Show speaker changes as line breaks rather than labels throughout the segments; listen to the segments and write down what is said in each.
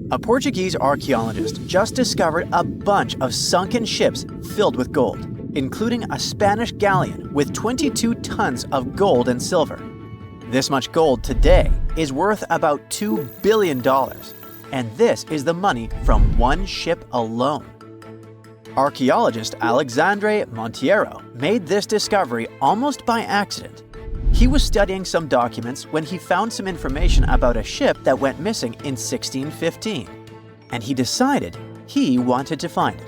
A Portuguese archaeologist just discovered a bunch of sunken ships filled with gold, including a Spanish galleon with 22 tons of gold and silver. This much gold today is worth about $2 billion, and this is the money from one ship alone. Archaeologist Alexandre Monteiro made this discovery almost by accident. He was studying some documents when he found some information about a ship that went missing in 1615, and he decided he wanted to find it.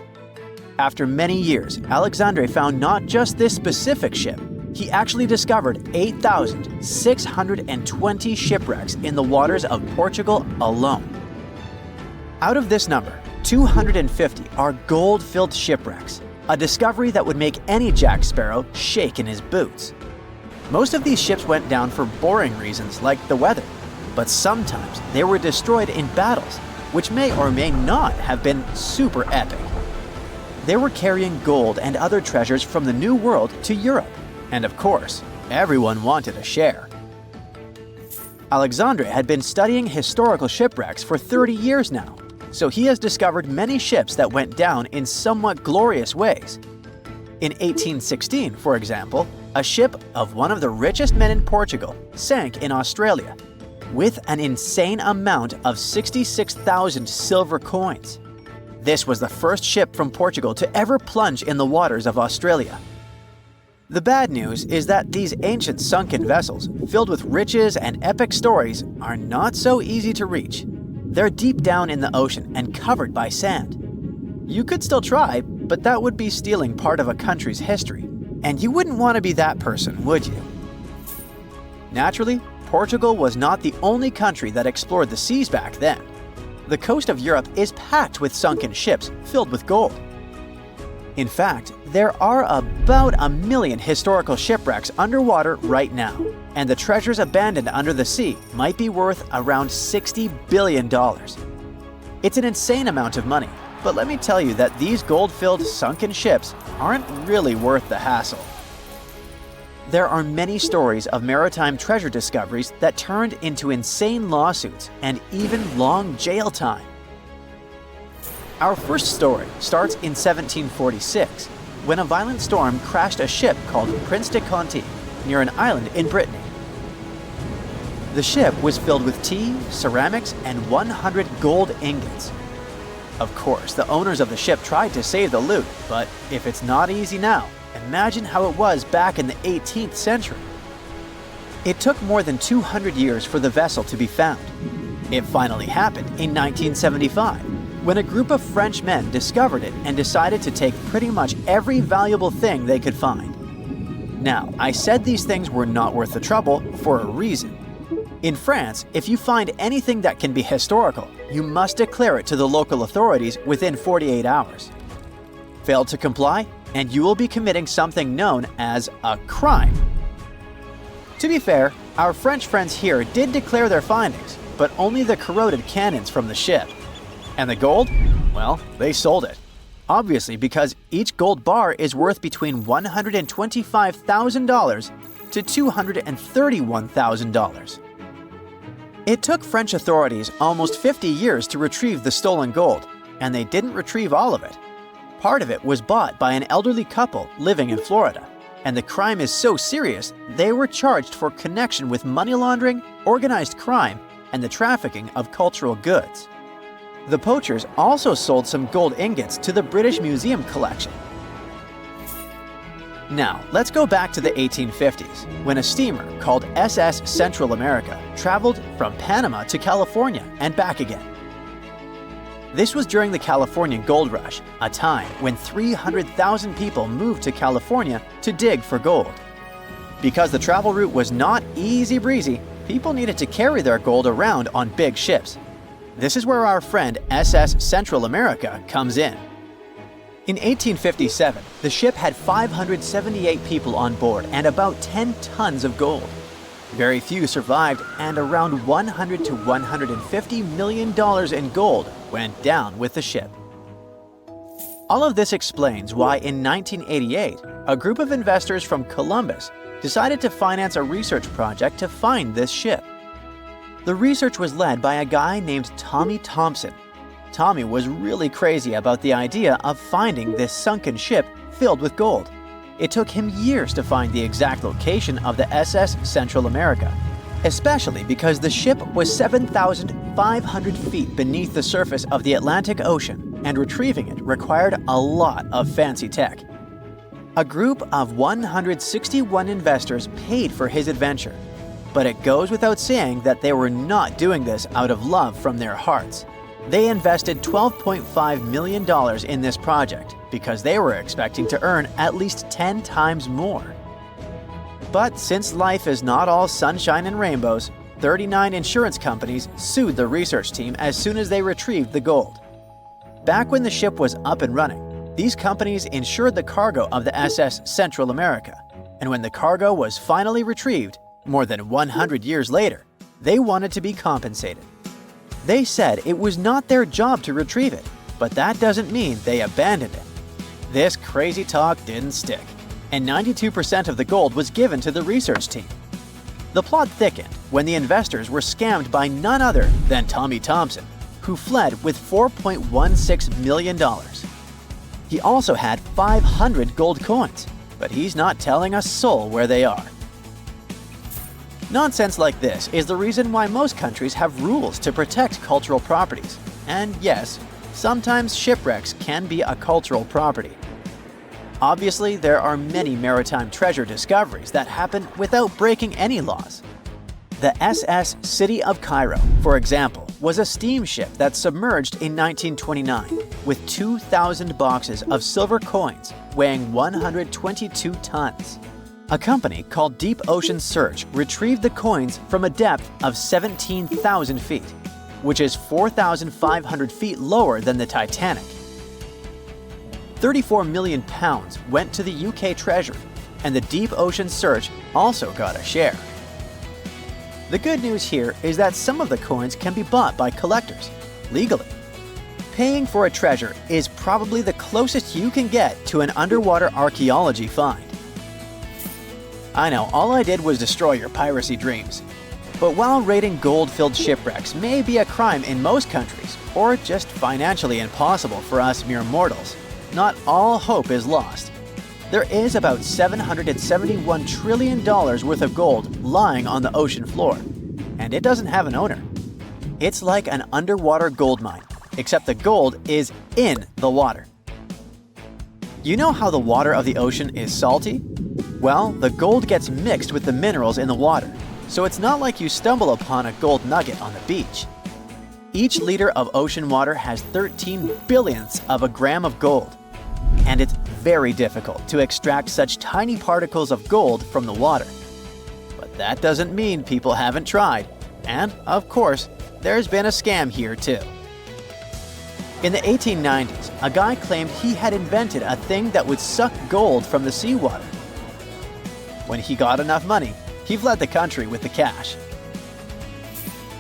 After many years, Alexandre found not just this specific ship, he actually discovered 8,620 shipwrecks in the waters of Portugal alone. Out of this number, 250 are gold-filled shipwrecks, a discovery that would make any Jack Sparrow shake in his boots. Most of these ships went down for boring reasons like the weather, but sometimes they were destroyed in battles, which may or may not have been super epic. They were carrying gold and other treasures from the New World to Europe, and of course, everyone wanted a share. Alexandre had been studying historical shipwrecks for 30 years now, so he has discovered many ships that went down in somewhat glorious ways. In 1816, for example, a ship of one of the richest men in Portugal sank in Australia, with an insane amount of 66,000 silver coins. This was the first ship from Portugal to ever plunge in the waters of Australia. The bad news is that these ancient sunken vessels, filled with riches and epic stories, are not so easy to reach. They're deep down in the ocean and covered by sand. You could still try, but that would be stealing part of a country's history. And you wouldn't want to be that person, would you? Naturally, Portugal was not the only country that explored the seas back then. The coast of Europe is packed with sunken ships filled with gold. In fact, there are about 1 million historical shipwrecks underwater right now, and the treasures abandoned under the sea might be worth around $60 billion. It's an insane amount of money, but let me tell you that these gold-filled sunken ships aren't really worth the hassle. There are many stories of maritime treasure discoveries that turned into insane lawsuits and even long jail time. Our first story starts in 1746, when a violent storm crashed a ship called Prince de Conti near an island in Brittany. The ship was filled with tea, ceramics, and 100 gold ingots. Of course, the owners of the ship tried to save the loot, but if it's not easy now, imagine how it was back in the 18th century. It took more than 200 years for the vessel to be found. It finally happened in 1975, when a group of French men discovered it and decided to take pretty much every valuable thing they could find. Now, I said these things were not worth the trouble for a reason. In France, if you find anything that can be historical, you must declare it to the local authorities within 48 hours. Fail to comply, and you will be committing something known as a crime. To be fair, our French friends here did declare their findings, but only the corroded cannons from the ship. And the gold? Well, they sold it. Obviously, because each gold bar is worth between $125,000 to $231,000. It took French authorities almost 50 years to retrieve the stolen gold, and they didn't retrieve all of it. Part of it was bought by an elderly couple living in Florida, and the crime is so serious they were charged for connection with money laundering, organized crime, and the trafficking of cultural goods. The poachers also sold some gold ingots to the British Museum collection. Now, let's go back to the 1850s, when a steamer called SS Central America traveled from Panama to California and back again. This was during the Californian Gold Rush, a time when 300,000 people moved to California to dig for gold. Because the travel route was not easy breezy, people needed to carry their gold around on big ships. This is where our friend SS Central America comes in. In 1857, the ship had 578 people on board and about 10 tons of gold. Very few survived, and around $100 to $150 million in gold went down with the ship. All of this explains why in 1988, a group of investors from Columbus decided to finance a research project to find this ship. The research was led by a guy named Tommy Thompson, Tommy was really crazy about the idea of finding this sunken ship filled with gold. It took him years to find the exact location of the SS Central America, especially because the ship was 7,500 feet beneath the surface of the Atlantic Ocean, and retrieving it required a lot of fancy tech. A group of 161 investors paid for his adventure, but it goes without saying that they were not doing this out of love from their hearts. They invested $12.5 million in this project because they were expecting to earn at least 10 times more. But since life is not all sunshine and rainbows, 39 insurance companies sued the research team as soon as they retrieved the gold. Back when the ship was up and running, these companies insured the cargo of the SS Central America, and when the cargo was finally retrieved, more than 100 years later, they wanted to be compensated. They said it was not their job to retrieve it, but that doesn't mean they abandoned it. This crazy talk didn't stick, and 92% of the gold was given to the research team. The plot thickened when the investors were scammed by none other than Tommy Thompson, who fled with $4.16 million. He also had 500 gold coins, but he's not telling a soul where they are. Nonsense like this is the reason why most countries have rules to protect cultural properties. And yes, sometimes shipwrecks can be a cultural property. Obviously, there are many maritime treasure discoveries that happen without breaking any laws. The SS City of Cairo, for example, was a steamship that submerged in 1929 with 2,000 boxes of silver coins weighing 122 tons. A company called Deep Ocean Search retrieved the coins from a depth of 17,000 feet, which is 4,500 feet lower than the Titanic. 34 million pounds went to the UK Treasury, and the Deep Ocean Search also got a share. The good news here is that some of the coins can be bought by collectors, legally. Paying for a treasure is probably the closest you can get to an underwater archaeology find. I know, all I did was destroy your piracy dreams. But while raiding gold-filled shipwrecks may be a crime in most countries, or just financially impossible for us mere mortals, not all hope is lost. There is about $771 trillion worth of gold lying on the ocean floor, and it doesn't have an owner. It's like an underwater gold mine, except the gold is in the water. You know how the water of the ocean is salty? Well, the gold gets mixed with the minerals in the water, so it's not like you stumble upon a gold nugget on the beach. Each liter of ocean water has 13 billionths of a gram of gold, and it's very difficult to extract such tiny particles of gold from the water. But that doesn't mean people haven't tried, and of course, there's been a scam here too. In the 1890s, a guy claimed he had invented a thing that would suck gold from the seawater. When he got enough money, he fled the country with the cash.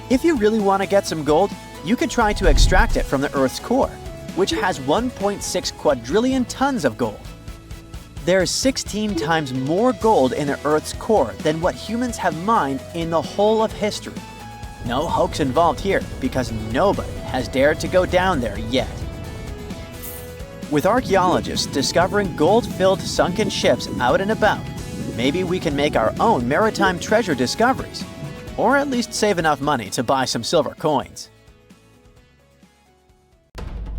If you really want to get some gold, you could try to extract it from the Earth's core, which has 1.6 quadrillion tons of gold. There's 16 times more gold in the Earth's core than what humans have mined in the whole of history. No hoax involved here, because nobody has dared to go down there yet. With archaeologists discovering gold-filled sunken ships out and about, maybe we can make our own maritime treasure discoveries, or at least save enough money to buy some silver coins.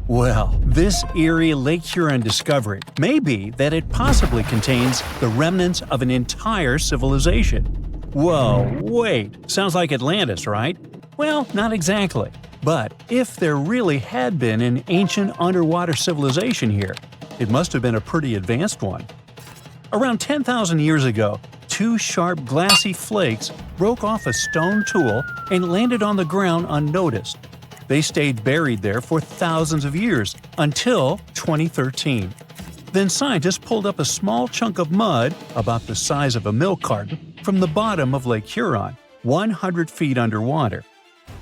Well, this eerie Lake Huron discovery may be that it possibly contains the remnants of an entire civilization. Whoa, wait, sounds like Atlantis, right? Well, not exactly. But if there really had been an ancient underwater civilization here, it must have been a pretty advanced one. Around 10,000 years ago, two sharp glassy flakes broke off a stone tool and landed on the ground unnoticed. They stayed buried there for thousands of years, until 2013. Then scientists pulled up a small chunk of mud, about the size of a milk carton, from the bottom of Lake Huron, 100 feet underwater.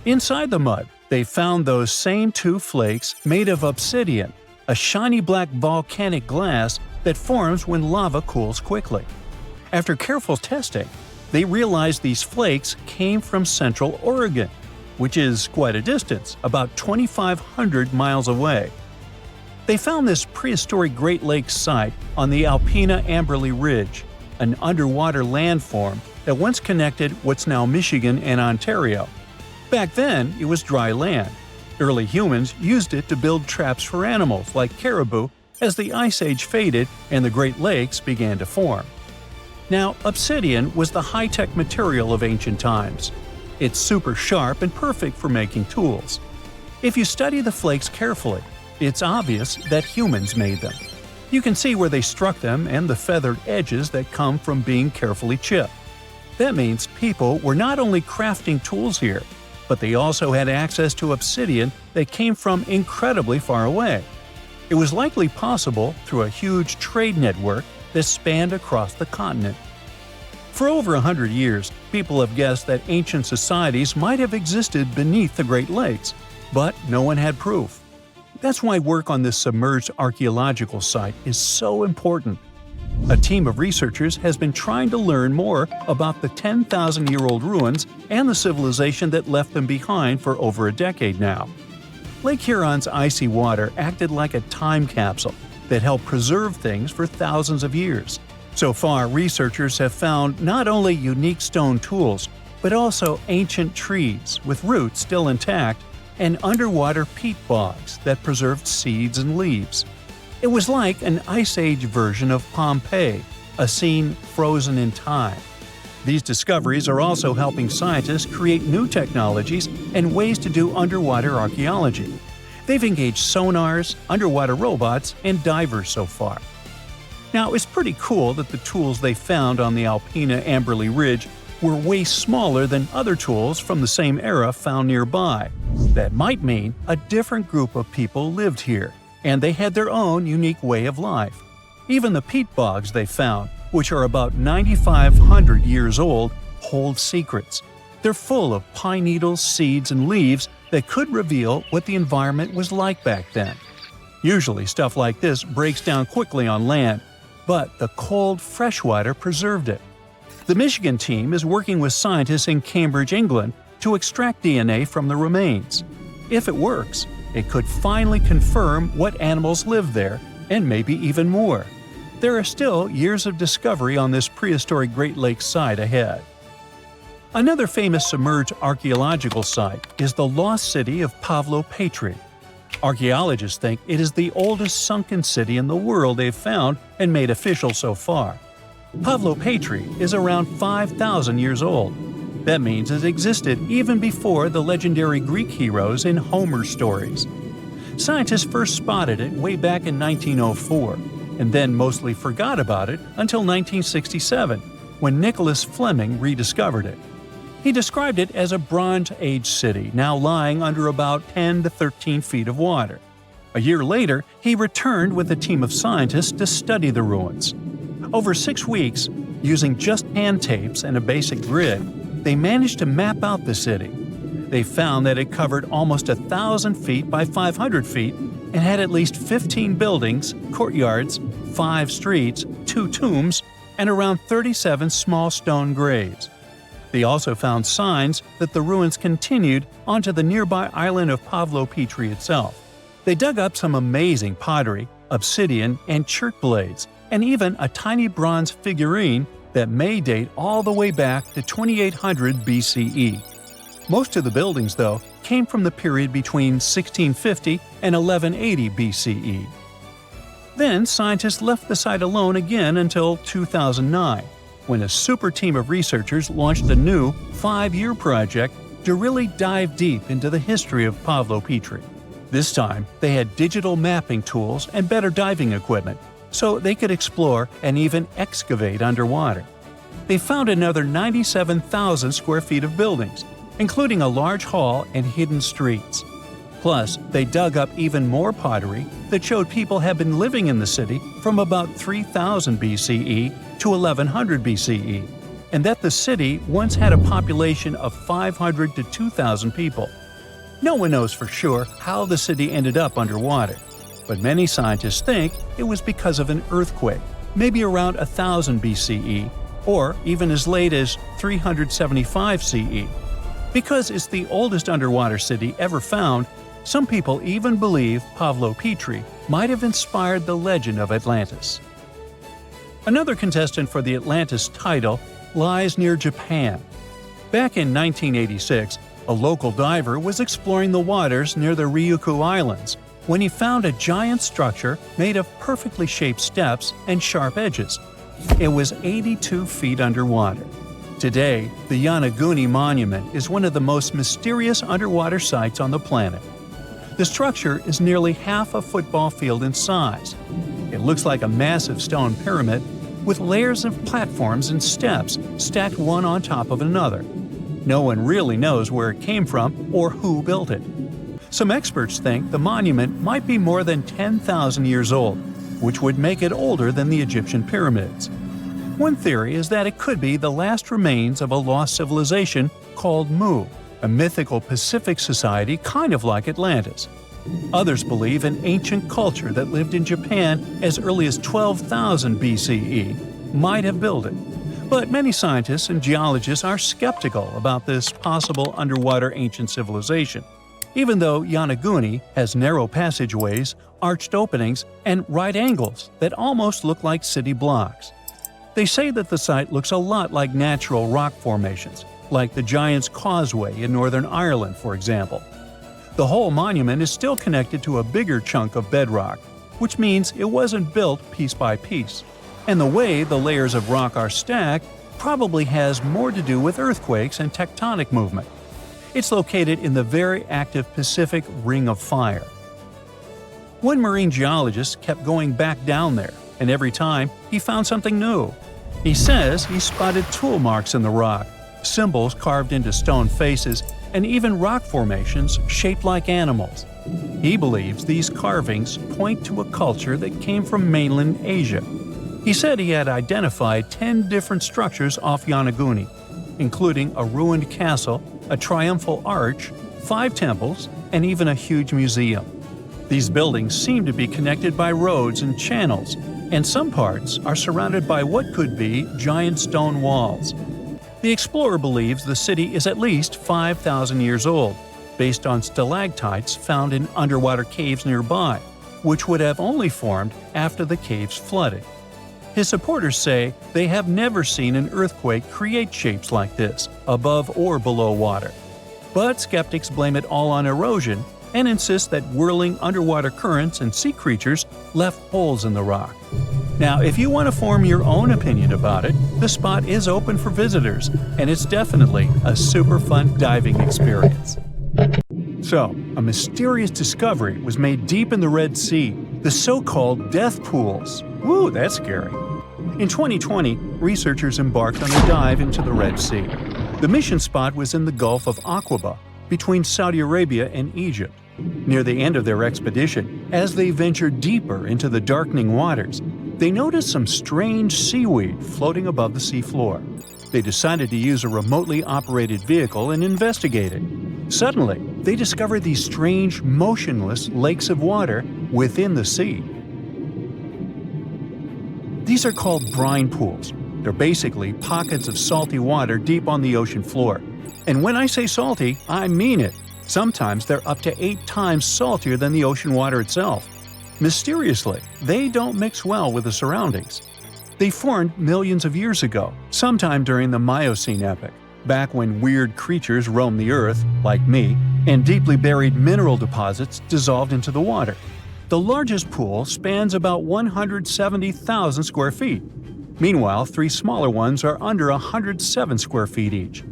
Inside the mud, they found those same two flakes made of obsidian, a shiny black volcanic glass that forms when lava cools quickly. After careful testing, they realized these flakes came from Central Oregon. which is quite a distance, about 2,500 miles away. They found this prehistoric Great Lakes site on the Alpena Amberley Ridge, an underwater landform that once connected what's now Michigan and Ontario. Back then, it was dry land. Early humans used it to build traps for animals like caribou as the Ice Age faded and the Great Lakes began to form. Now, obsidian was the high-tech material of ancient times. It's super sharp and perfect for making tools. If you study the flakes carefully, it's obvious that humans made them. You can see where they struck them and the feathered edges that come from being carefully chipped. That means people were not only crafting tools here, but they also had access to obsidian that came from incredibly far away. It was likely possible through a huge trade network that spanned across the continent. For over 100 years, people have guessed that ancient societies might have existed beneath the Great Lakes, but no one had proof. That's why work on this submerged archaeological site is so important. A team of researchers has been trying to learn more about the 10,000-year-old ruins and the civilization that left them behind for over a decade now. Lake Huron's icy water acted like a time capsule that helped preserve things for thousands of years. So far, researchers have found not only unique stone tools, but also ancient trees with roots still intact and underwater peat bogs that preserved seeds and leaves. It was like an Ice Age version of Pompeii, a scene frozen in time. These discoveries are also helping scientists create new technologies and ways to do underwater archaeology. They've engaged sonars, underwater robots, and divers so far. Now, it's pretty cool that the tools they found on the Alpena Amberley Ridge were way smaller than other tools from the same era found nearby. That might mean a different group of people lived here, and they had their own unique way of life. Even the peat bogs they found, which are about 9,500 years old, hold secrets. They're full of pine needles, seeds, and leaves that could reveal what the environment was like back then. Usually stuff like this breaks down quickly on land, but the cold freshwater preserved it. The Michigan team is working with scientists in Cambridge, England, to extract DNA from the remains. If it works, it could finally confirm what animals lived there, and maybe even more. There are still years of discovery on this prehistoric Great Lakes site ahead. Another famous submerged archaeological site is the lost city of Pavlo Petri. Archaeologists think it is the oldest sunken city in the world they've found and made official so far. Pavlo Petri is around 5,000 years old. That means it existed even before the legendary Greek heroes in Homer's stories. Scientists first spotted it way back in 1904, and then mostly forgot about it until 1967, when Nicholas Fleming rediscovered it. He described it as a Bronze Age city now lying under about 10 to 13 feet of water. A year later, he returned with a team of scientists to study the ruins. Over 6 weeks, using just hand tapes and a basic grid, they managed to map out the city. They found that it covered almost 1,000 feet by 500 feet and had at least 15 buildings, courtyards, 5 streets, 2 tombs, and around 37 small stone graves. They also found signs that the ruins continued onto the nearby island of Pavlo Petri itself. They dug up some amazing pottery, obsidian, and chert blades, and even a tiny bronze figurine that may date all the way back to 2800 BCE. Most of the buildings, though, came from the period between 1650 and 1180 BCE. Then scientists left the site alone again until 2009, when a super team of researchers launched a new 5-year project to really dive deep into the history of Pavlo Petri. This time, they had digital mapping tools and better diving equipment, so they could explore and even excavate underwater. They found another 97,000 square feet of buildings, including a large hall and hidden streets. Plus, they dug up even more pottery that showed people had been living in the city from about 3000 BCE to 1100 BCE, and that the city once had a population of 500 to 2,000 people. No one knows for sure how the city ended up underwater, but many scientists think it was because of an earthquake, maybe around 1000 BCE, or even as late as 375 CE. Because it's the oldest underwater city ever found, some people even believe Pavlo Petri might have inspired the legend of Atlantis. Another contestant for the Atlantis title lies near Japan. Back in 1986, a local diver was exploring the waters near the Ryukyu Islands when he found a giant structure made of perfectly shaped steps and sharp edges. It was 82 feet underwater. Today, the Yanaguni Monument is one of the most mysterious underwater sites on the planet. The structure is nearly half a football field in size. It looks like a massive stone pyramid with layers of platforms and steps stacked one on top of another. No one really knows where it came from or who built it. Some experts think the monument might be more than 10,000 years old, which would make it older than the Egyptian pyramids. One theory is that it could be the last remains of a lost civilization called Mu, a mythical Pacific society kind of like Atlantis. Others believe an ancient culture that lived in Japan as early as 12,000 BCE might have built it. But many scientists and geologists are skeptical about this possible underwater ancient civilization, even though Yanaguni has narrow passageways, arched openings, and right angles that almost look like city blocks. They say that the site looks a lot like natural rock formations, like the Giant's Causeway in Northern Ireland, for example. The whole monument is still connected to a bigger chunk of bedrock, which means it wasn't built piece by piece. And the way the layers of rock are stacked probably has more to do with earthquakes and tectonic movement. It's located in the very active Pacific Ring of Fire. One marine geologist kept going back down there, and every time he found something new. He says he spotted tool marks in the rock, symbols carved into stone faces, and even rock formations shaped like animals. He believes these carvings point to a culture that came from mainland Asia. He said he had identified 10 different structures off Yanaguni, including a ruined castle, a triumphal arch, 5 temples, and even a huge museum. These buildings seem to be connected by roads and channels, and some parts are surrounded by what could be giant stone walls. The explorer believes the city is at least 5,000 years old, based on stalactites found in underwater caves nearby, which would have only formed after the caves flooded. His supporters say they have never seen an earthquake create shapes like this, above or below water. But skeptics blame it all on erosion and insist that whirling underwater currents and sea creatures left holes in the rock. Now, if you want to form your own opinion about it, the spot is open for visitors, and it's definitely a super fun diving experience. So, a mysterious discovery was made deep in the Red Sea, the so-called death pools. Woo, that's scary. In 2020, researchers embarked on a dive into the Red Sea. The mission spot was in the Gulf of Aqaba, between Saudi Arabia and Egypt. Near the end of their expedition, as they ventured deeper into the darkening waters, they noticed some strange seaweed floating above the seafloor. They decided to use a remotely operated vehicle and investigate it. Suddenly, they discovered these strange, motionless lakes of water within the sea. These are called brine pools. They're basically pockets of salty water deep on the ocean floor. And when I say salty, I mean it. Sometimes they're up to 8 times saltier than the ocean water itself. Mysteriously, they don't mix well with the surroundings. They formed millions of years ago, sometime during the Miocene epoch, back when weird creatures roamed the earth, like me, and deeply buried mineral deposits dissolved into the water. The largest pool spans about 170,000 square feet. Meanwhile, 3 smaller ones are under 107 square feet each.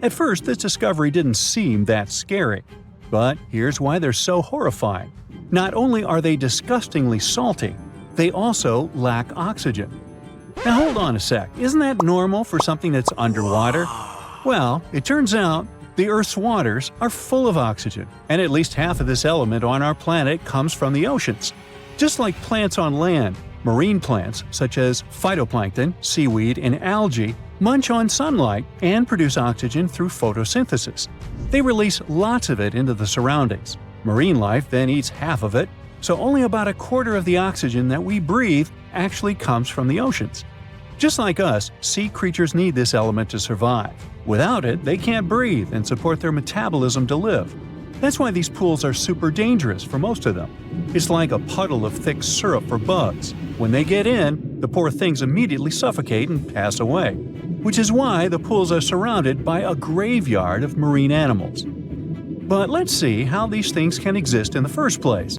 At first, this discovery didn't seem that scary. But here's why they're so horrifying. Not only are they disgustingly salty, they also lack oxygen. Now hold on a sec, isn't that normal for something that's underwater? Well, it turns out the Earth's waters are full of oxygen, and at least half of this element on our planet comes from the oceans. Just like plants on land, marine plants such as phytoplankton, seaweed, and algae munch on sunlight and produce oxygen through photosynthesis. They release lots of it into the surroundings. Marine life then eats half of it, so only about a quarter of the oxygen that we breathe actually comes from the oceans. Just like us, sea creatures need this element to survive. Without it, they can't breathe and support their metabolism to live. That's why these pools are super dangerous for most of them. It's like a puddle of thick syrup for bugs. When they get in, the poor things immediately suffocate and pass away. Which is why the pools are surrounded by a graveyard of marine animals. But let's see how these things can exist in the first place.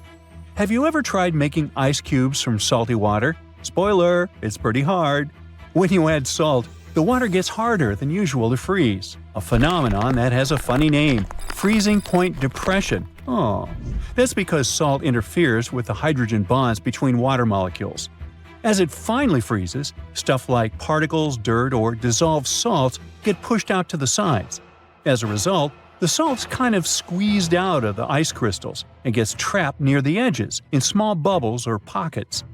Have you ever tried making ice cubes from salty water? Spoiler, it's pretty hard. When you add salt, the water gets harder than usual to freeze, a phenomenon that has a funny name, freezing point depression. Oh, that's because salt interferes with the hydrogen bonds between water molecules. As it finally freezes, stuff like particles, dirt, or dissolved salts get pushed out to the sides. As a result, the salt's kind of squeezed out of the ice crystals and gets trapped near the edges in small bubbles or pockets.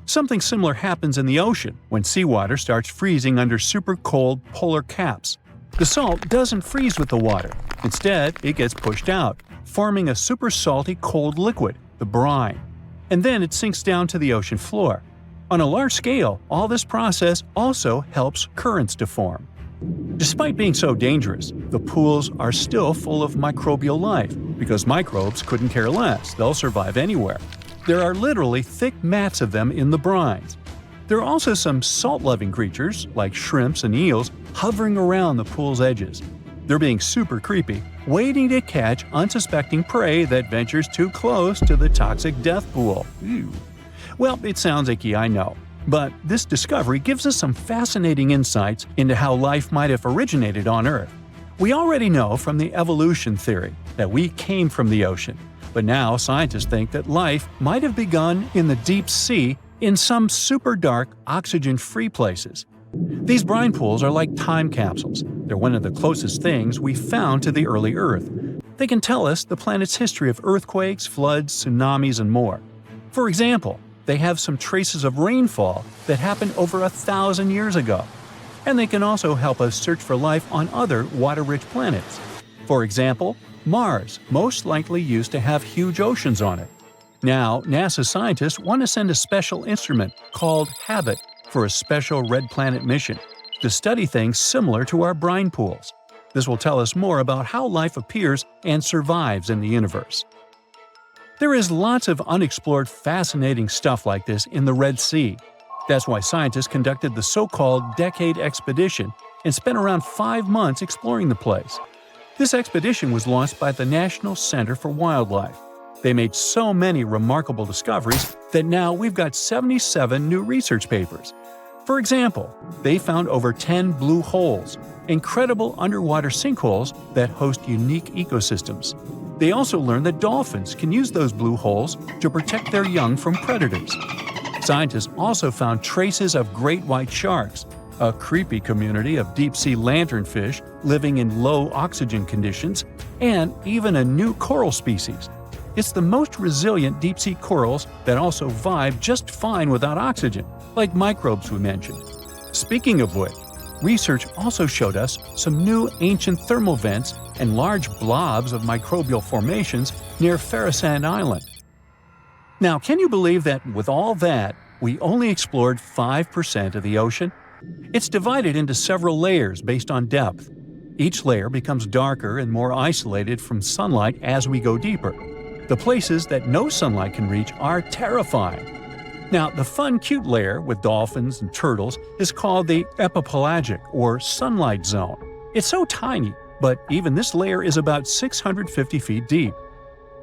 Something similar happens in the ocean when seawater starts freezing under super cold polar caps. The salt doesn't freeze with the water. Instead, it gets pushed out, forming a super salty cold liquid, the brine. And then it sinks down to the ocean floor. On a large scale, all this process also helps currents to form. Despite being so dangerous, the pools are still full of microbial life because microbes couldn't care less, they'll survive anywhere. There are literally thick mats of them in the brines. There are also some salt-loving creatures, like shrimps and eels, hovering around the pool's edges. They're being super creepy, waiting to catch unsuspecting prey that ventures too close to the toxic death pool. Ew. Well, it sounds icky, I know. But this discovery gives us some fascinating insights into how life might have originated on Earth. We already know from the evolution theory that we came from the ocean, but now scientists think that life might have begun in the deep sea in some super dark, oxygen-free places. These brine pools are like time capsules. They're one of the closest things we found to the early Earth. They can tell us the planet's history of earthquakes, floods, tsunamis, and more. For example, they have some traces of rainfall that happened over 1,000 years ago. And they can also help us search for life on other water-rich planets. For example, Mars most likely used to have huge oceans on it. Now, NASA scientists want to send a special instrument called HABIT for a special red planet mission to study things similar to our brine pools. This will tell us more about how life appears and survives in the universe. There is lots of unexplored fascinating stuff like this in the Red Sea. That's why scientists conducted the so-called Decade Expedition and spent around 5 months exploring the place. This expedition was launched by the National Center for Wildlife. They made so many remarkable discoveries that now we've got 77 new research papers. For example, they found over 10 blue holes, incredible underwater sinkholes that host unique ecosystems. They also learned that dolphins can use those blue holes to protect their young from predators. Scientists also found traces of great white sharks, a creepy community of deep-sea lanternfish living in low oxygen conditions, and even a new coral species. It's the most resilient deep-sea corals that also vibe just fine without oxygen, like microbes we mentioned. Speaking of which, research also showed us some new ancient thermal vents and large blobs of microbial formations near Farasand Island. Now, can you believe that with all that, we only explored 5% of the ocean? It's divided into several layers based on depth. Each layer becomes darker and more isolated from sunlight as we go deeper. The places that no sunlight can reach are terrifying. Now, the fun, cute layer with dolphins and turtles is called the epipelagic or sunlight zone. It's so tiny, but even this layer is about 650 feet deep.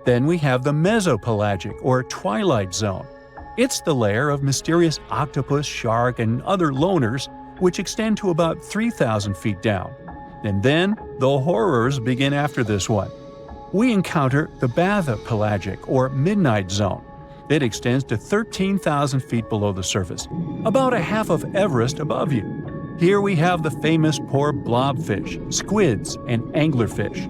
Then we have the mesopelagic or twilight zone. It's the layer of mysterious octopus, shark, and other loners which extend to about 3,000 feet down. And then the horrors begin after this one. We encounter the bathypelagic or midnight zone. It extends to 13,000 feet below the surface, about a half of Everest above you. Here we have the famous poor blobfish, squids, and anglerfish.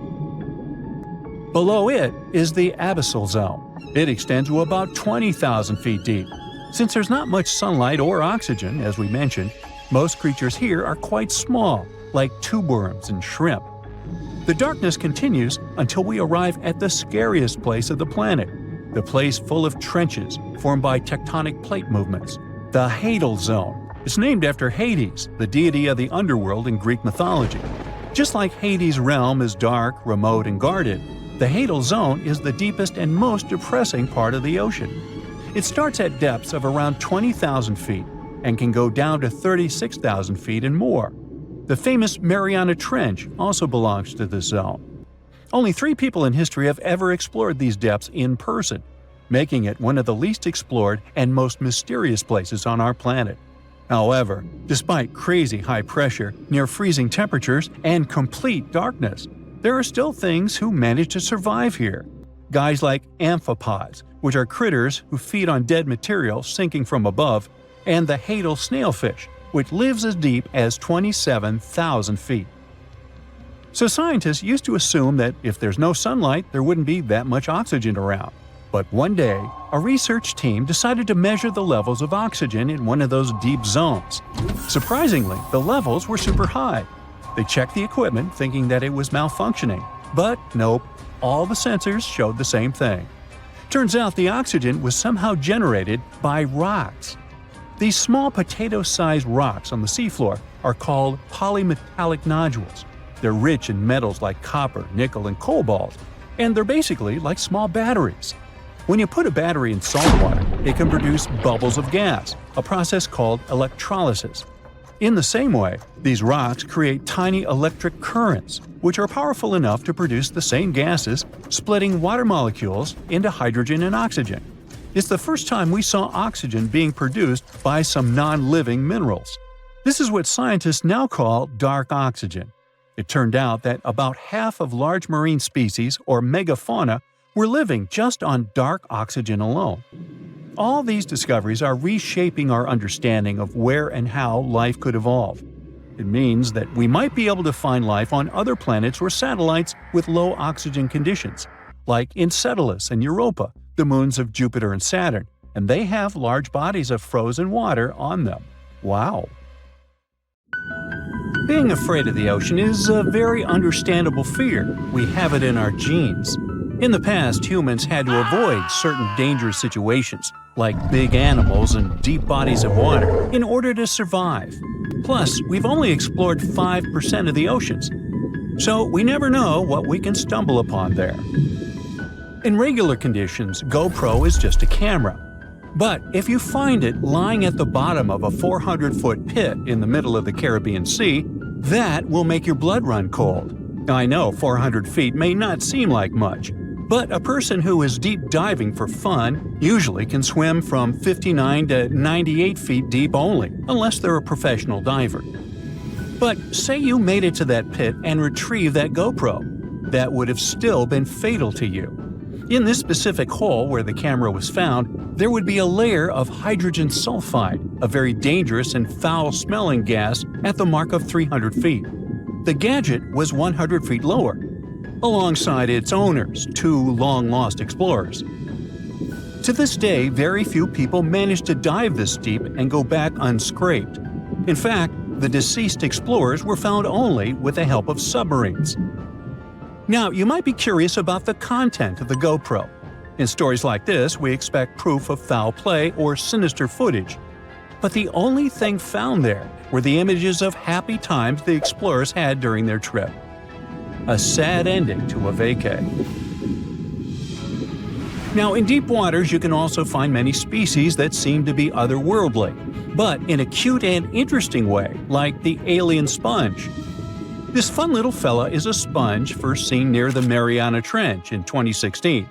Below it is the abyssal zone. It extends to about 20,000 feet deep. Since there's not much sunlight or oxygen, as we mentioned, most creatures here are quite small, like tube worms and shrimp. The darkness continues until we arrive at the scariest place of the planet, the place full of trenches formed by tectonic plate movements, the Hadal Zone. It's named after Hades, the deity of the underworld in Greek mythology. Just like Hades' realm is dark, remote, and guarded, the Hadal Zone is the deepest and most depressing part of the ocean. It starts at depths of around 20,000 feet and can go down to 36,000 feet and more. The famous Mariana Trench also belongs to this zone. Only 3 people in history have ever explored these depths in person, making it one of the least explored and most mysterious places on our planet. However, despite crazy high pressure, near freezing temperatures, and complete darkness, there are still things who manage to survive here. Guys like amphipods, which are critters who feed on dead material sinking from above, and the Hadal snailfish, which lives as deep as 27,000 feet. So scientists used to assume that if there's no sunlight, there wouldn't be that much oxygen around. But one day, a research team decided to measure the levels of oxygen in one of those deep zones. Surprisingly, the levels were super high. They checked the equipment thinking that it was malfunctioning, but nope, all the sensors showed the same thing. Turns out the oxygen was somehow generated by rocks. These small potato-sized rocks on the seafloor are called polymetallic nodules. They're rich in metals like copper, nickel, and cobalt, and they're basically like small batteries. When you put a battery in salt water, it can produce bubbles of gas, a process called electrolysis. In the same way, these rocks create tiny electric currents, which are powerful enough to produce the same gases, splitting water molecules into hydrogen and oxygen. It's the first time we saw oxygen being produced by some non-living minerals. This is what scientists now call dark oxygen. It turned out that about half of large marine species, or megafauna, were living just on dark oxygen alone. All these discoveries are reshaping our understanding of where and how life could evolve. It means that we might be able to find life on other planets or satellites with low oxygen conditions, like Enceladus and Europa, the moons of Jupiter and Saturn, and they have large bodies of frozen water on them. Wow! Being afraid of the ocean is a very understandable fear. We have it in our genes. In the past, humans had to avoid certain dangerous situations, like big animals and deep bodies of water, in order to survive. Plus, we've only explored 5% of the oceans, so we never know what we can stumble upon there. In regular conditions, GoPro is just a camera. But if you find it lying at the bottom of a 400-foot pit in the middle of the Caribbean Sea, that will make your blood run cold. I know 400 feet may not seem like much, but a person who is deep diving for fun usually can swim from 59 to 98 feet deep only, unless they're a professional diver. But say you made it to that pit and retrieved that GoPro. That would have still been fatal to you. In this specific hole where the camera was found, there would be a layer of hydrogen sulfide, a very dangerous and foul-smelling gas, at the mark of 300 feet. The gadget was 100 feet lower, alongside its owners, 2 long-lost explorers. To this day, very few people manage to dive this deep and go back unscraped. In fact, the deceased explorers were found only with the help of submarines. Now, you might be curious about the content of the GoPro. In stories like this, we expect proof of foul play or sinister footage. But the only thing found there were the images of happy times the explorers had during their trip. A sad ending to a vacay. Now, in deep waters, you can also find many species that seem to be otherworldly, but in a cute and interesting way, like the alien sponge. This fun little fella is a sponge first seen near the Mariana Trench in 2016.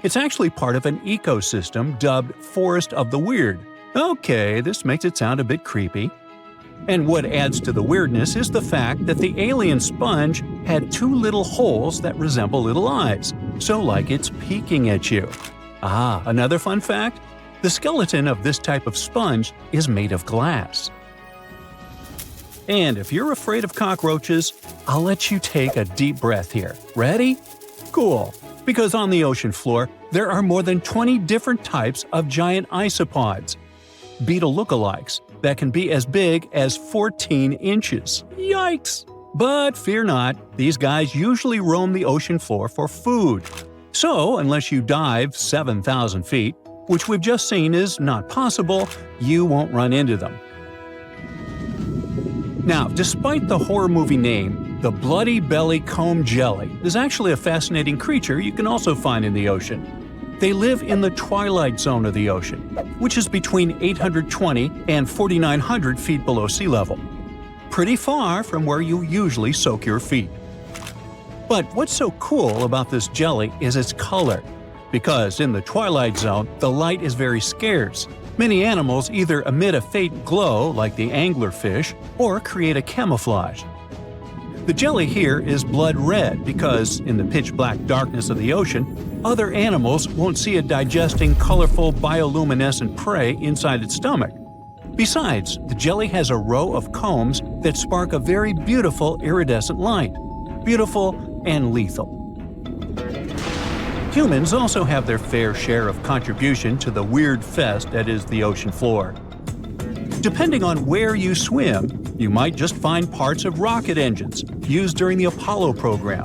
It's actually part of an ecosystem dubbed Forest of the Weird. Okay, this makes it sound a bit creepy. And what adds to the weirdness is the fact that the alien sponge had 2 little holes that resemble little eyes, so like it's peeking at you. Ah, another fun fact? The skeleton of this type of sponge is made of glass. And if you're afraid of cockroaches, I'll let you take a deep breath here. Ready? Cool. Because on the ocean floor, there are more than 20 different types of giant isopods, beetle lookalikes, that can be as big as 14 inches. Yikes! But fear not, these guys usually roam the ocean floor for food. So, unless you dive 7,000 feet, which we've just seen is not possible, you won't run into them. Now, despite the horror movie name, the bloody belly comb jelly is actually a fascinating creature you can also find in the ocean. They live in the twilight zone of the ocean, which is between 820 and 4,900 feet below sea level. Pretty far from where you usually soak your feet. But what's so cool about this jelly is its color. Because in the twilight zone, the light is very scarce. Many animals either emit a faint glow, like the anglerfish, or create a camouflage. The jelly here is blood red because, in the pitch-black darkness of the ocean, other animals won't see a digesting, colorful, bioluminescent prey inside its stomach. Besides, the jelly has a row of combs that spark a very beautiful iridescent light. Beautiful and lethal. Humans also have their fair share of contribution to the weird fest that is the ocean floor. Depending on where you swim, you might just find parts of rocket engines used during the Apollo program.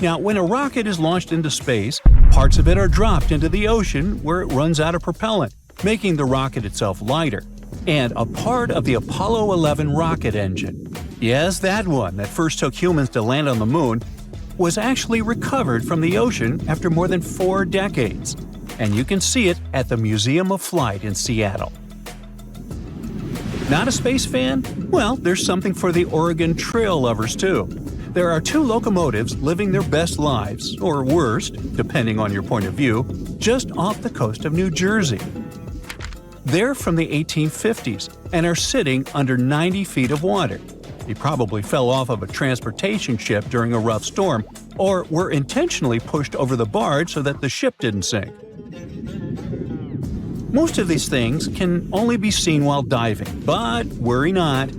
Now, when a rocket is launched into space, parts of it are dropped into the ocean where it runs out of propellant, making the rocket itself lighter. And a part of the Apollo 11 rocket engine, yes, that one that first took humans to land on the moon, was actually recovered from the ocean after more than 4 decades. And you can see it at the Museum of Flight in Seattle. Not a space fan? Well, there's something for the Oregon Trail lovers too. There are 2 locomotives living their best lives, or worst, depending on your point of view, just off the coast of New Jersey. They're from the 1850s and are sitting under 90 feet of water. They probably fell off of a transportation ship during a rough storm, or were intentionally pushed over the barge so that the ship didn't sink. Most of these things can only be seen while diving, but worry not.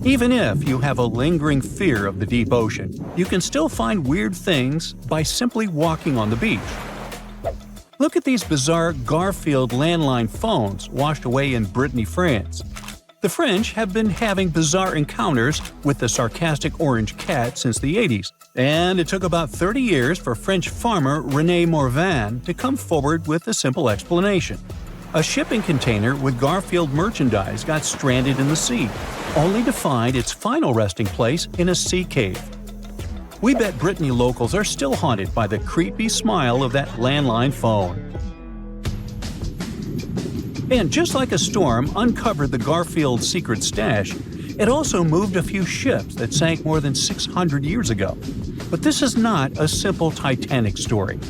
Even if you have a lingering fear of the deep ocean, you can still find weird things by simply walking on the beach. Look at these bizarre Garfield landline phones washed away in Brittany, France. The French have been having bizarre encounters with the sarcastic orange cat since the 80s, and it took about 30 years for French farmer René Morvan to come forward with a simple explanation. A shipping container with Garfield merchandise got stranded in the sea, only to find its final resting place in a sea cave. We bet Brittany locals are still haunted by the creepy smile of that landline phone. And just like a storm uncovered the Garfield secret stash, it also moved a few ships that sank more than 600 years ago. But this is not a simple Titanic story.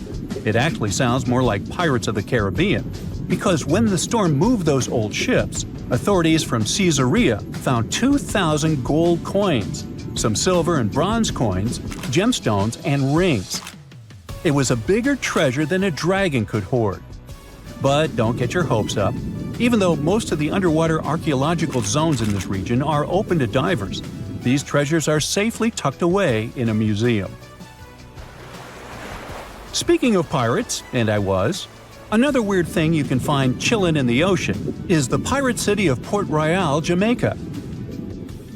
It actually sounds more like Pirates of the Caribbean, because when the storm moved those old ships, authorities from Caesarea found 2,000 gold coins, some silver and bronze coins, gemstones, and rings. It was a bigger treasure than a dragon could hoard. But don't get your hopes up. Even though most of the underwater archaeological zones in this region are open to divers, these treasures are safely tucked away in a museum. Speaking of pirates, and I was, another weird thing you can find chillin' in the ocean is the pirate city of Port Royal, Jamaica.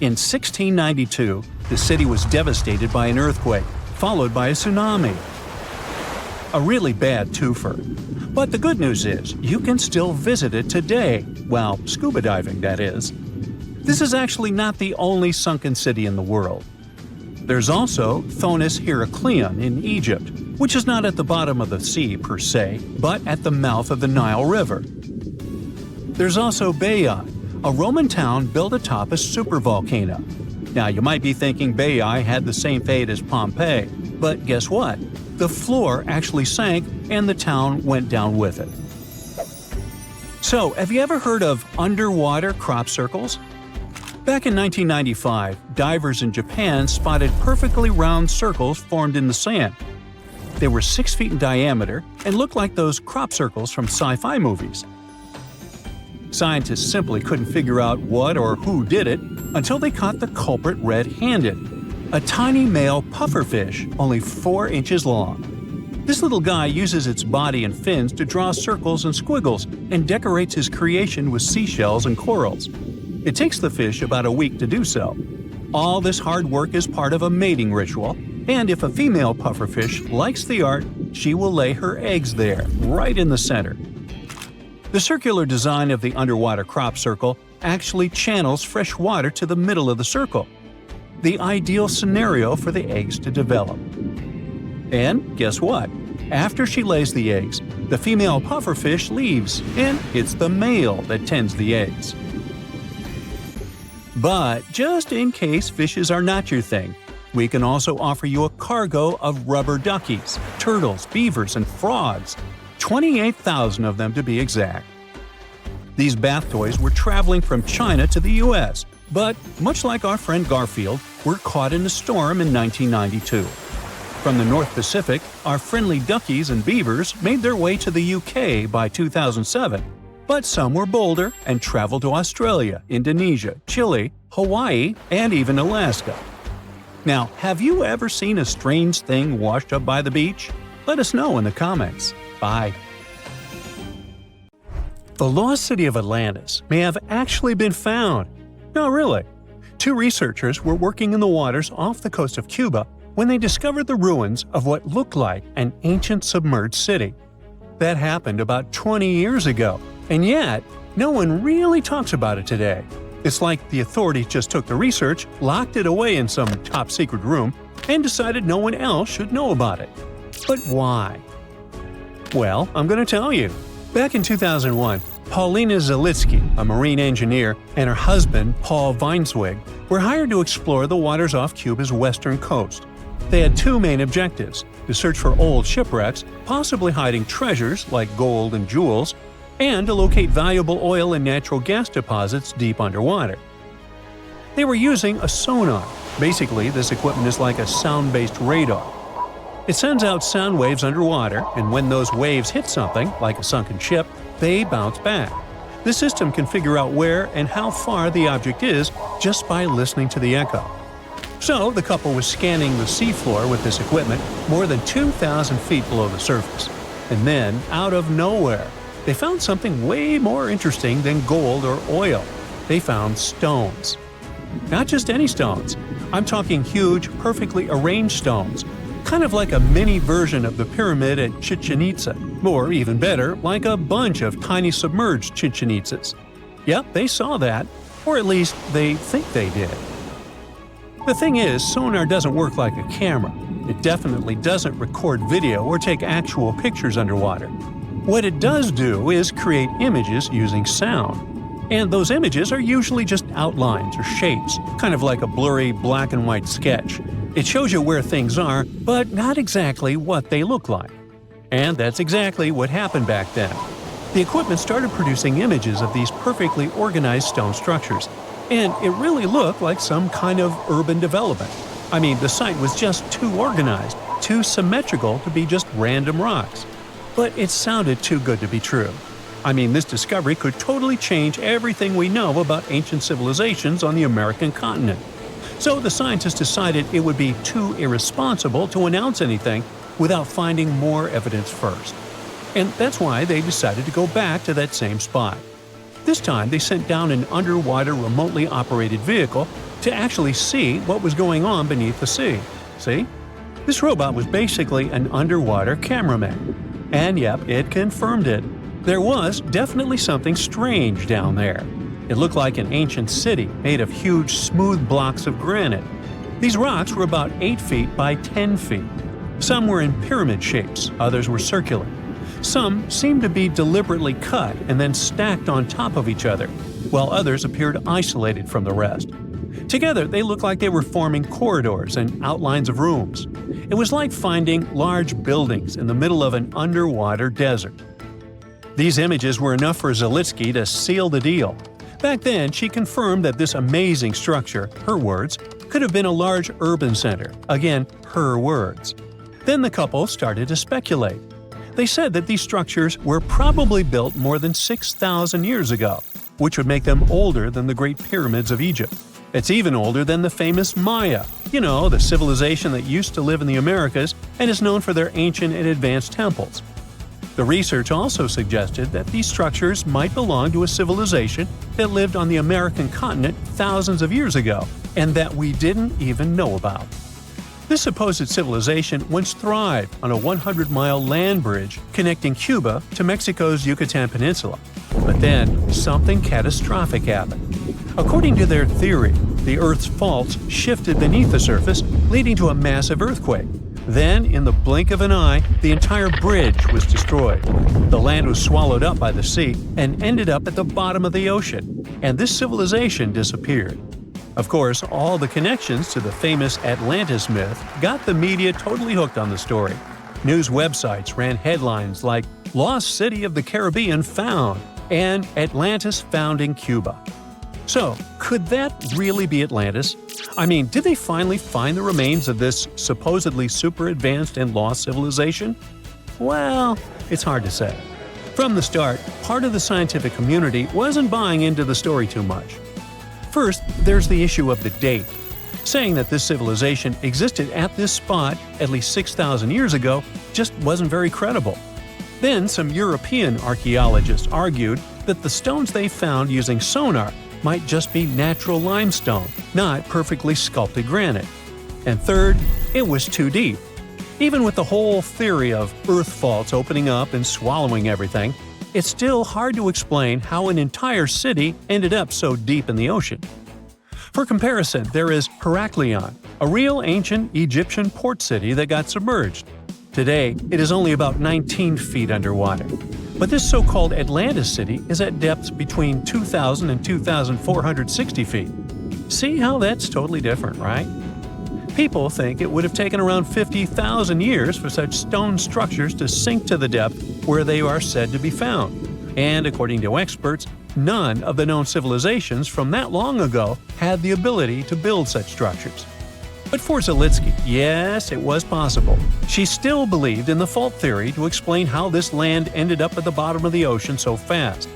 In 1692, the city was devastated by an earthquake, followed by a tsunami. A really bad twofer. But the good news is, you can still visit it today, well, scuba diving, that is. This is actually not the only sunken city in the world. There's also Thonis Heracleion in Egypt, which is not at the bottom of the sea per se, but at the mouth of the Nile River. There's also Baia, a Roman town built atop a supervolcano. Now, you might be thinking Baia had the same fate as Pompeii, but guess what? The floor actually sank and the town went down with it. So, have you ever heard of underwater crop circles? Back in 1995, divers in Japan spotted perfectly round circles formed in the sand. They were 6 feet in diameter and looked like those crop circles from sci-fi movies. Scientists simply couldn't figure out what or who did it until they caught the culprit red-handed, a tiny male pufferfish only 4 inches long. This little guy uses its body and fins to draw circles and squiggles and decorates his creation with seashells and corals. It takes the fish about a week to do so. All this hard work is part of a mating ritual, and if a female pufferfish likes the art, she will lay her eggs there, right in the center. The circular design of the underwater crop circle actually channels fresh water to the middle of the circle. The ideal scenario for the eggs to develop. And guess what? After she lays the eggs, the female pufferfish leaves, and it's the male that tends the eggs. But just in case fishes are not your thing, we can also offer you a cargo of rubber duckies, turtles, beavers, and frogs. 28,000 of them to be exact. These bath toys were traveling from China to the US, but much like our friend Garfield, were caught in a storm in 1992. From the North Pacific, our friendly duckies and beavers made their way to the UK by 2007. But some were bolder and traveled to Australia, Indonesia, Chile, Hawaii, and even Alaska. Now, have you ever seen a strange thing washed up by the beach? Let us know in the comments. Bye. The lost city of Atlantis may have actually been found. No, really. Two researchers were working in the waters off the coast of Cuba when they discovered the ruins of what looked like an ancient submerged city. That happened about 20 years ago, and yet no one really talks about it today. It's like the authorities just took the research, locked it away in some top-secret room, and decided no one else should know about it. But why? Well, I'm going to tell you. Back in 2001, Paulina Zalitsky, a marine engineer, and her husband, Paul Weinswig, were hired to explore the waters off Cuba's western coast. They had two main objectives: to search for old shipwrecks, possibly hiding treasures like gold and jewels, and to locate valuable oil and natural gas deposits deep underwater. They were using a sonar. Basically, this equipment is like a sound-based radar. It sends out sound waves underwater, and when those waves hit something, like a sunken ship, they bounce back. The system can figure out where and how far the object is just by listening to the echo. So, the couple was scanning the seafloor with this equipment more than 2,000 feet below the surface. And then, out of nowhere, they found something way more interesting than gold or oil. They found stones. Not just any stones. I'm talking huge, perfectly arranged stones. Kind of like a mini version of the pyramid at Chichen Itza. Or even better, like a bunch of tiny submerged Chichen Itzas. Yep, they saw that. Or at least, they think they did. The thing is, sonar doesn't work like a camera. It definitely doesn't record video or take actual pictures underwater. What it does do is create images using sound. And those images are usually just outlines or shapes, kind of like a blurry black and white sketch. It shows you where things are, but not exactly what they look like. And that's exactly what happened back then. The equipment started producing images of these perfectly organized stone structures, and it really looked like some kind of urban development. I mean, the site was just too organized, too symmetrical to be just random rocks. But it sounded too good to be true. I mean, this discovery could totally change everything we know about ancient civilizations on the American continent. So the scientists decided it would be too irresponsible to announce anything without finding more evidence first. And that's why they decided to go back to that same spot. This time they sent down an underwater remotely operated vehicle to actually see what was going on beneath the sea. See? This robot was basically an underwater cameraman. And yep, it confirmed it. There was definitely something strange down there. It looked like an ancient city made of huge, smooth blocks of granite. These rocks were about 8 feet by 10 feet. Some were in pyramid shapes, others were circular. Some seemed to be deliberately cut and then stacked on top of each other, while others appeared isolated from the rest. Together, they looked like they were forming corridors and outlines of rooms. It was like finding large buildings in the middle of an underwater desert. These images were enough for Zalitsky to seal the deal. Back then, she confirmed that this amazing structure, her words, could have been a large urban center. Again, her words. Then the couple started to speculate. They said that these structures were probably built more than 6,000 years ago, which would make them older than the Great Pyramids of Egypt. It's even older than the famous Maya, the civilization that used to live in the Americas and is known for their ancient and advanced temples. The research also suggested that these structures might belong to a civilization that lived on the American continent thousands of years ago, and that we didn't even know about. This supposed civilization once thrived on a 100-mile land bridge connecting Cuba to Mexico's Yucatan Peninsula. But then, something catastrophic happened. According to their theory, the Earth's faults shifted beneath the surface, leading to a massive earthquake. Then, in the blink of an eye, the entire bridge was destroyed. The land was swallowed up by the sea and ended up at the bottom of the ocean, and this civilization disappeared. Of course, all the connections to the famous Atlantis myth got the media totally hooked on the story. News websites ran headlines like "Lost City of the Caribbean Found" and "Atlantis Found in Cuba." So, could that really be Atlantis? I mean, did they finally find the remains of this supposedly super advanced and lost civilization? Well, it's hard to say. From the start, part of the scientific community wasn't buying into the story too much. First, there's the issue of the date. Saying that this civilization existed at this spot at least 6,000 years ago just wasn't very credible. Then, some European archaeologists argued that the stones they found using sonar might just be natural limestone, not perfectly sculpted granite. And third, it was too deep. Even with the whole theory of earth faults opening up and swallowing everything, it's still hard to explain how an entire city ended up so deep in the ocean. For comparison, there is Heraklion, a real ancient Egyptian port city that got submerged. Today, it is only about 19 feet underwater. But this so-called Atlantis city is at depths between 2,000 and 2,460 feet. See how that's totally different, right? People think it would have taken around 50,000 years for such stone structures to sink to the depth where they are said to be found. And according to experts, none of the known civilizations from that long ago had the ability to build such structures. But for Zalitsky, yes, it was possible. She still believed in the fault theory to explain how this land ended up at the bottom of the ocean so fast.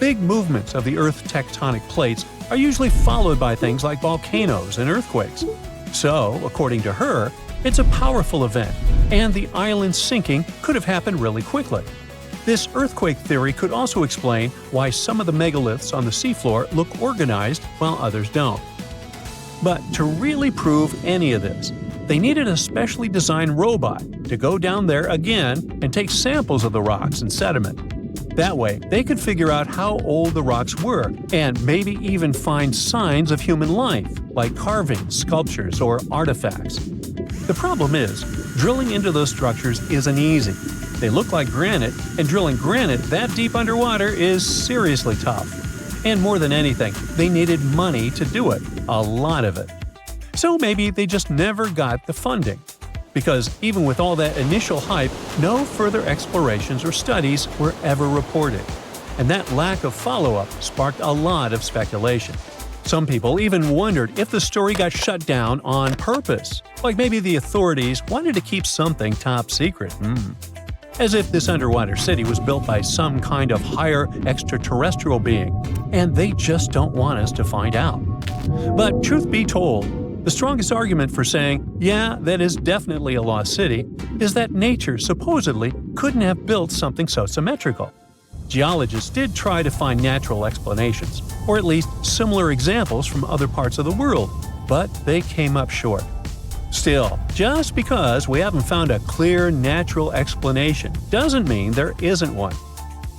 Big movements of the Earth's tectonic plates are usually followed by things like volcanoes and earthquakes. So, according to her, it's a powerful event, and the island sinking could have happened really quickly. This earthquake theory could also explain why some of the megaliths on the seafloor look organized while others don't. But to really prove any of this, they needed a specially designed robot to go down there again and take samples of the rocks and sediment. That way, they could figure out how old the rocks were and maybe even find signs of human life, like carvings, sculptures, or artifacts. The problem is, drilling into those structures isn't easy. They look like granite, and drilling granite that deep underwater is seriously tough. And more than anything, they needed money to do it, a lot of it. So maybe they just never got the funding. Because even with all that initial hype, no further explorations or studies were ever reported. And that lack of follow-up sparked a lot of speculation. Some people even wondered if the story got shut down on purpose, like maybe the authorities wanted to keep something top secret. As if this underwater city was built by some kind of higher extraterrestrial being, and they just don't want us to find out. But truth be told, the strongest argument for saying, yeah, that is definitely a lost city, is that nature supposedly couldn't have built something so symmetrical. Geologists did try to find natural explanations, or at least similar examples from other parts of the world, but they came up short. Still, just because we haven't found a clear natural explanation doesn't mean there isn't one.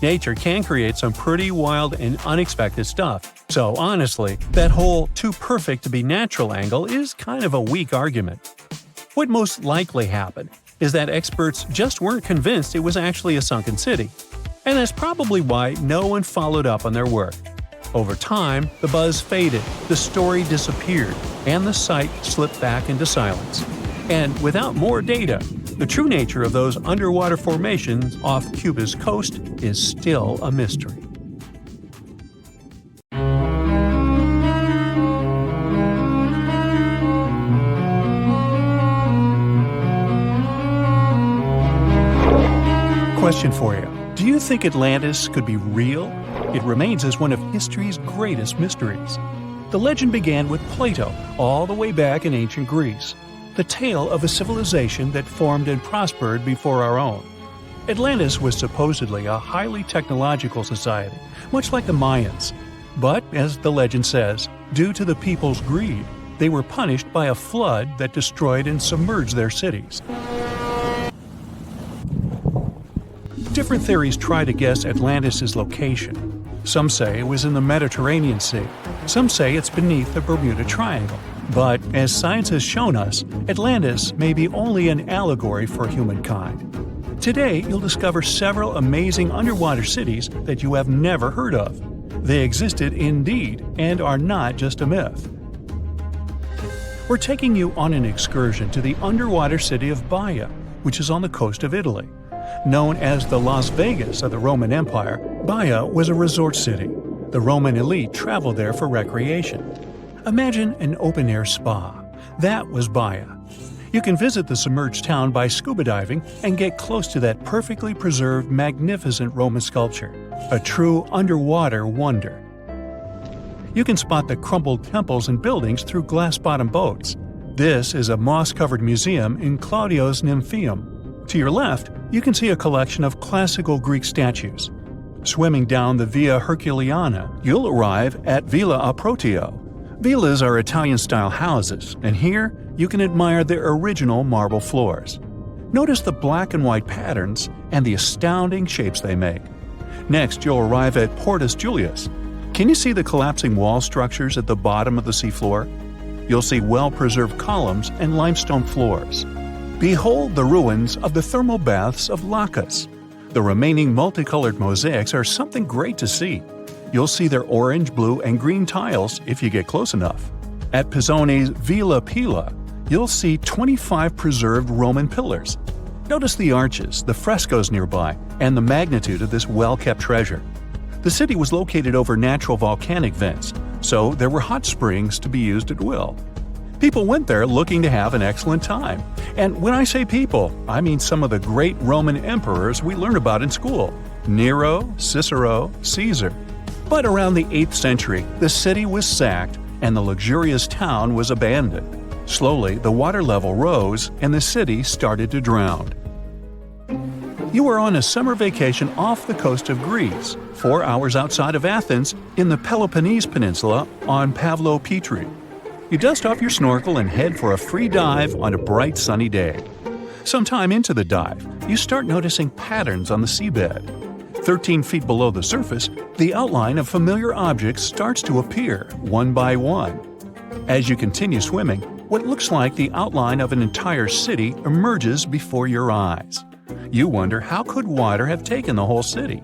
Nature can create some pretty wild and unexpected stuff, so honestly, that whole too perfect to be natural angle is kind of a weak argument. What most likely happened is that experts just weren't convinced it was actually a sunken city, and that's probably why no one followed up on their work. Over time, the buzz faded, the story disappeared, and the site slipped back into silence. And without more data, the true nature of those underwater formations off Cuba's coast is still a mystery. Question for you. Do you think Atlantis could be real? It remains as one of history's greatest mysteries. The legend began with Plato, all the way back in ancient Greece. The tale of a civilization that formed and prospered before our own. Atlantis was supposedly a highly technological society, much like the Mayans. But, as the legend says, due to the people's greed, they were punished by a flood that destroyed and submerged their cities. Different theories try to guess Atlantis' location. Some say it was in the Mediterranean Sea. Some say it's beneath the Bermuda Triangle. But as science has shown us, Atlantis may be only an allegory for humankind. Today, you'll discover several amazing underwater cities that you have never heard of. They existed indeed and are not just a myth. We're taking you on an excursion to the underwater city of Baia, which is on the coast of Italy. Known as the Las Vegas of the Roman Empire, Baia was a resort city. The Roman elite traveled there for recreation. Imagine an open-air spa. That was Baia. You can visit the submerged town by scuba diving and get close to that perfectly preserved, magnificent Roman sculpture, a true underwater wonder. You can spot the crumbled temples and buildings through glass-bottom boats. This is a moss-covered museum in Claudio's Nymphaeum. To your left, you can see a collection of classical Greek statues. Swimming down the Via Herculeana, you'll arrive at Villa Aprotio. Villas are Italian-style houses, and here you can admire their original marble floors. Notice the black and white patterns and the astounding shapes they make. Next, you'll arrive at Portus Julius. Can you see the collapsing wall structures at the bottom of the seafloor? You'll see well-preserved columns and limestone floors. Behold the ruins of the thermal baths of Lacus. The remaining multicolored mosaics are something great to see. You'll see their orange, blue, and green tiles if you get close enough. At Pisoni's Villa Pila, you'll see 25 preserved Roman pillars. Notice the arches, the frescoes nearby, and the magnitude of this well-kept treasure. The city was located over natural volcanic vents, so there were hot springs to be used at will. People went there looking to have an excellent time. And when I say people, I mean some of the great Roman emperors we learn about in school: Nero, Cicero, Caesar. But around the 8th century, the city was sacked and the luxurious town was abandoned. Slowly, the water level rose and the city started to drown. You are on a summer vacation off the coast of Greece, 4 hours outside of Athens, in the Peloponnese Peninsula on Pavlo Petri. You dust off your snorkel and head for a free dive on a bright sunny day. Sometime into the dive, you start noticing patterns on the seabed. 13 feet below the surface, the outline of familiar objects starts to appear, one by one. As you continue swimming, what looks like the outline of an entire city emerges before your eyes. You wonder, how could water have taken the whole city?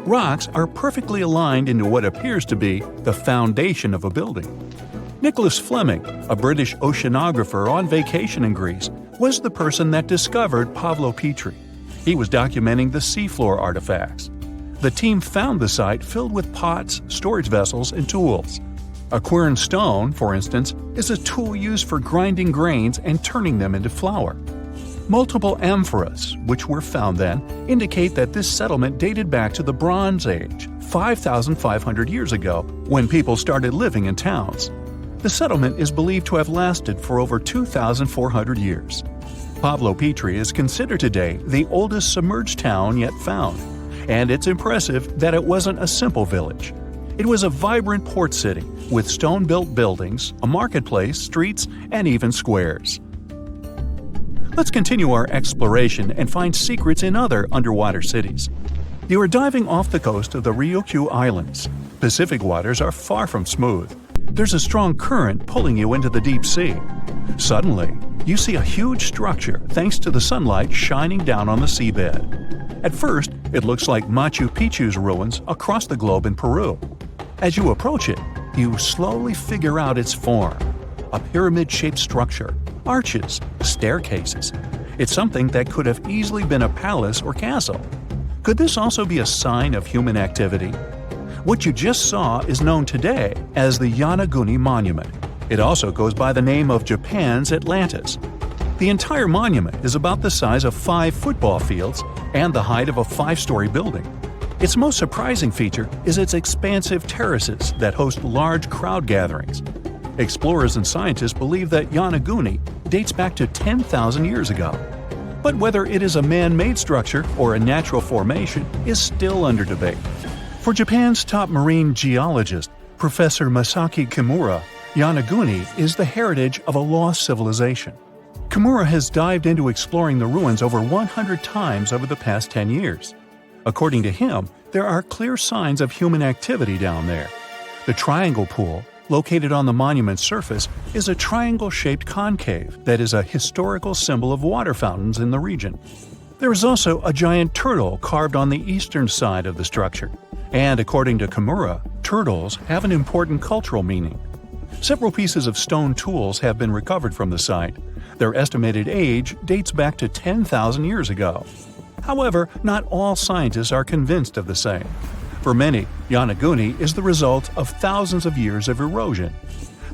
Rocks are perfectly aligned into what appears to be the foundation of a building. Nicholas Fleming, a British oceanographer on vacation in Greece, was the person that discovered Pavlo Petri. He was documenting the seafloor artifacts. The team found the site filled with pots, storage vessels, and tools. A quern stone, for instance, is a tool used for grinding grains and turning them into flour. Multiple amphoras, which were found then, indicate that this settlement dated back to the Bronze Age, 5,500 years ago, when people started living in towns. The settlement is believed to have lasted for over 2,400 years. Pavlo Petri is considered today the oldest submerged town yet found, and it's impressive that it wasn't a simple village. It was a vibrant port city with stone-built buildings, a marketplace, streets, and even squares. Let's continue our exploration and find secrets in other underwater cities. You are diving off the coast of the Ryukyu Islands. Pacific waters are far from smooth. There's a strong current pulling you into the deep sea. Suddenly, you see a huge structure thanks to the sunlight shining down on the seabed. At first, it looks like Machu Picchu's ruins across the globe in Peru. As you approach it, you slowly figure out its form. A pyramid-shaped structure, arches, staircases. It's something that could have easily been a palace or castle. Could this also be a sign of human activity? What you just saw is known today as the Yanaguni Monument. It also goes by the name of Japan's Atlantis. The entire monument is about the size of 5 football fields and the height of a 5-story building. Its most surprising feature is its expansive terraces that host large crowd gatherings. Explorers and scientists believe that Yanaguni dates back to 10,000 years ago. But whether it is a man-made structure or a natural formation is still under debate. For Japan's top marine geologist, Professor Masaki Kimura, Yanaguni is the heritage of a lost civilization. Kimura has dived into exploring the ruins over 100 times over the past 10 years. According to him, there are clear signs of human activity down there. The triangle pool, located on the monument's surface, is a triangle-shaped concave that is a historical symbol of water fountains in the region. There is also a giant turtle carved on the eastern side of the structure, and according to Kimura, turtles have an important cultural meaning. Several pieces of stone tools have been recovered from the site. Their estimated age dates back to 10,000 years ago. However, not all scientists are convinced of the same. For many, Yanaguni is the result of thousands of years of erosion.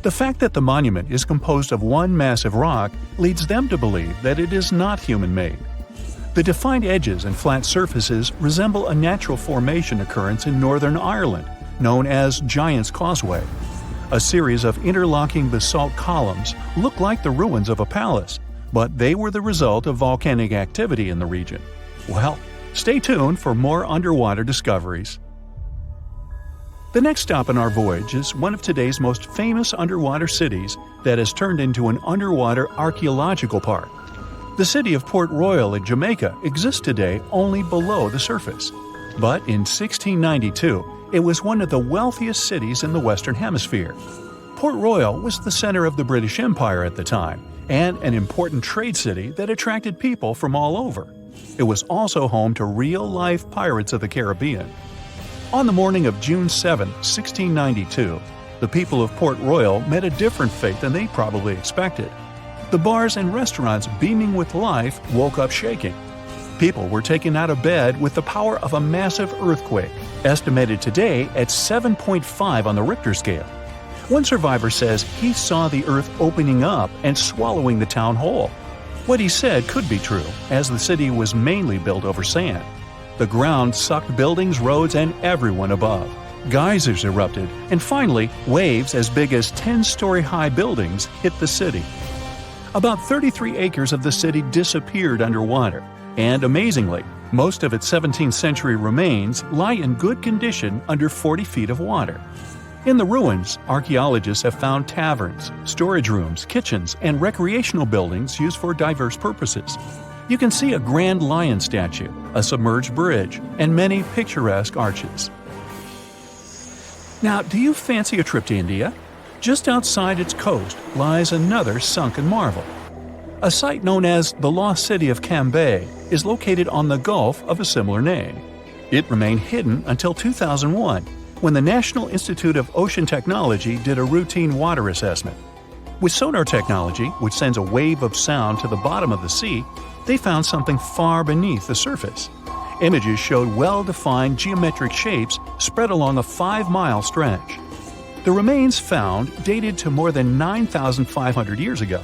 The fact that the monument is composed of one massive rock leads them to believe that it is not human-made. The defined edges and flat surfaces resemble a natural formation occurrence in Northern Ireland, known as Giant's Causeway. A series of interlocking basalt columns look like the ruins of a palace, but they were the result of volcanic activity in the region. Well, stay tuned for more underwater discoveries. The next stop on our voyage is one of today's most famous underwater cities that has turned into an underwater archaeological park. The city of Port Royal in Jamaica exists today only below the surface. But in 1692, it was one of the wealthiest cities in the Western Hemisphere. Port Royal was the center of the British Empire at the time, and an important trade city that attracted people from all over. It was also home to real-life pirates of the Caribbean. On the morning of June 7, 1692, the people of Port Royal met a different fate than they probably expected. The bars and restaurants beaming with life woke up shaking. People were taken out of bed with the power of a massive earthquake, estimated today at 7.5 on the Richter scale. One survivor says he saw the earth opening up and swallowing the town whole. What he said could be true, as the city was mainly built over sand. The ground sucked buildings, roads, and everyone above. Geysers erupted, and finally, waves as big as 10-story-high buildings hit the city. About 33 acres of the city disappeared underwater, and amazingly, most of its 17th century remains lie in good condition under 40 feet of water. In the ruins, archaeologists have found taverns, storage rooms, kitchens, and recreational buildings used for diverse purposes. You can see a grand lion statue, a submerged bridge, and many picturesque arches. Now, do you fancy a trip to India? Just outside its coast lies another sunken marvel. A site known as the Lost City of Cambay is located on the Gulf of a similar name. It remained hidden until 2001, when the National Institute of Ocean Technology did a routine water assessment. With sonar technology, which sends a wave of sound to the bottom of the sea, they found something far beneath the surface. Images showed well-defined geometric shapes spread along a 5-mile stretch. The remains found dated to more than 9,500 years ago,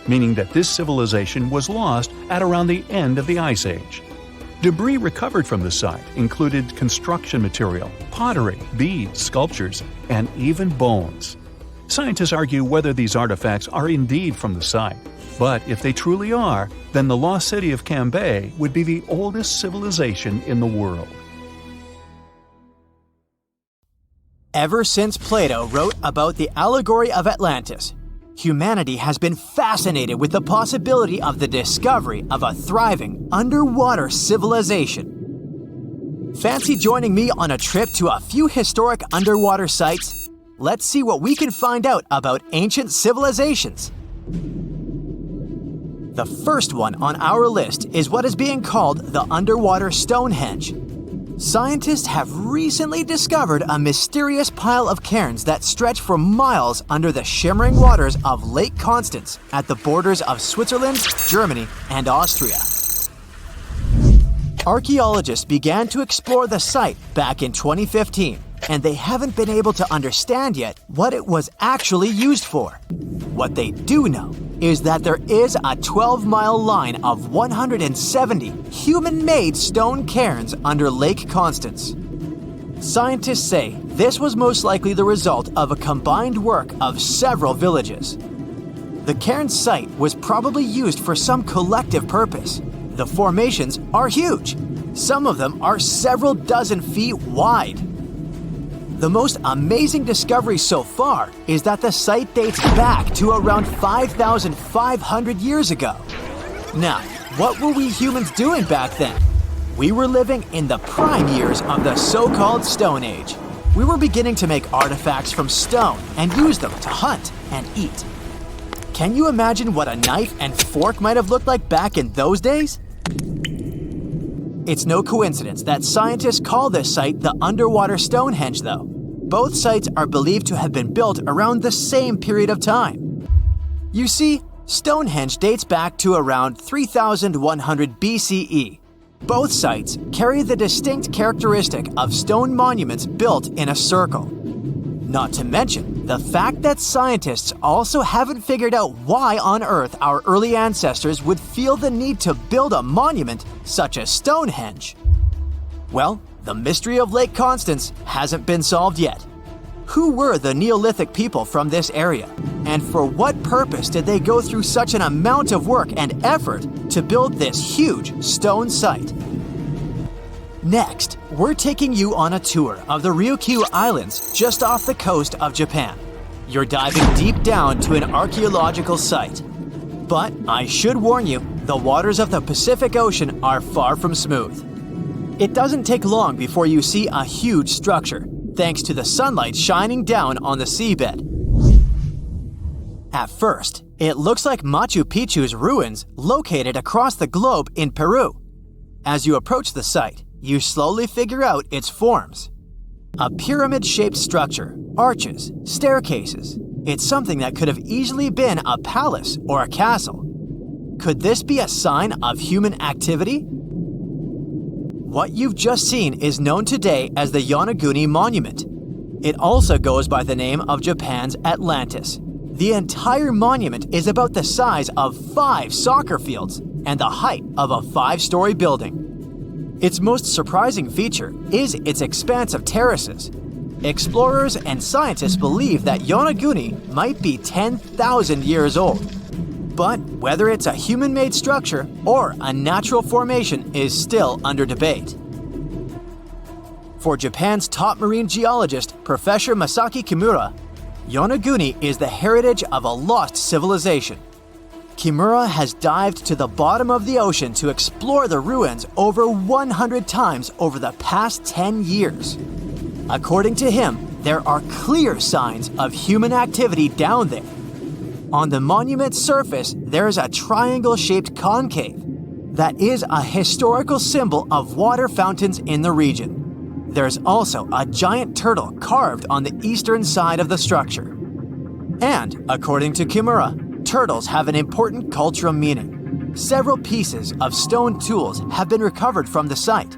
meaning that this civilization was lost at around the end of the Ice Age. Debris recovered from the site included construction material, pottery, beads, sculptures, and even bones. Scientists argue whether these artifacts are indeed from the site, but if they truly are, then the Lost City of Cambay would be the oldest civilization in the world.
Ever since Plato wrote about the allegory of Atlantis, humanity has been fascinated with the possibility of the discovery of a thriving underwater civilization. Fancy joining me on a trip to a few historic underwater sites? Let's see what we can find out about ancient civilizations. The first one on our list is what is being called the underwater Stonehenge. Scientists have recently discovered a mysterious pile of cairns that stretch for miles under the shimmering waters of Lake Constance at the borders of Switzerland, Germany, and Austria. Archaeologists began to explore the site back in 2015, and they haven't been able to understand yet what it was actually used for. What they do know is that there is a 12-mile line of 170 human-made stone cairns under Lake Constance. Scientists say this was most likely the result of a combined work of several villages. The cairn site was probably used for some collective purpose. The formations are huge. Some of them are several dozen feet wide. The most amazing discovery so far is that the site dates back to around 5,500 years ago. Now, what were we humans doing back then? We were living in the prime years of the so-called Stone Age. We were beginning to make artifacts from stone and use them to hunt and eat. Can you imagine what a knife and fork might have looked like back in those days? It's no coincidence that scientists call this site the underwater Stonehenge, though. Both sites are believed to have been built around the same period of time. You see, Stonehenge dates back to around 3100 BCE. Both sites carry the distinct characteristic of stone monuments built in a circle. Not to mention the fact that scientists also haven't figured out why on earth our early ancestors would feel the need to build a monument such as Stonehenge. Well, the mystery of Lake Constance hasn't been solved yet. Who were the Neolithic people from this area? And for what purpose did they go through such an amount of work and effort to build this huge stone site? Next, we're taking you on a tour of the Ryukyu Islands just off the coast of Japan. You're diving deep down to an archaeological site. But I should warn you, the waters of the Pacific Ocean are far from smooth. It doesn't take long before you see a huge structure, thanks to the sunlight shining down on the seabed. At first, it looks like Machu Picchu's ruins located across the globe in Peru. As you approach the site, you slowly figure out its forms. A pyramid-shaped structure, arches, staircases. It's something that could have easily been a palace or a castle. Could this be a sign of human activity? What you've just seen is known today as the Yanaguni Monument. It also goes by the name of Japan's Atlantis. The entire monument is about the size of 5 soccer fields and the height of a 5-story building. Its most surprising feature is its expanse of terraces. Explorers and scientists believe that Yanaguni might be 10,000 years old. But whether it's a human-made structure or a natural formation is still under debate. For Japan's top marine geologist, Professor Masaki Kimura, Yanaguni is the heritage of a lost civilization. Kimura has dived to the bottom of the ocean to explore the ruins over 100 times over the past 10 years. According to him, there are clear signs of human activity down there. On the monument's surface, there is a triangle-shaped concave that is a historical symbol of water fountains in the region. There's also a giant turtle carved on the eastern side of the structure. And, according to Kimura, turtles have an important cultural meaning. Several pieces of stone tools have been recovered from the site.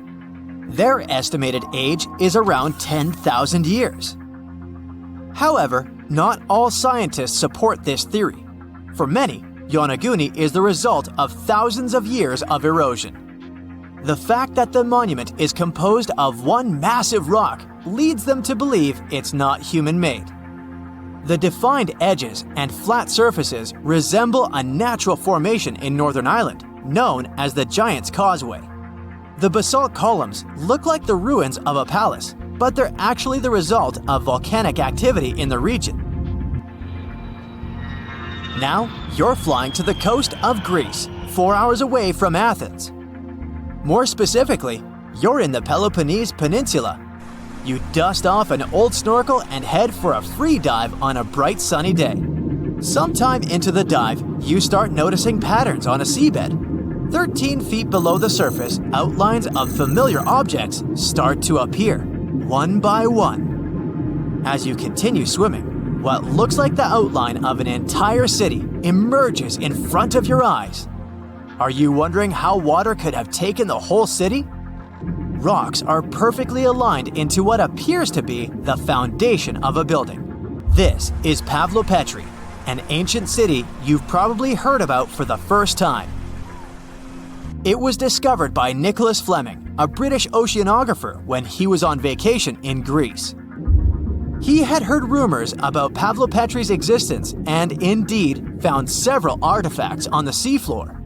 Their estimated age is around 10,000 years. However, not all scientists support this theory. For many, Yanaguni is the result of thousands of years of erosion. The fact that the monument is composed of one massive rock leads them to believe it's not human-made. The defined edges and flat surfaces resemble a natural formation in Northern Ireland, known as the Giant's Causeway. The basalt columns look like the ruins of a palace, but they're actually the result of volcanic activity in the region. Now, you're flying to the coast of Greece, 4 hours away from Athens. More specifically, you're in the Peloponnese Peninsula. You dust off an old snorkel and head for a free dive on a bright sunny day. Sometime into the dive, you start noticing patterns on a seabed. 13 feet below the surface, outlines of familiar objects start to appear, one by one. As you continue swimming, what looks like the outline of an entire city emerges in front of your eyes. Are you wondering how water could have taken the whole city? Rocks are perfectly aligned into what appears to be the foundation of a building. This is Pavlo Petri, an ancient city you've probably heard about for the first time. It was discovered by Nicholas Fleming, a British oceanographer, when he was on vacation in Greece. He had heard rumors about Pavlo Petri's existence and indeed found several artifacts on the seafloor.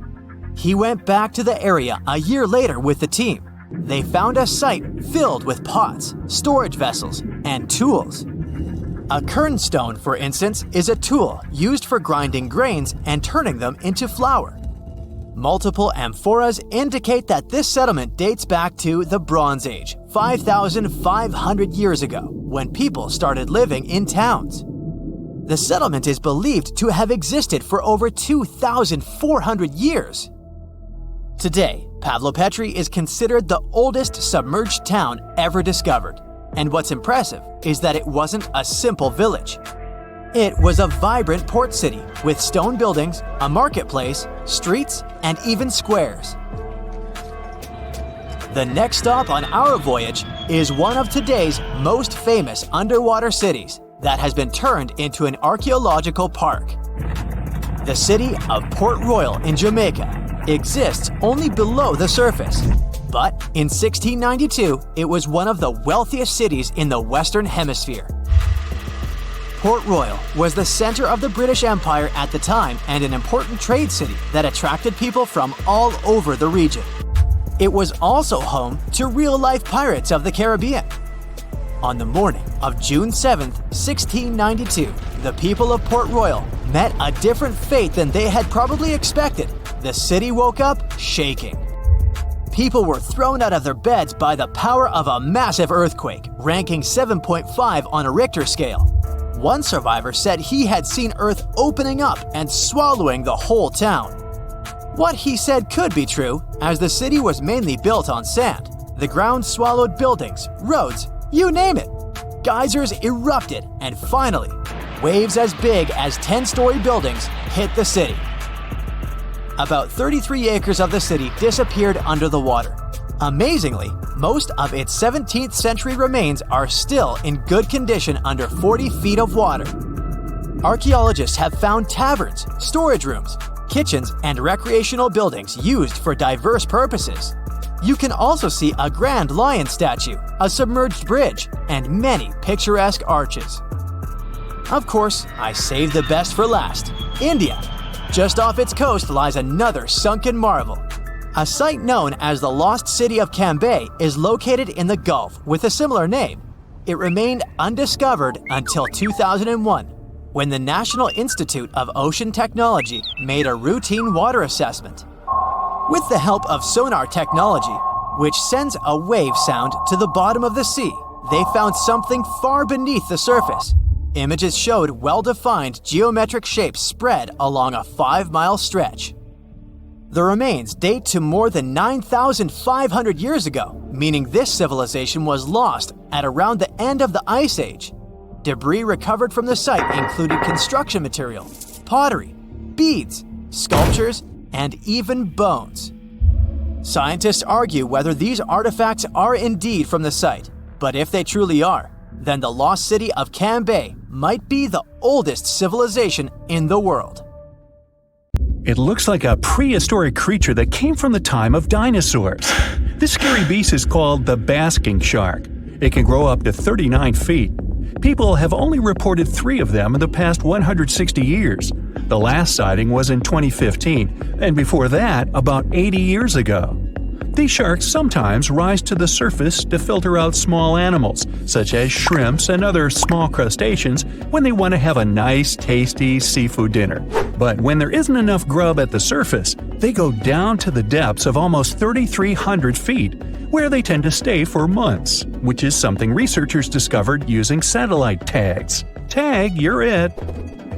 He went back to the area a year later with the team. They found a site filled with pots, storage vessels, and tools. A kernstone, for instance, is a tool used for grinding grains and turning them into flour. Multiple amphoras indicate that this settlement dates back to the Bronze Age, 5,500 years ago, when people started living in towns. The settlement is believed to have existed for over 2,400 years. Today, Pavlo Petri is considered the oldest submerged town ever discovered, and what's impressive is that it wasn't a simple village. It was a vibrant port city with stone buildings, a marketplace, streets, and even squares. The next stop on our voyage is one of today's most famous underwater cities that has been turned into an archaeological park. The city of Port Royal in Jamaica exists only below the surface, but in 1692 it was one of the wealthiest cities in the Western Hemisphere. Port Royal was the center of the British Empire at the time and an important trade city that attracted people from all over the region. It was also home to real-life pirates of the Caribbean. On the morning of June 7, 1692, the people of Port Royal met a different fate than they had probably expected. The city woke up shaking. People were thrown out of their beds by the power of a massive earthquake, ranking 7.5 on a Richter scale. One survivor said he had seen Earth opening up and swallowing the whole town. What he said could be true, as the city was mainly built on sand. The ground swallowed buildings, roads, you name it. Geysers erupted, and finally, waves as big as 10-story buildings hit the city. About 33 acres of the city disappeared under the water. Amazingly, most of its 17th century remains are still in good condition under 40 feet of water. Archaeologists have found taverns, storage rooms, kitchens, and recreational buildings used for diverse purposes. You can also see a grand lion statue, a submerged bridge, and many picturesque arches. Of course, I saved the best for last: India. Just off its coast lies another sunken marvel. A site known as the Lost City of Cambay is located in the Gulf with a similar name. It remained undiscovered until 2001, when the National Institute of Ocean Technology made a routine water assessment. With the help of sonar technology, which sends a wave sound to the bottom of the sea, they found something far beneath the surface. Images showed well-defined geometric shapes spread along a 5-mile stretch. The remains date to more than 9,500 years ago, meaning this civilization was lost at around the end of the Ice Age. Debris recovered from the site included construction material, pottery, beads, sculptures, and even bones. Scientists argue whether these artifacts are indeed from the site, but if they truly are, then the lost city of Cambay might be the oldest civilization in the world.
It looks like a prehistoric creature that came from the time of dinosaurs. This scary beast is called the basking shark. It can grow up to 39 feet. People have only reported 3 of them in the past 160 years. The last sighting was in 2015, and before that, about 80 years ago. These sharks sometimes rise to the surface to filter out small animals, such as shrimps and other small crustaceans, when they want to have a nice, tasty seafood dinner. But when there isn't enough grub at the surface, they go down to the depths of almost 3,300 feet, where they tend to stay for months, which is something researchers discovered using satellite tags. Tag, you're it!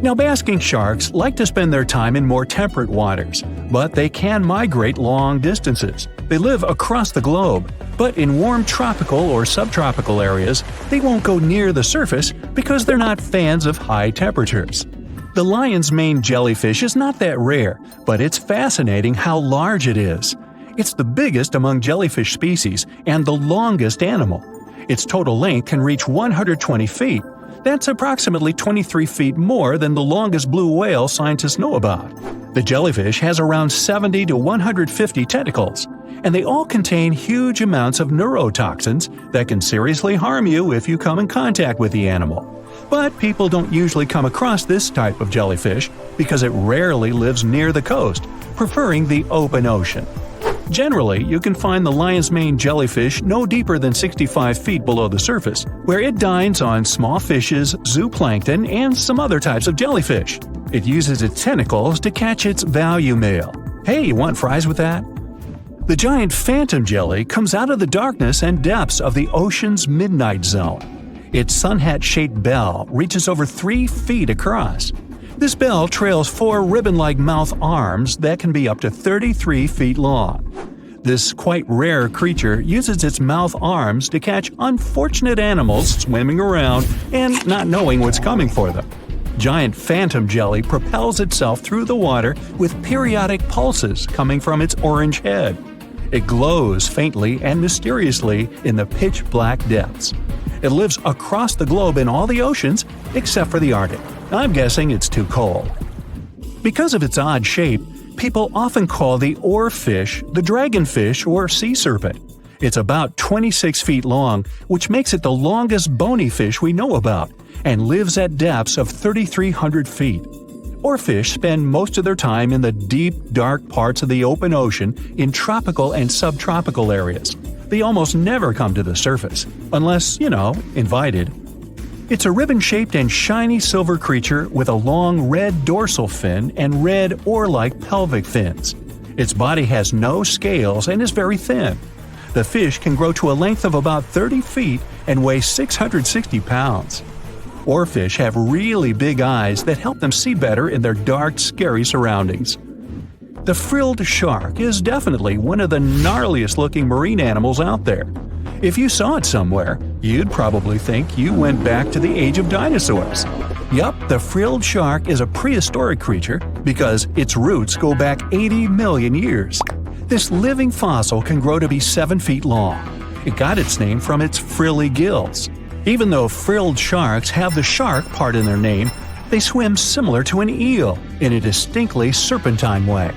Now, basking sharks like to spend their time in more temperate waters, but they can migrate long distances. They live across the globe, but in warm tropical or subtropical areas, they won't go near the surface because they're not fans of high temperatures. The lion's mane jellyfish is not that rare, but it's fascinating how large it is. It's the biggest among jellyfish species and the longest animal. Its total length can reach 120 feet. That's approximately 23 feet more than the longest blue whale scientists know about. The jellyfish has around 70 to 150 tentacles, and they all contain huge amounts of neurotoxins that can seriously harm you if you come in contact with the animal. But people don't usually come across this type of jellyfish because it rarely lives near the coast, preferring the open ocean. Generally, you can find the lion's mane jellyfish no deeper than 65 feet below the surface, where it dines on small fishes, zooplankton, and some other types of jellyfish. It uses its tentacles to catch its value male. Hey, you want fries with that? The giant phantom jelly comes out of the darkness and depths of the ocean's midnight zone. Its sun-hat-shaped bell reaches over 3 feet across. This bell trails 4 ribbon-like mouth arms that can be up to 33 feet long. This quite rare creature uses its mouth arms to catch unfortunate animals swimming around and not knowing what's coming for them. Giant phantom jelly propels itself through the water with periodic pulses coming from its orange head. It glows faintly and mysteriously in the pitch-black depths. It lives across the globe in all the oceans except for the Arctic. I'm guessing it's too cold. Because of its odd shape, people often call the oarfish the dragonfish or sea serpent. It's about 26 feet long, which makes it the longest bony fish we know about, and lives at depths of 3,300 feet. Oarfish spend most of their time in the deep, dark parts of the open ocean in tropical and subtropical areas. They almost never come to the surface, unless, invited. It's a ribbon-shaped and shiny silver creature with a long red dorsal fin and red oar-like pelvic fins. Its body has no scales and is very thin. The fish can grow to a length of about 30 feet and weigh 660 pounds. Oarfish have really big eyes that help them see better in their dark, scary surroundings. The frilled shark is definitely one of the gnarliest-looking marine animals out there. If you saw it somewhere, you'd probably think you went back to the age of dinosaurs. Yup, the frilled shark is a prehistoric creature because its roots go back 80 million years. This living fossil can grow to be 7 feet long. It got its name from its frilly gills. Even though frilled sharks have the shark part in their name, they swim similar to an eel in a distinctly serpentine way.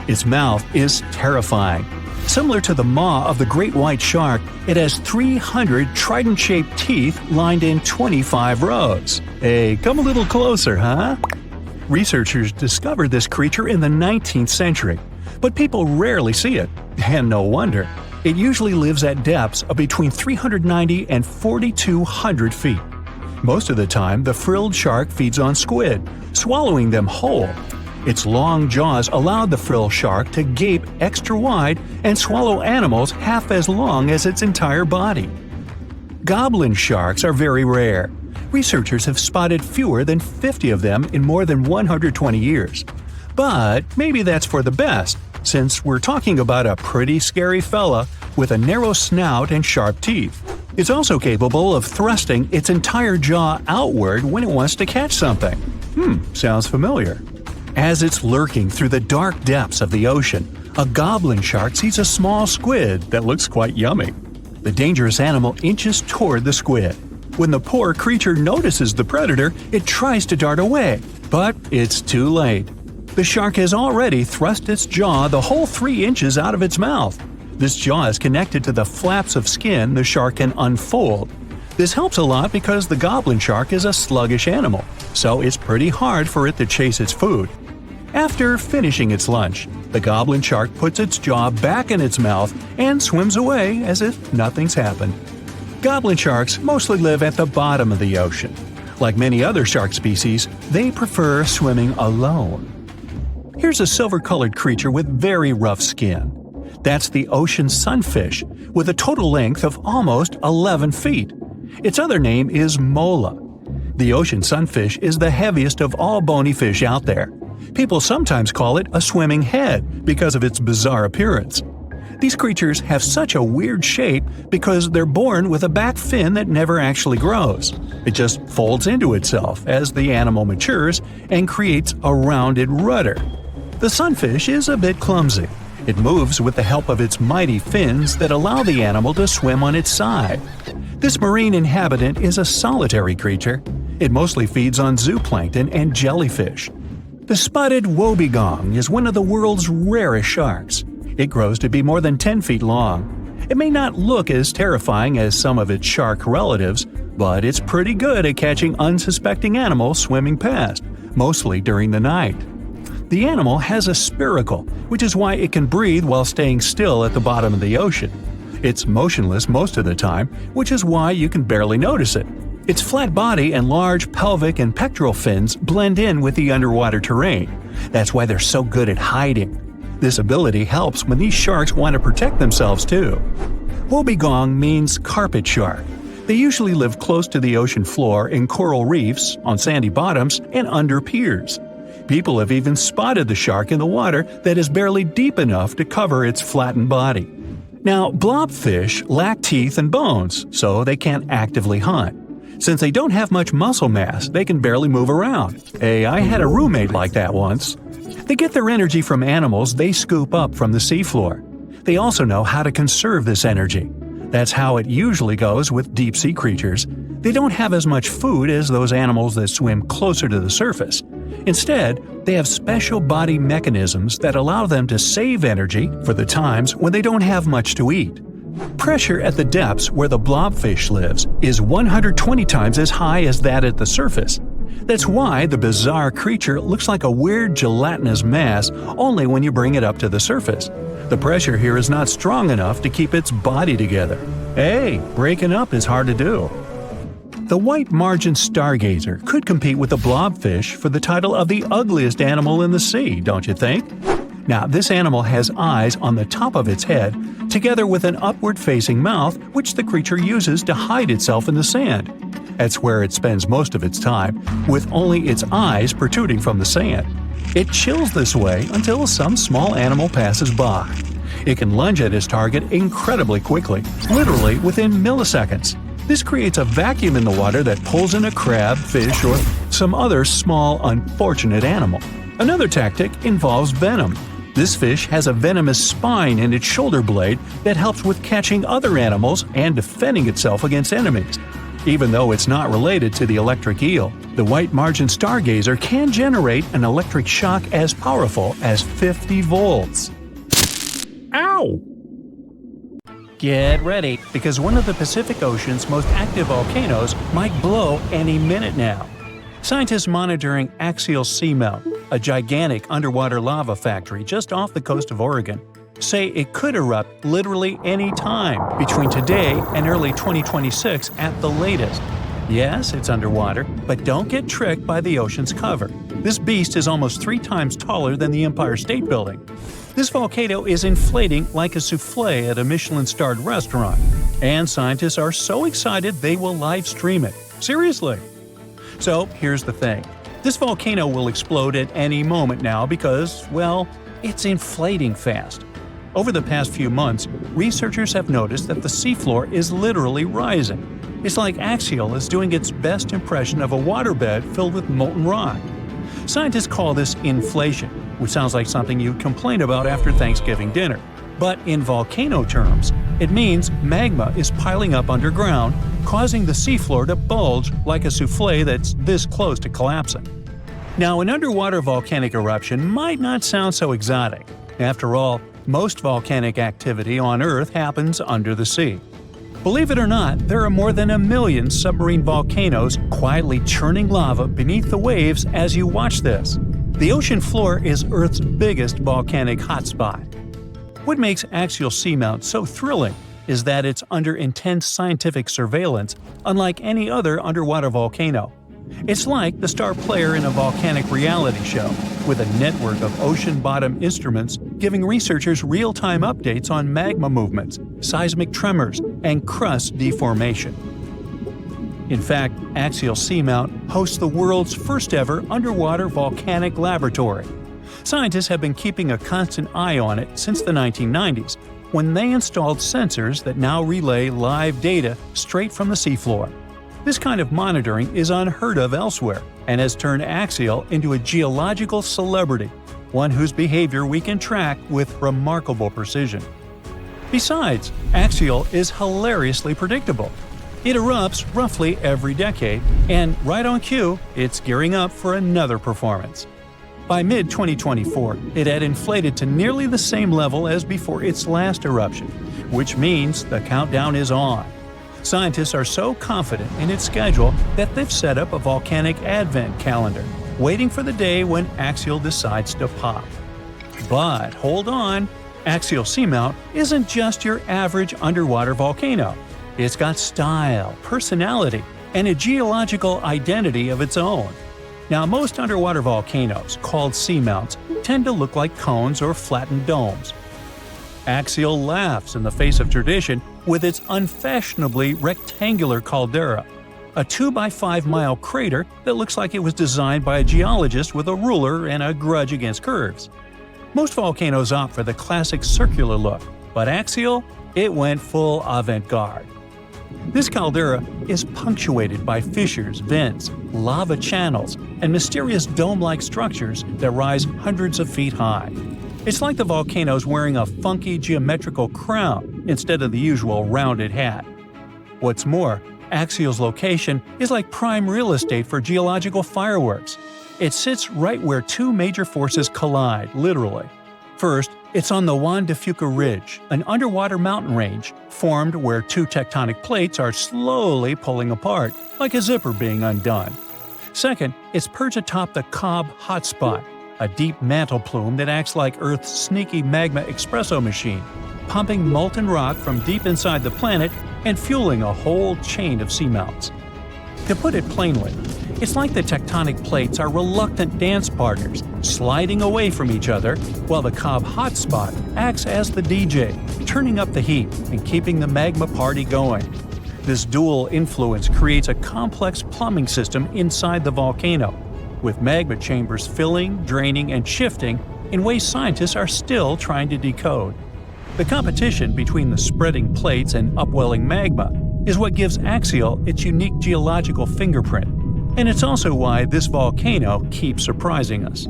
Its mouth is terrifying. Similar to the maw of the great white shark, it has 300 trident-shaped teeth lined in 25 rows. Hey, come a little closer, huh? Researchers discovered this creature in the 19th century, but people rarely see it, and no wonder. It usually lives at depths of between 390 and 4,200 feet. Most of the time, the frilled shark feeds on squid, swallowing them whole. Its long jaws allowed the frilled shark to gape extra wide and swallow animals half as long as its entire body. Goblin sharks are very rare. Researchers have spotted fewer than 50 of them in more than 120 years. But maybe that's for the best, since we're talking about a pretty scary fella with a narrow snout and sharp teeth. It's also capable of thrusting its entire jaw outward when it wants to catch something. Sounds familiar. As it's lurking through the dark depths of the ocean, a goblin shark sees a small squid that looks quite yummy. The dangerous animal inches toward the squid. When the poor creature notices the predator, it tries to dart away, but it's too late. The shark has already thrust its jaw the whole 3 inches out of its mouth. This jaw is connected to the flaps of skin the shark can unfold. This helps a lot because the goblin shark is a sluggish animal, so it's pretty hard for it to chase its food. After finishing its lunch, the goblin shark puts its jaw back in its mouth and swims away as if nothing's happened. Goblin sharks mostly live at the bottom of the ocean. Like many other shark species, they prefer swimming alone. Here's a silver-colored creature with very rough skin. That's the ocean sunfish, with a total length of almost 11 feet. Its other name is mola. The ocean sunfish is the heaviest of all bony fish out there. People sometimes call it a swimming head because of its bizarre appearance. These creatures have such a weird shape because they're born with a back fin that never actually grows. It just folds into itself as the animal matures and creates a rounded rudder. The sunfish is a bit clumsy. It moves with the help of its mighty fins that allow the animal to swim on its side. This marine inhabitant is a solitary creature. It mostly feeds on zooplankton and jellyfish. The spotted wobbegong is one of the world's rarest sharks. It grows to be more than 10 feet long. It may not look as terrifying as some of its shark relatives, but it's pretty good at catching unsuspecting animals swimming past, mostly during the night. The animal has a spiracle, which is why it can breathe while staying still at the bottom of the ocean. It's motionless most of the time, which is why you can barely notice it. Its flat body and large pelvic and pectoral fins blend in with the underwater terrain. That's why they're so good at hiding. This ability helps when these sharks want to protect themselves too. Wobbegong means carpet shark. They usually live close to the ocean floor in coral reefs, on sandy bottoms, and under piers. People have even spotted the shark in the water that is barely deep enough to cover its flattened body. Now, blobfish lack teeth and bones, so they can't actively hunt. Since they don't have much muscle mass, they can barely move around. Hey, I had a roommate like that once. They get their energy from animals they scoop up from the seafloor. They also know how to conserve this energy. That's how it usually goes with deep-sea creatures. They don't have as much food as those animals that swim closer to the surface. Instead, they have special body mechanisms that allow them to save energy for the times when they don't have much to eat. Pressure at the depths where the blobfish lives is 120 times as high as that at the surface. That's why the bizarre creature looks like a weird gelatinous mass only when you bring it up to the surface. The pressure here is not strong enough to keep its body together. Hey, breaking up is hard to do. The white margin stargazer could compete with the blobfish for the title of the ugliest animal in the sea, don't you think? Now, this animal has eyes on the top of its head, together with an upward-facing mouth which the creature uses to hide itself in the sand. That's where it spends most of its time, with only its eyes protruding from the sand. It chills this way until some small animal passes by. It can lunge at its target incredibly quickly, literally within milliseconds. This creates a vacuum in the water that pulls in a crab, fish, or some other small, unfortunate animal. Another tactic involves venom. This fish has a venomous spine in its shoulder blade that helps with catching other animals and defending itself against enemies. Even though it's not related to the electric eel, the white margin stargazer can generate an electric shock as powerful as 50 volts. Ow! Get ready, because one of the Pacific Ocean's most active volcanoes might blow any minute now. Scientists monitoring Axial Seamount, a gigantic underwater lava factory just off the coast of Oregon, say it could erupt literally any time between today and early 2026 at the latest. Yes, it's underwater, but don't get tricked by the ocean's cover. This beast is almost 3 times taller than the Empire State Building. This volcano is inflating like a souffle at a Michelin-starred restaurant, and scientists are so excited they will live stream it. Seriously! So, here's the thing. This volcano will explode at any moment now because, well, it's inflating fast. Over the past few months, researchers have noticed that the seafloor is literally rising. It's like Axial is doing its best impression of a waterbed filled with molten rock. Scientists call this inflation, which sounds like something you'd complain about after Thanksgiving dinner. But in volcano terms, it means magma is piling up underground, causing the seafloor to bulge like a souffle that's this close to collapsing. Now, an underwater volcanic eruption might not sound so exotic. After all, most volcanic activity on Earth happens under the sea. Believe it or not, there are more than 1 million submarine volcanoes quietly churning lava beneath the waves as you watch this. The ocean floor is Earth's biggest volcanic hotspot. What makes Axial Seamount so thrilling is that it's under intense scientific surveillance, unlike any other underwater volcano. It's like the star player in a volcanic reality show, with a network of ocean-bottom instruments giving researchers real-time updates on magma movements, seismic tremors, and crust deformation. In fact, Axial Seamount hosts the world's first-ever underwater volcanic laboratory. Scientists have been keeping a constant eye on it since the 1990s, when they installed sensors that now relay live data straight from the seafloor. This kind of monitoring is unheard of elsewhere and has turned Axial into a geological celebrity, one whose behavior we can track with remarkable precision. Besides, Axial is hilariously predictable. It erupts roughly every decade, and right on cue, it's gearing up for another performance. By mid-2024, it had inflated to nearly the same level as before its last eruption, which means the countdown is on. Scientists are so confident in its schedule that they've set up a volcanic advent calendar, waiting for the day when Axial decides to pop. But hold on, Axial Seamount isn't just your average underwater volcano. It's got style, personality, and a geological identity of its own. Now, most underwater volcanoes, called seamounts, tend to look like cones or flattened domes. Axial laughs in the face of tradition with its unfashionably rectangular caldera, a 2-by-5-mile crater that looks like it was designed by a geologist with a ruler and a grudge against curves. Most volcanoes opt for the classic circular look, but Axial, it went full avant-garde. This caldera is punctuated by fissures, vents, lava channels, and mysterious dome-like structures that rise hundreds of feet high. It's like the volcano's wearing a funky geometrical crown instead of the usual rounded hat. What's more, Axial's location is like prime real estate for geological fireworks. It sits right where two major forces collide, literally. First, it's on the Juan de Fuca Ridge, an underwater mountain range formed where two tectonic plates are slowly pulling apart, like a zipper being undone. Second, it's perched atop the Cobb Hotspot, a deep mantle plume that acts like Earth's sneaky magma espresso machine, pumping molten rock from deep inside the planet and fueling a whole chain of seamounts. To put it plainly, it's like the tectonic plates are reluctant dance partners, sliding away from each other, while the Cobb Hotspot acts as the DJ, turning up the heat and keeping the magma party going. This dual influence creates a complex plumbing system inside the volcano, with magma chambers filling, draining, and shifting in ways scientists are still trying to decode. The competition between the spreading plates and upwelling magma is what gives Axial its unique geological fingerprint, and it's also why this volcano keeps surprising us.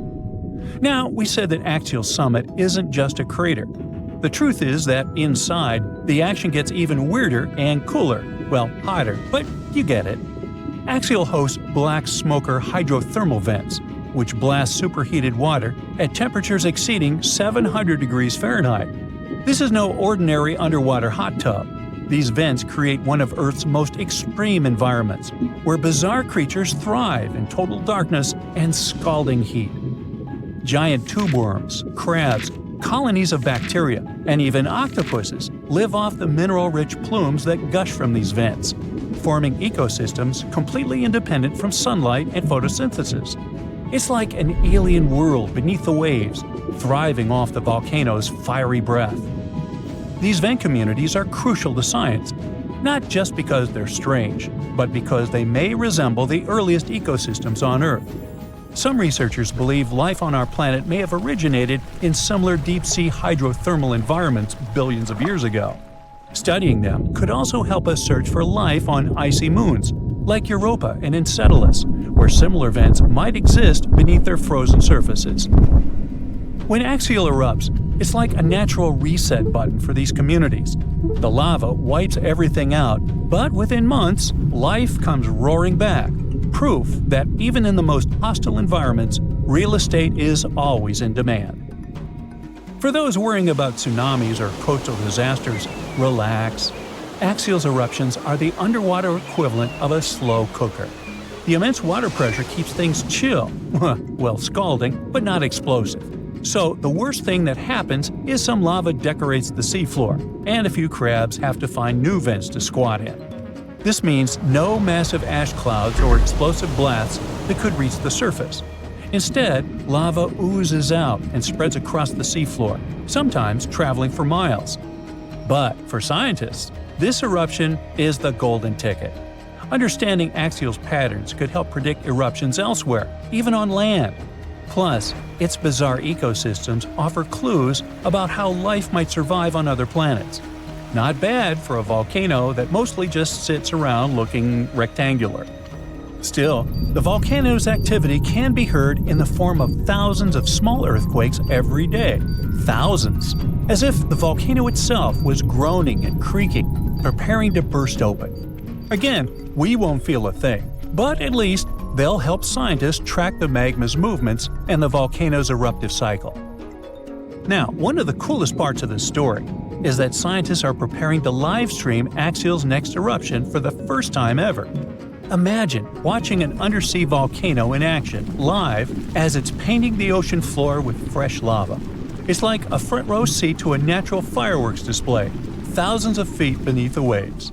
Now, we said that Axial Summit isn't just a crater. The truth is that inside, the action gets even weirder and cooler. Well, hotter, but you get it. Axial hosts black smoker hydrothermal vents, which blast superheated water at temperatures exceeding 700 degrees Fahrenheit. This is no ordinary underwater hot tub. These vents create one of Earth's most extreme environments, where bizarre creatures thrive in total darkness and scalding heat. Giant tube worms, crabs, colonies of bacteria, and even octopuses live off the mineral-rich plumes that gush from these vents, forming ecosystems completely independent from sunlight and photosynthesis. It's like an alien world beneath the waves, thriving off the volcano's fiery breath. These vent communities are crucial to science, not just because they're strange, but because they may resemble the earliest ecosystems on Earth. Some researchers believe life on our planet may have originated in similar deep-sea hydrothermal environments billions of years ago. Studying them could also help us search for life on icy moons, like Europa and Enceladus, where similar vents might exist beneath their frozen surfaces. When Axial erupts, it's like a natural reset button for these communities. The lava wipes everything out, but within months, life comes roaring back. Proof that even in the most hostile environments, real estate is always in demand. For those worrying about tsunamis or coastal disasters, relax. Axial's eruptions are the underwater equivalent of a slow cooker. The immense water pressure keeps things chill, well, scalding, but not explosive. So the worst thing that happens is some lava decorates the seafloor, and a few crabs have to find new vents to squat in. This means no massive ash clouds or explosive blasts that could reach the surface. Instead, lava oozes out and spreads across the seafloor, sometimes traveling for miles. But for scientists, this eruption is the golden ticket. Understanding Axial's patterns could help predict eruptions elsewhere, even on land. Plus, its bizarre ecosystems offer clues about how life might survive on other planets. Not bad for a volcano that mostly just sits around looking rectangular. Still, the volcano's activity can be heard in the form of thousands of small earthquakes every day. Thousands! As if the volcano itself was groaning and creaking, preparing to burst open. Again, we won't feel a thing, but at least they'll help scientists track the magma's movements and the volcano's eruptive cycle. Now, one of the coolest parts of this story is that scientists are preparing to live-stream Axial's next eruption for the first time ever. Imagine watching an undersea volcano in action, live, as it's painting the ocean floor with fresh lava. It's like a front-row seat to a natural fireworks display, thousands of feet beneath the waves.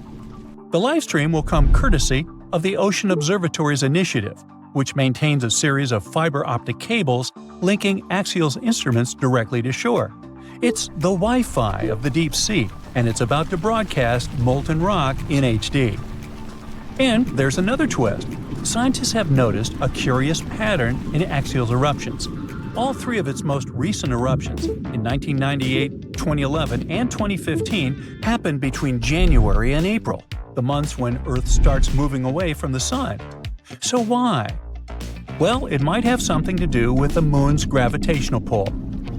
The livestream will come courtesy of the Ocean Observatory's initiative, which maintains a series of fiber optic cables linking Axial's instruments directly to shore. It's the Wi-Fi of the deep sea, and it's about to broadcast molten rock in HD. And there's another twist. Scientists have noticed a curious pattern in Axial's eruptions. All three of its most recent eruptions, in 1998, 2011, and 2015, happened between January and April, the months when Earth starts moving away from the Sun. So why? Well, it might have something to do with the Moon's gravitational pull.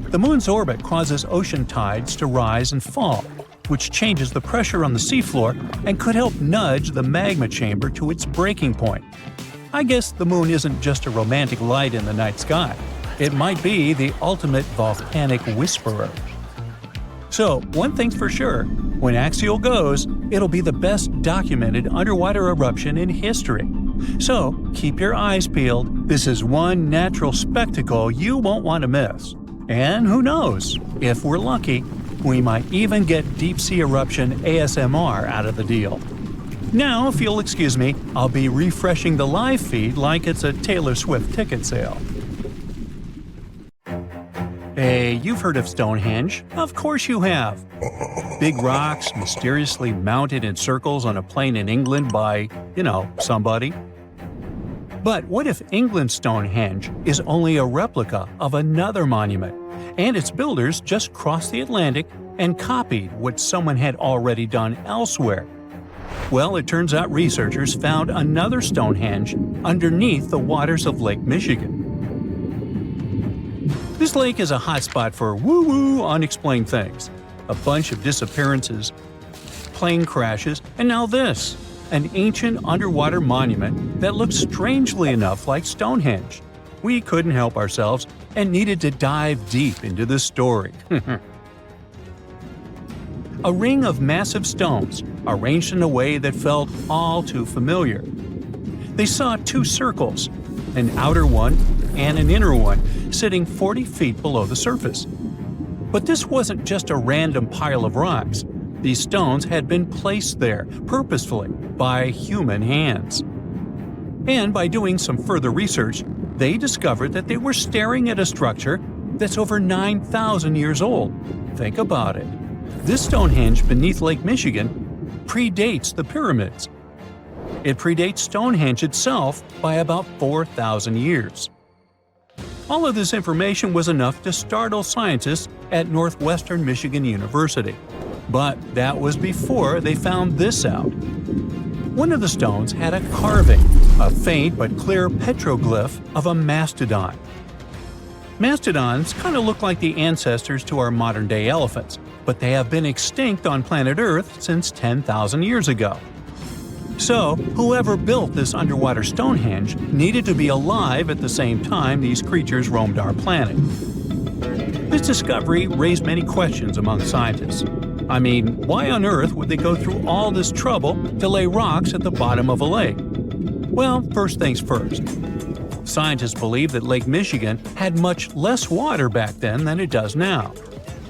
The Moon's orbit causes ocean tides to rise and fall, which changes the pressure on the seafloor and could help nudge the magma chamber to its breaking point. I guess the Moon isn't just a romantic light in the night sky. It might be the ultimate volcanic whisperer. So, one thing's for sure, when Axial goes, it'll be the best documented underwater eruption in history. So, keep your eyes peeled. This is one natural spectacle you won't want to miss. And who knows, if we're lucky, we might even get deep-sea eruption ASMR out of the deal. Now, if you'll excuse me, I'll be refreshing the live feed like it's a Taylor Swift ticket sale. Hey, you've heard of Stonehenge? Of course you have. Big rocks mysteriously mounted in circles on a plain in England by, somebody. But what if England's Stonehenge is only a replica of another monument, and its builders just crossed the Atlantic and copied what someone had already done elsewhere? Well, it turns out researchers found another Stonehenge underneath the waters of Lake Michigan. This lake is a hotspot for woo-woo unexplained things. A bunch of disappearances, plane crashes, and now this, an ancient underwater monument that looks strangely enough like Stonehenge. We couldn't help ourselves and needed to dive deep into this story. A ring of massive stones, arranged in a way that felt all too familiar. They saw two circles, an outer one and an inner one, sitting 40 feet below the surface. But this wasn't just a random pile of rocks. These stones had been placed there, purposefully, by human hands. And by doing some further research, they discovered that they were staring at a structure that's over 9,000 years old. Think about it. This Stonehenge beneath Lake Michigan predates the pyramids. It predates Stonehenge itself by about 4,000 years. All of this information was enough to startle scientists at Northwestern Michigan University. But that was before they found this out. One of the stones had a carving, a faint but clear petroglyph of a mastodon. Mastodons kind of look like the ancestors to our modern-day elephants, but they have been extinct on planet Earth since 10,000 years ago. So, whoever built this underwater Stonehenge needed to be alive at the same time these creatures roamed our planet. This discovery raised many questions among scientists. I mean, why on earth would they go through all this trouble to lay rocks at the bottom of a lake? Well, first things first. Scientists believe that Lake Michigan had much less water back then than it does now.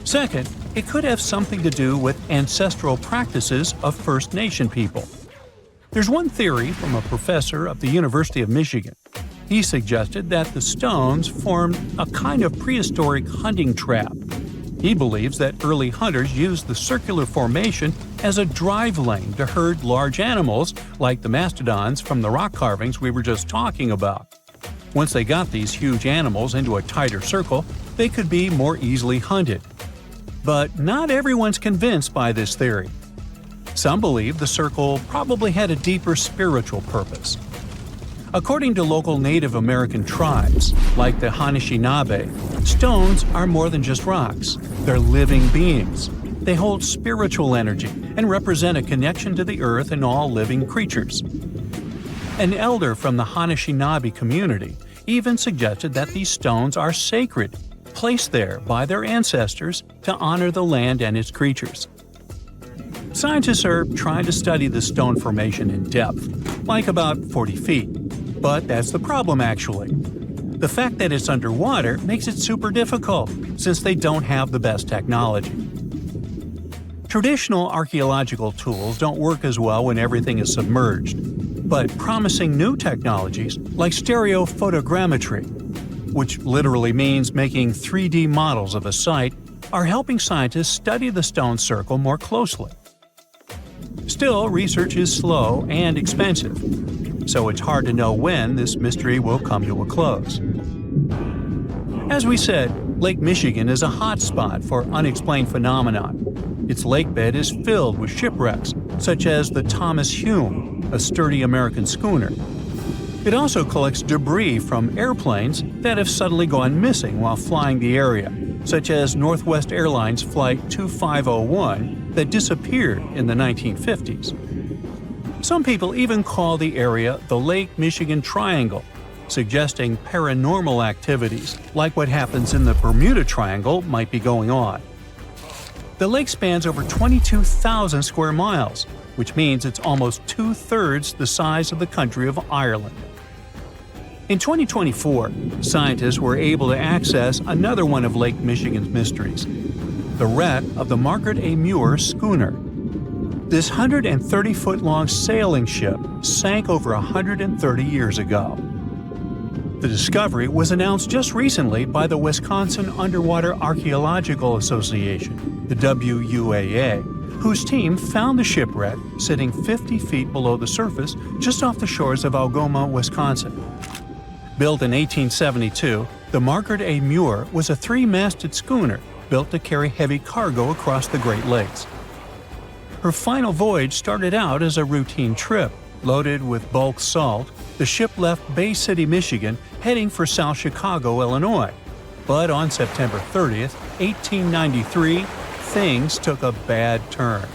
Second, it could have something to do with ancestral practices of First Nation people. There's one theory from a professor of the University of Michigan. He suggested that the stones formed a kind of prehistoric hunting trap. He believes that early hunters used the circular formation as a drive lane to herd large animals like the mastodons from the rock carvings we were just talking about. Once they got these huge animals into a tighter circle, they could be more easily hunted. But not everyone's convinced by this theory. Some believe the circle probably had a deeper spiritual purpose. According to local Native American tribes, like the Anishinaabe, stones are more than just rocks. They're living beings. They hold spiritual energy and represent a connection to the earth and all living creatures. An elder from the Anishinaabe community even suggested that these stones are sacred, placed there by their ancestors to honor the land and its creatures. Scientists are trying to study the stone formation in depth, like about 40 feet. But that's the problem, actually. The fact that it's underwater makes it super difficult, since they don't have the best technology. Traditional archaeological tools don't work as well when everything is submerged. but promising new technologies like stereophotogrammetry, which literally means making 3D models of a site, are helping scientists study the stone circle more closely. Still, research is slow and expensive, so it's hard to know when this mystery will come to a close. As we said, Lake Michigan is a hot spot for unexplained phenomena. Its lakebed is filled with shipwrecks, such as the Thomas Hume, a sturdy American schooner. It also collects debris from airplanes that have suddenly gone missing while flying the area, such as Northwest Airlines Flight 2501 that disappeared in the 1950s. Some people even call the area the Lake Michigan Triangle, suggesting paranormal activities like what happens in the Bermuda Triangle might be going on. The lake spans over 22,000 square miles, which means it's almost two-thirds the size of the country of Ireland. In 2024, scientists were able to access another one of Lake Michigan's mysteries, the wreck of the Margaret A. Muir schooner. This 130-foot-long sailing ship sank over 130 years ago. The discovery was announced just recently by the Wisconsin Underwater Archaeological Association, the WUAA, whose team found the shipwreck sitting 50 feet below the surface just off the shores of Algoma, Wisconsin. Built in 1872, the Margaret A. Muir was a three-masted schooner built to carry heavy cargo across the Great Lakes. Her final voyage started out as a routine trip. Loaded with bulk salt, the ship left Bay City, Michigan, heading for South Chicago, Illinois. But on September 30th, 1893, things took a bad turn.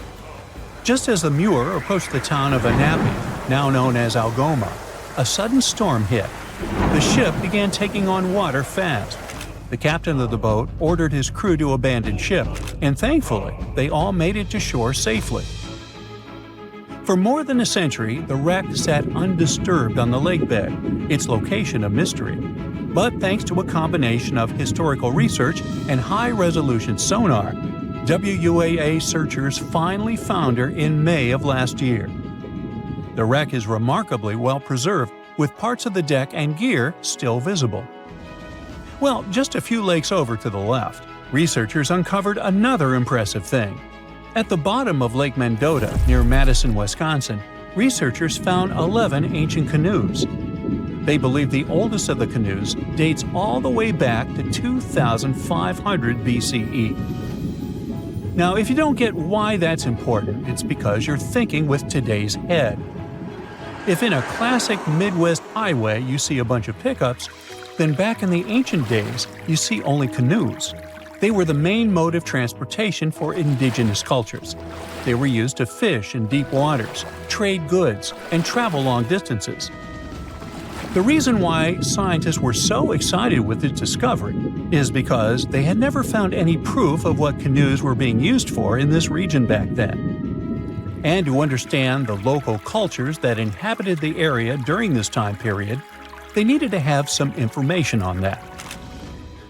Just as the Muir approached the town of Annapolis, now known as Algoma, a sudden storm hit. The ship began taking on water fast. The captain of the boat ordered his crew to abandon ship, and thankfully, they all made it to shore safely. For more than a century, the wreck sat undisturbed on the lakebed, its location a mystery. But thanks to a combination of historical research and high-resolution sonar, WUAA searchers finally found her in May of last year. The wreck is remarkably well preserved, with parts of the deck and gear still visible. Well, just a few lakes over to the left, researchers uncovered another impressive thing. At the bottom of Lake Mendota, near Madison, Wisconsin, researchers found 11 ancient canoes. They believe the oldest of the canoes dates all the way back to 2500 BCE. Now, if you don't get why that's important, it's because you're thinking with today's head. If in a classic Midwest highway you see a bunch of pickups, then back in the ancient days you see only canoes. They were the main mode of transportation for indigenous cultures. They were used to fish in deep waters, trade goods, and travel long distances. The reason why scientists were so excited with this discovery is because they had never found any proof of what canoes were being used for in this region back then. And to understand the local cultures that inhabited the area during this time period, they needed to have some information on that.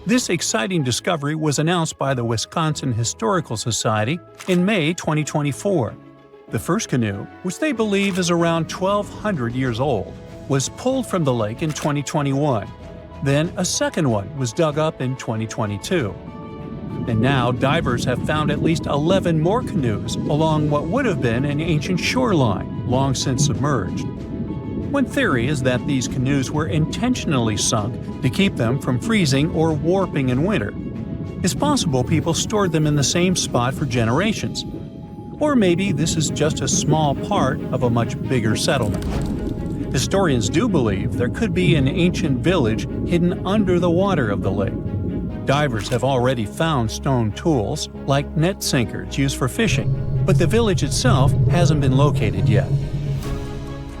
This exciting discovery was announced by the Wisconsin Historical Society in May 2024. The first canoe, which they believe is around 1,200 years old, was pulled from the lake in 2021. Then a second one was dug up in 2022. And now divers have found at least 11 more canoes along what would have been an ancient shoreline, long since submerged. One theory is that these canoes were intentionally sunk to keep them from freezing or warping in winter. It's possible people stored them in the same spot for generations. Or maybe this is just a small part of a much bigger settlement. Historians do believe there could be an ancient village hidden under the water of the lake. Divers have already found stone tools, like net sinkers used for fishing, but the village itself hasn't been located yet.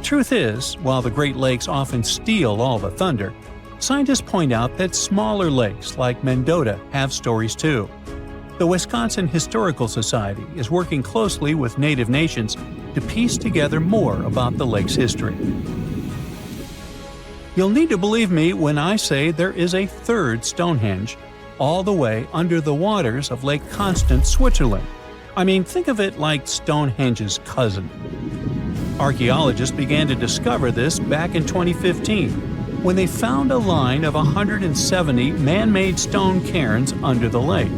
Truth is, while the Great Lakes often steal all the thunder, scientists point out that smaller lakes like Mendota have stories too. The Wisconsin Historical Society is working closely with Native nations to piece together more about the lake's history. You'll need to believe me when I say there is a third Stonehenge, all the way under the waters of Lake Constance, Switzerland. I mean, think of it like Stonehenge's cousin. Archaeologists began to discover this back in 2015, when they found a line of 170 man-made stone cairns under the lake.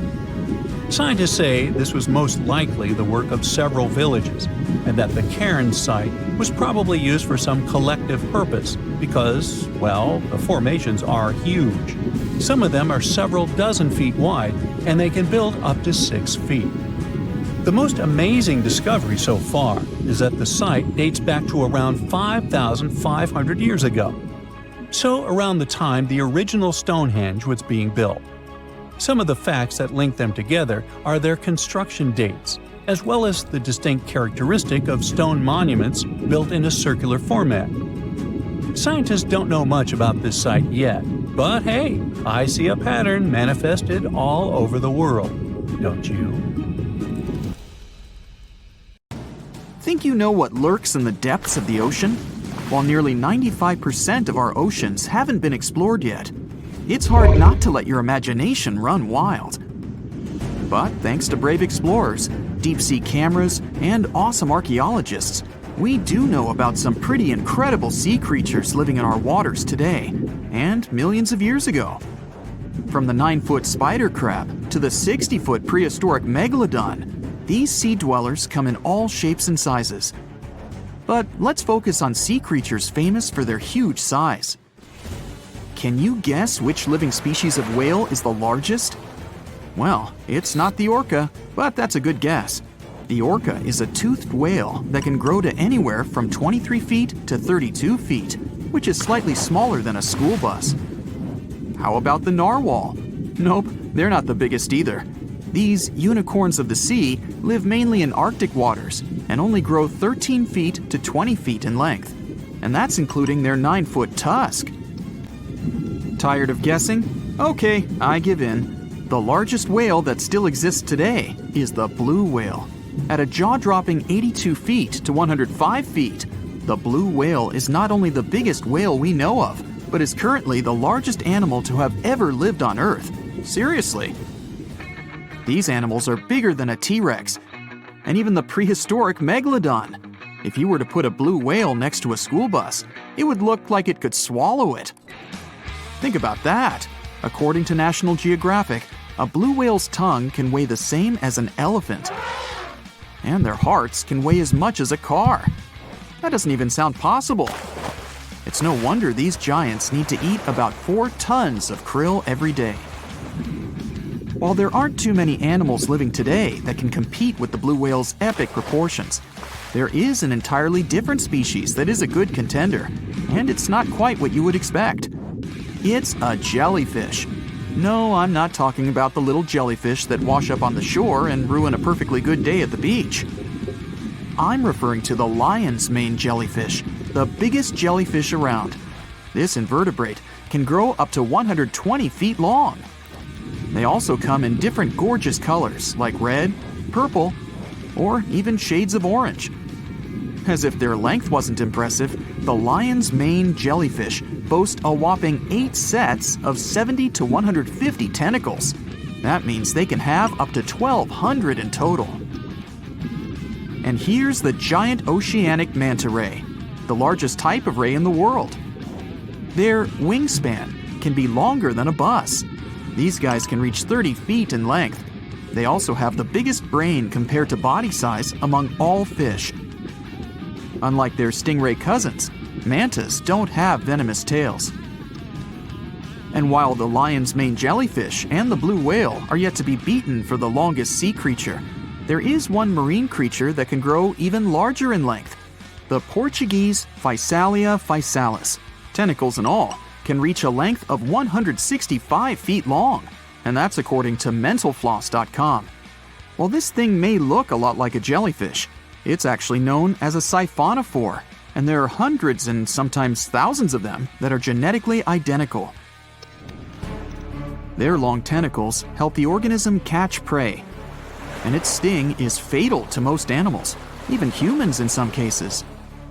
Scientists say this was most likely the work of several villages, and that the cairn site was probably used for some collective purpose because, well, the formations are huge. Some of them are several dozen feet wide, and they can build up to 6 feet. The most amazing discovery so far is that the site dates back to around 5,500 years ago. So around the time the original Stonehenge was being built. Some of the facts that link them together are their construction dates, as well as the distinct characteristic of stone monuments built in a circular format. Scientists don't know much about this site yet, but hey, I see a pattern manifested all over the world, don't you?
Think you know what lurks in the depths of the ocean? While nearly 95% of our oceans haven't been explored yet, it's hard not to let your imagination run wild. But thanks to brave explorers, deep-sea cameras, and awesome archaeologists, we do know about some pretty incredible sea creatures living in our waters today, and millions of years ago. From the 9-foot spider crab to the 60-foot prehistoric megalodon, these sea dwellers come in all shapes and sizes. But let's focus on sea creatures famous for their huge size. Can you guess which living species of whale is the largest? Well, it's not the orca, but that's a good guess. The orca is a toothed whale that can grow to anywhere from 23 feet to 32 feet, which is slightly smaller than a school bus. How about the narwhal? Nope, they're not the biggest either. These unicorns of the sea live mainly in Arctic waters and only grow 13 feet to 20 feet in length, and that's including their 9-foot tusk. Tired of guessing? Okay, I give in. The largest whale that still exists today is the blue whale. At a jaw-dropping 82 feet to 105 feet, the blue whale is not only the biggest whale we know of, but is currently the largest animal to have ever lived on Earth. Seriously. These animals are bigger than a T-Rex, and even the prehistoric megalodon. If you were to put a blue whale next to a school bus, it would look like it could swallow it. Think about that. According to National Geographic, a blue whale's tongue can weigh the same as an elephant. And their hearts can weigh as much as a car. That doesn't even sound possible. It's no wonder these giants need to eat about 4 tons of krill every day. While there aren't too many animals living today that can compete with the blue whale's epic proportions, there is an entirely different species that is a good contender, and it's not quite what you would expect. It's a jellyfish. No, I'm not talking about the little jellyfish that wash up on the shore and ruin a perfectly good day at the beach. I'm referring to the lion's mane jellyfish, the biggest jellyfish around. This invertebrate can grow up to 120 feet long. They also come in different gorgeous colors like red, purple, or even shades of orange. As if their length wasn't impressive, the lion's mane jellyfish boast a whopping 8 sets of 70 to 150 tentacles. That means they can have up to 1,200 in total. And here's the giant oceanic manta ray, the largest type of ray in the world. Their wingspan can be longer than a bus. These guys can reach 30 feet in length. They also have the biggest brain compared to body size among all fish. Unlike their stingray cousins, mantas don't have venomous tails. And while the lion's mane jellyfish and the blue whale are yet to be beaten for the longest sea creature, there is one marine creature that can grow even larger in length. The Portuguese Physalia physalis, tentacles and all, can reach a length of 165 feet long, and that's according to mentalfloss.com. While this thing may look a lot like a jellyfish, it's actually known as a siphonophore, and there are hundreds and sometimes thousands of them that are genetically identical. Their long tentacles help the organism catch prey, and its sting is fatal to most animals, even humans in some cases.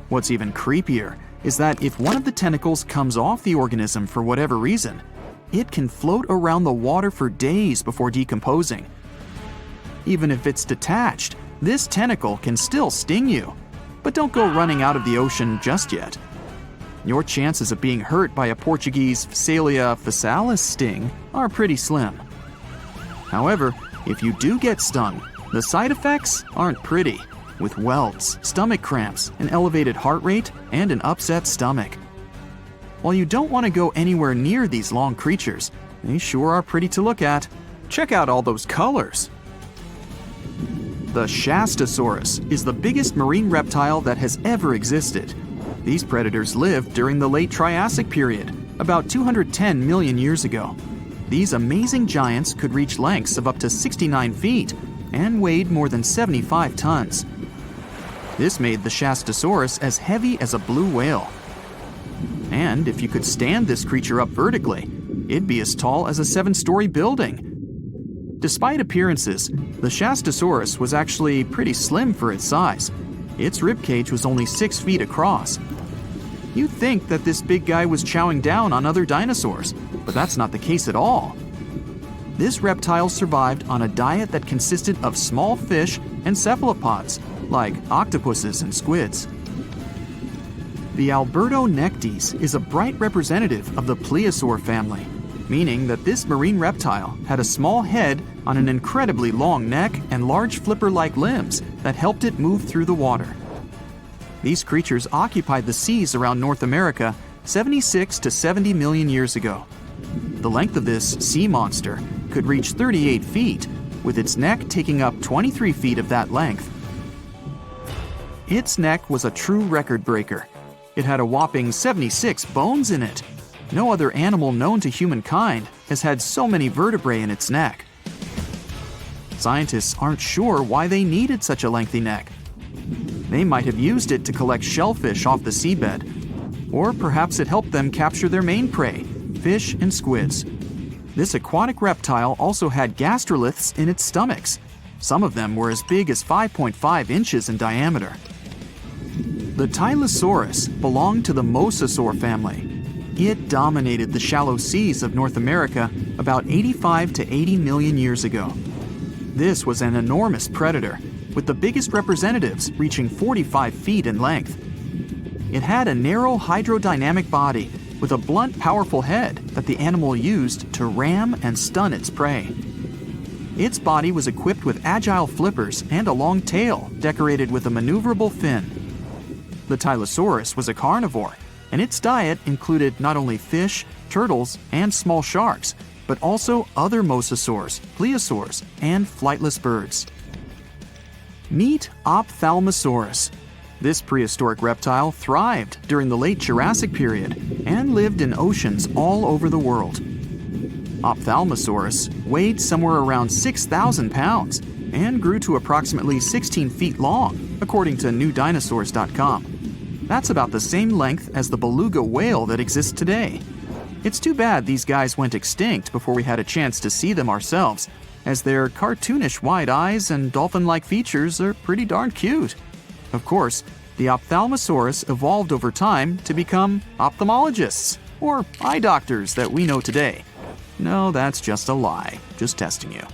What's even creepier is that if one of the tentacles comes off the organism for whatever reason, it can float around the water for days before decomposing. Even if it's detached, this tentacle can still sting you. but don't go running out of the ocean just yet. Your chances of being hurt by a Portuguese Phacelia phasalis sting are pretty slim. However, if you do get stung, the side effects aren't pretty, with welts, stomach cramps, an elevated heart rate, and an upset stomach. While you don't want to go anywhere near these long creatures, they sure are pretty to look at. Check out all those colors. The Shastasaurus is the biggest marine reptile that has ever existed. These predators lived during the late Triassic period, about 210 million years ago. These amazing giants could reach lengths of up to 69 feet and weighed more than 75 tons. This made the Shastasaurus as heavy as a blue whale. And if you could stand this creature up vertically, it'd be as tall as a 7-story building. Despite appearances, the Shastasaurus was actually pretty slim for its size. Its ribcage was only 6 feet across. You'd think that this big guy was chowing down on other dinosaurs, but that's not the case at all. This reptile survived on a diet that consisted of small fish and cephalopods, like octopuses and squids. The Albertonectes is a bright representative of the plesiosaur family, meaning that this marine reptile had a small head on an incredibly long neck and large flipper-like limbs that helped it move through the water. These creatures occupied the seas around North America 76 to 70 million years ago. The length of this sea monster could reach 38 feet, with its neck taking up 23 feet of that length. Its neck was a true record breaker. It had a whopping 76 bones in it. No other animal known to humankind has had so many vertebrae in its neck. Scientists aren't sure why they needed such a lengthy neck. They might have used it to collect shellfish off the seabed, or perhaps it helped them capture their main prey, fish and squids. This aquatic reptile also had gastroliths in its stomachs. Some of them were as big as 5.5 inches in diameter. The Tylosaurus belonged to the Mosasaur family. It dominated the shallow seas of North America about 85 to 80 million years ago. This was an enormous predator, with the biggest representatives reaching 45 feet in length. It had a narrow hydrodynamic body with a blunt, powerful head that the animal used to ram and stun its prey. Its body was equipped with agile flippers and a long tail decorated with a maneuverable fin. The Tylosaurus was a carnivore, and its diet included not only fish, turtles, and small sharks, but also other mosasaurs, plesiosaurs, and flightless birds. Meet Ophthalmosaurus. This prehistoric reptile thrived during the late Jurassic period and lived in oceans all over the world. Ophthalmosaurus weighed somewhere around 6,000 pounds and grew to approximately 16 feet long, according to newdinosaurs.com. That's about the same length as the beluga whale that exists today. It's too bad these guys went extinct before we had a chance to see them ourselves, as their cartoonish wide eyes and dolphin-like features are pretty darn cute. Of course, the Ophthalmosaurus evolved over time to become ophthalmologists, or eye doctors that we know today. No, that's just a lie. Just testing you.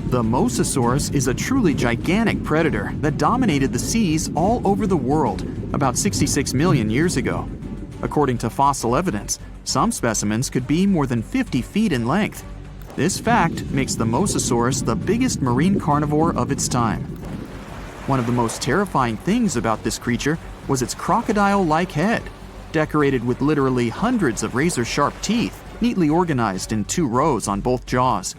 The Mosasaurus is a truly gigantic predator that dominated the seas all over the world about 66 million years ago. According to fossil evidence, some specimens could be more than 50 feet in length. This fact makes the Mosasaurus the biggest marine carnivore of its time. One of the most terrifying things about this creature was its crocodile-like head, decorated with literally hundreds of razor-sharp teeth, neatly organized in 2 rows on both jaws.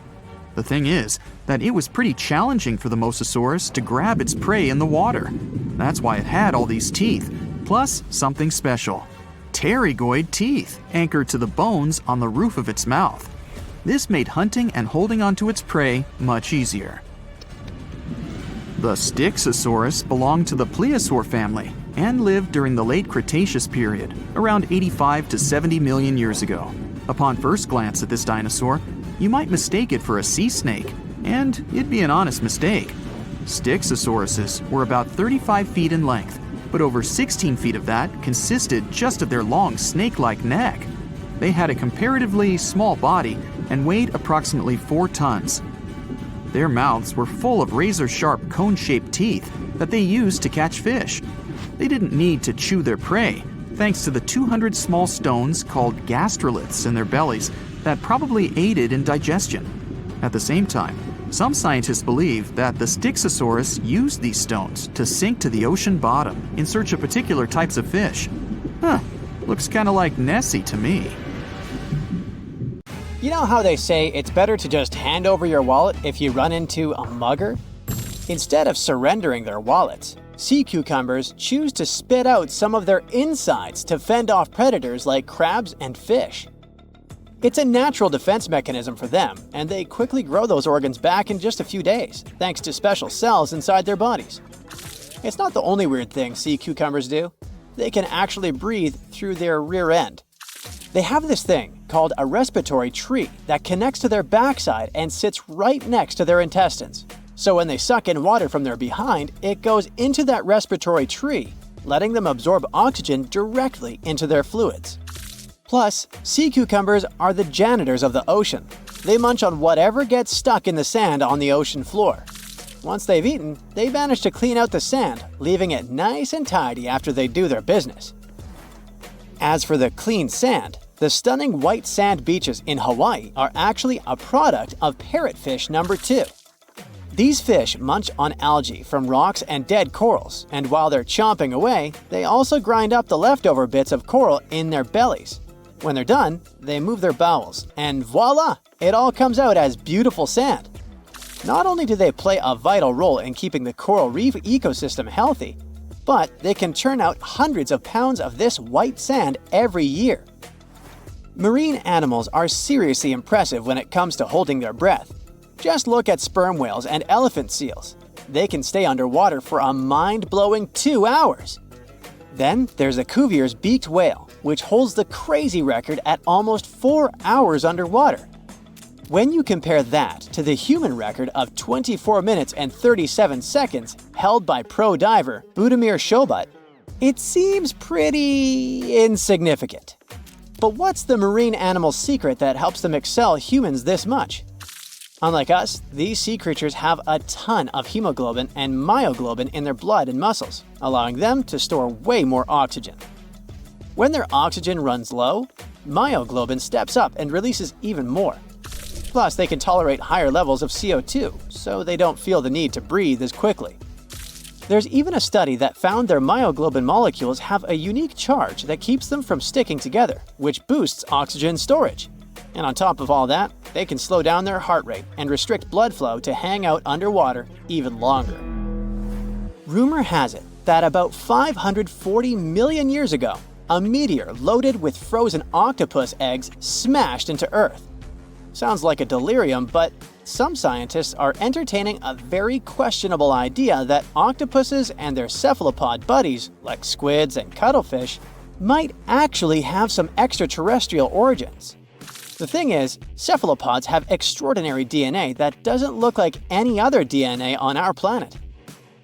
The thing is that it was pretty challenging for the Mosasaurus to grab its prey in the water. That's why it had all these teeth, plus something special: pterygoid teeth anchored to the bones on the roof of its mouth. This made hunting and holding onto its prey much easier. The Styxosaurus belonged to the plesiosaur family and lived during the late Cretaceous period, around 85 to 70 million years ago. Upon first glance at this dinosaur, you might mistake it for a sea snake, and it'd be an honest mistake. Styxosauruses were about 35 feet in length, but over 16 feet of that consisted just of their long snake-like neck. They had a comparatively small body and weighed approximately 4 tons. Their mouths were full of razor-sharp cone-shaped teeth that they used to catch fish. They didn't need to chew their prey, thanks to the 200 small stones called gastroliths in their bellies that probably aided in digestion. At the same time, some scientists believe that the Styxosaurus used these stones to sink to the ocean bottom in search of particular types of fish. Looks kinda like Nessie to me.
You know how they say it's better to just hand over your wallet if you run into a mugger? Instead of surrendering their wallets, sea cucumbers choose to spit out some of their insides to fend off predators like crabs and fish. It's a natural defense mechanism for them, and they quickly grow those organs back in just a few days, thanks to special cells inside their bodies. It's not the only weird thing sea cucumbers do. They can actually breathe through their rear end. They have this thing called a respiratory tree that connects to their backside and sits right next to their intestines. So when they suck in water from their behind, it goes into that respiratory tree, letting them absorb oxygen directly into their fluids. Plus, sea cucumbers are the janitors of the ocean. They munch on whatever gets stuck in the sand on the ocean floor. Once they've eaten, they manage to clean out the sand, leaving it nice and tidy after they do their business. As for the clean sand, the stunning white sand beaches in Hawaii are actually a product of parrotfish number 2. These fish munch on algae from rocks and dead corals, and while they're chomping away, they also grind up the leftover bits of coral in their bellies. When they're done, they move their bowels, and voila! It all comes out as beautiful sand. Not only do they play a vital role in keeping the coral reef ecosystem healthy, but they can churn out hundreds of pounds of this white sand every year. Marine animals are seriously impressive when it comes to holding their breath. Just look at sperm whales and elephant seals. They can stay underwater for a mind-blowing 2 hours. Then there's a Cuvier's beaked whale, which holds the crazy record at almost 4 hours underwater. When you compare that to the human record of 24 minutes and 37 seconds held by pro diver Budimir Shobat, it seems pretty insignificant. But what's the marine animal's secret that helps them excel humans this much? Unlike us, these sea creatures have a ton of hemoglobin and myoglobin in their blood and muscles, allowing them to store way more oxygen. When their oxygen runs low, myoglobin steps up and releases even more. Plus, they can tolerate higher levels of CO2, so they don't feel the need to breathe as quickly. There's even a study that found their myoglobin molecules have a unique charge that keeps them from sticking together, which boosts oxygen storage. And on top of all that, they can slow down their heart rate and restrict blood flow to hang out underwater even longer. Rumor has it that about 540 million years ago, a meteor loaded with frozen octopus eggs smashed into Earth. Sounds like a delirium, but some scientists are entertaining a very questionable idea that octopuses and their cephalopod buddies, like squids and cuttlefish, might actually have some extraterrestrial origins. The thing is, cephalopods have extraordinary DNA that doesn't look like any other DNA on our planet.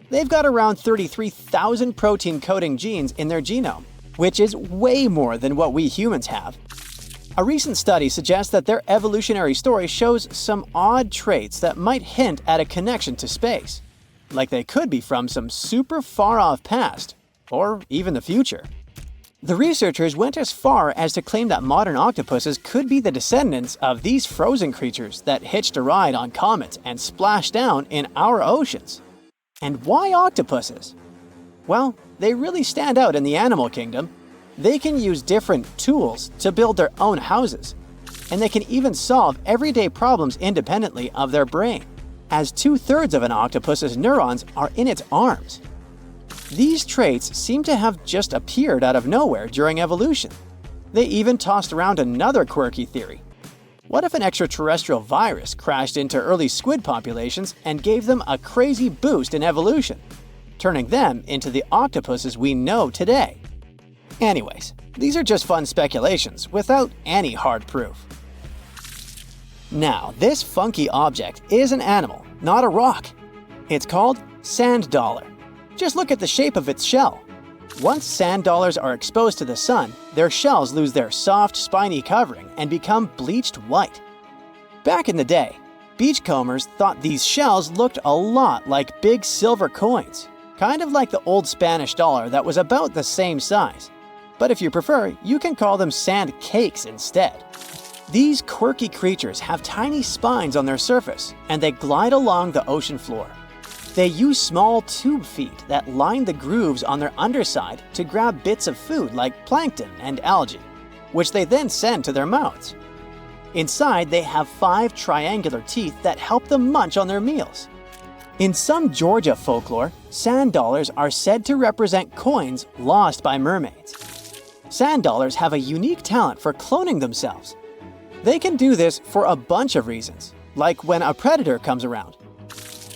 They've got around 33,000 protein-coding genes in their genome, which is way more than what we humans have. A recent study suggests that their evolutionary story shows some odd traits that might hint at a connection to space, like they could be from some super far-off past, or even the future. The researchers went as far as to claim that modern octopuses could be the descendants of these frozen creatures that hitched a ride on comets and splashed down in our oceans. And why octopuses? Well, they really stand out in the animal kingdom. They can use different tools to build their own houses, and they can even solve everyday problems independently of their brain, as 2/3 of an octopus's neurons are in its arms. These traits seem to have just appeared out of nowhere during evolution. They even tossed around another quirky theory. What if an extraterrestrial virus crashed into early squid populations and gave them a crazy boost in evolution, turning them into the octopuses we know today? Anyways, these are just fun speculations without any hard proof. Now, this funky object is an animal, not a rock. It's called sand dollar. Just look at the shape of its shell. Once sand dollars are exposed to the sun, their shells lose their soft, spiny covering and become bleached white. Back in the day, beachcombers thought these shells looked a lot like big silver coins. kind of like the old Spanish dollar that was about the same size. But if you prefer, you can call them sand cakes instead. These quirky creatures have tiny spines on their surface, and they glide along the ocean floor. They use small tube feet that line the grooves on their underside to grab bits of food like plankton and algae, which they then send to their mouths. Inside, they have 5 triangular teeth that help them munch on their meals. In some Georgia folklore, sand dollars are said to represent coins lost by mermaids. Sand dollars have a unique talent for cloning themselves. They can do this for a bunch of reasons, like when a predator comes around.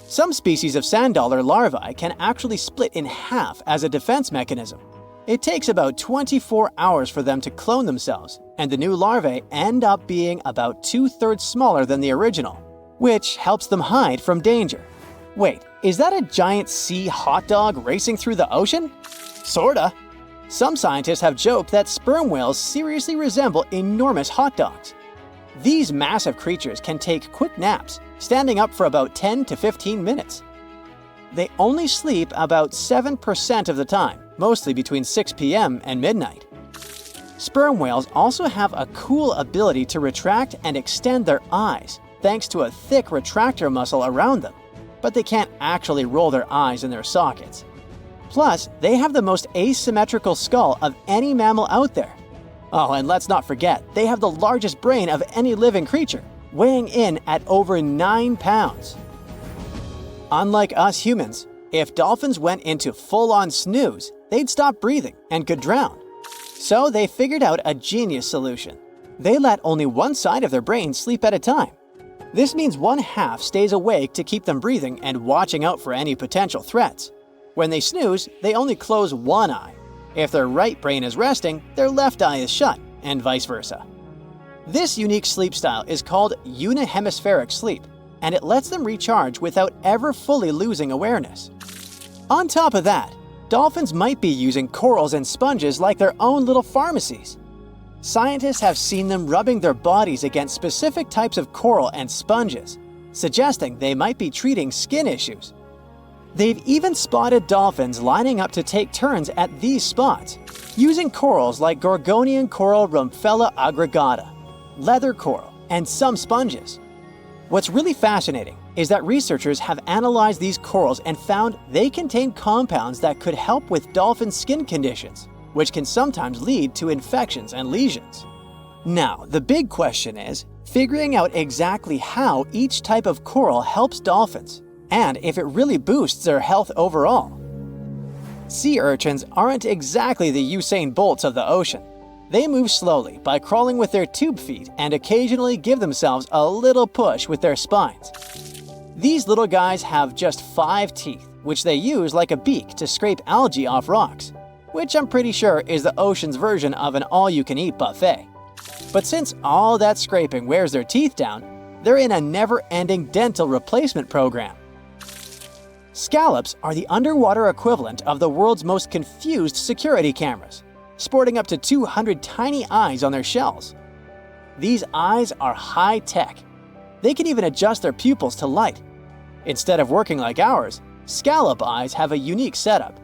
Some species of sand dollar larvae can actually split in half as a defense mechanism. It takes about 24 hours for them to clone themselves, and the new larvae end up being about 2/3 smaller than the original, which helps them hide from danger. Wait, is that a giant sea hot dog racing through the ocean? Sorta. Some scientists have joked that sperm whales seriously resemble enormous hot dogs. These massive creatures can take quick naps, standing up for about 10 to 15 minutes. They only sleep about 7% of the time, mostly between 6 p.m. and midnight. Sperm whales also have a cool ability to retract and extend their eyes, thanks to a thick retractor muscle around them, but they can't actually roll their eyes in their sockets. Plus, they have the most asymmetrical skull of any mammal out there. Oh, and let's not forget, they have the largest brain of any living creature, weighing in at over 9 pounds. Unlike us humans, if dolphins went into full-on snooze, they'd stop breathing and could drown. So they figured out a genius solution. They let only one side of their brain sleep at a time. This means one half stays awake to keep them breathing and watching out for any potential threats. When they snooze, they only close one eye. If their right brain is resting, their left eye is shut, and vice versa. This unique sleep style is called unihemispheric sleep, and it lets them recharge without ever fully losing awareness. On top of that, dolphins might be using corals and sponges like their own little pharmacies. Scientists have seen them rubbing their bodies against specific types of coral and sponges, suggesting they might be treating skin issues. They've even spotted dolphins lining up to take turns at these spots, using corals like Gorgonian coral Rumphella aggregata, leather coral, and some sponges. What's really fascinating is that researchers have analyzed these corals and found they contain compounds that could help with dolphin skin conditions, which can sometimes lead to infections and lesions. Now, the big question is figuring out exactly how each type of coral helps dolphins, and if it really boosts their health overall. Sea urchins aren't exactly the Usain Bolts of the ocean. They move slowly by crawling with their tube feet and occasionally give themselves a little push with their spines. These little guys have just 5 teeth, which they use like a beak to scrape algae off rocks, which I'm pretty sure is the ocean's version of an all-you-can-eat buffet. But since all that scraping wears their teeth down, they're in a never-ending dental replacement program. Scallops are the underwater equivalent of the world's most confused security cameras, sporting up to 200 tiny eyes on their shells. These eyes are high-tech. They can even adjust their pupils to light. Instead of working like ours, scallop eyes have a unique setup.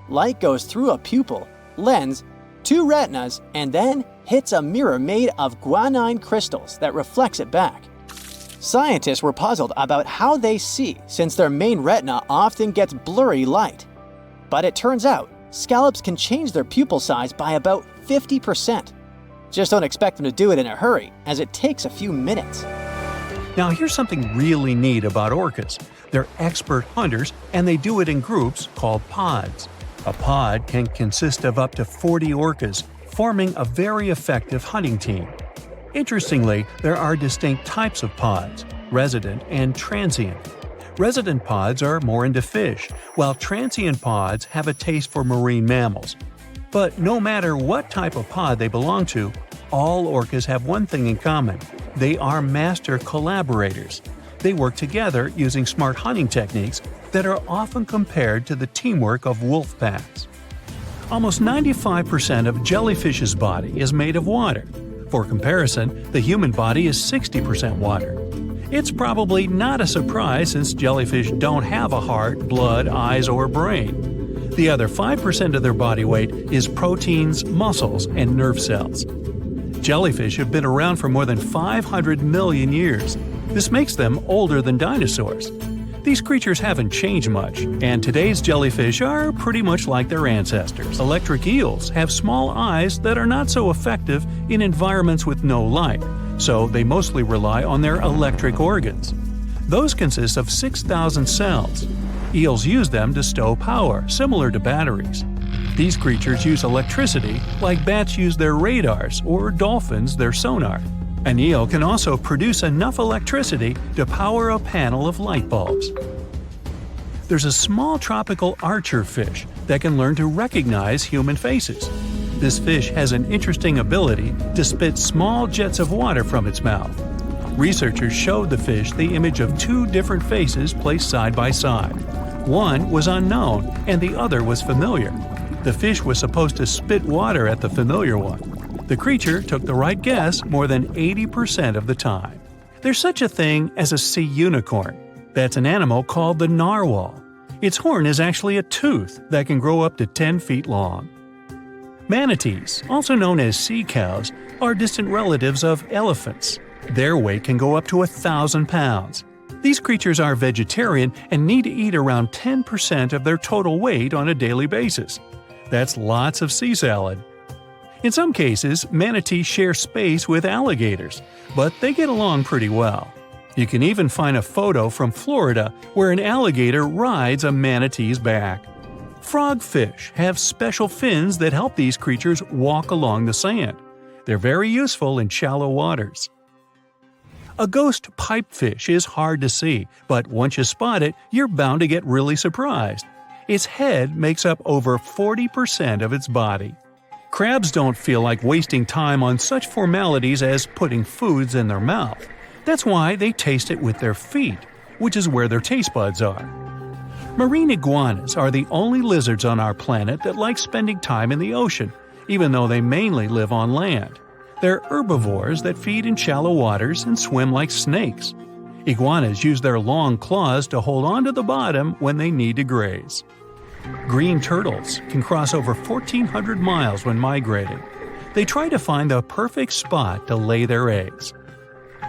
Light goes through a pupil, lens, 2 retinas, and then hits a mirror made of guanine crystals that reflects it back. Scientists were puzzled about how they see since their main retina often gets blurry light. But it turns out, scallops can change their pupil size by about 50%. Just don't expect them to do it in a hurry, as it takes a few minutes.
Now here's something really neat about orcas. They're expert hunters, and they do it in groups called pods. A pod can consist of up to 40 orcas, forming a very effective hunting team. Interestingly, there are distinct types of pods, resident and transient. Resident pods are more into fish, while transient pods have a taste for marine mammals. But no matter what type of pod they belong to, all orcas have one thing in common. They are master collaborators. They work together using smart hunting techniques that are often compared to the teamwork of wolf packs. Almost 95% of jellyfish's body is made of water. For comparison, the human body is 60% water. It's probably not a surprise since jellyfish don't have a heart, blood, eyes, or brain. The other 5% of their body weight is proteins, muscles, and nerve cells. Jellyfish have been around for more than 500 million years. This makes them older than dinosaurs. These creatures haven't changed much, and today's jellyfish are pretty much like their ancestors. Electric eels have small eyes that are not so effective in environments with no light, so they mostly rely on their electric organs. Those consist of 6,000 cells. Eels use them to stow power, similar to batteries. These creatures use electricity like bats use their radars or dolphins their sonar. An eel can also produce enough electricity to power a panel of light bulbs. There's a small tropical archer fish that can learn to recognize human faces. This fish has an interesting ability to spit small jets of water from its mouth. Researchers showed the fish the image of two different faces placed side by side. One was unknown and the other was familiar. The fish was supposed to spit water at the familiar one. The creature took the right guess more than 80% of the time. There's such a thing as a sea unicorn. That's an animal called the narwhal. Its horn is actually a tooth that can grow up to 10 feet long. Manatees, also known as sea cows, are distant relatives of elephants. Their weight can go up to 1,000 pounds. These creatures are vegetarian and need to eat around 10% of their total weight on a daily basis. That's lots of sea salad. In some cases, manatees share space with alligators, but they get along pretty well. You can even find a photo from Florida where an alligator rides a manatee's back. Frogfish have special fins that help these creatures walk along the sand. They're very useful in shallow waters. A ghost pipefish is hard to see, but once you spot it, you're bound to get really surprised. Its head makes up over 40% of its body. Crabs don't feel like wasting time on such formalities as putting foods in their mouth. That's why they taste it with their feet, which is where their taste buds are. Marine iguanas are the only lizards on our planet that like spending time in the ocean, even though they mainly live on land. They're herbivores that feed in shallow waters and swim like snakes. Iguanas use their long claws to hold onto the bottom when they need to graze. Green turtles can cross over 1,400 miles when migrating. They try to find the perfect spot to lay their eggs.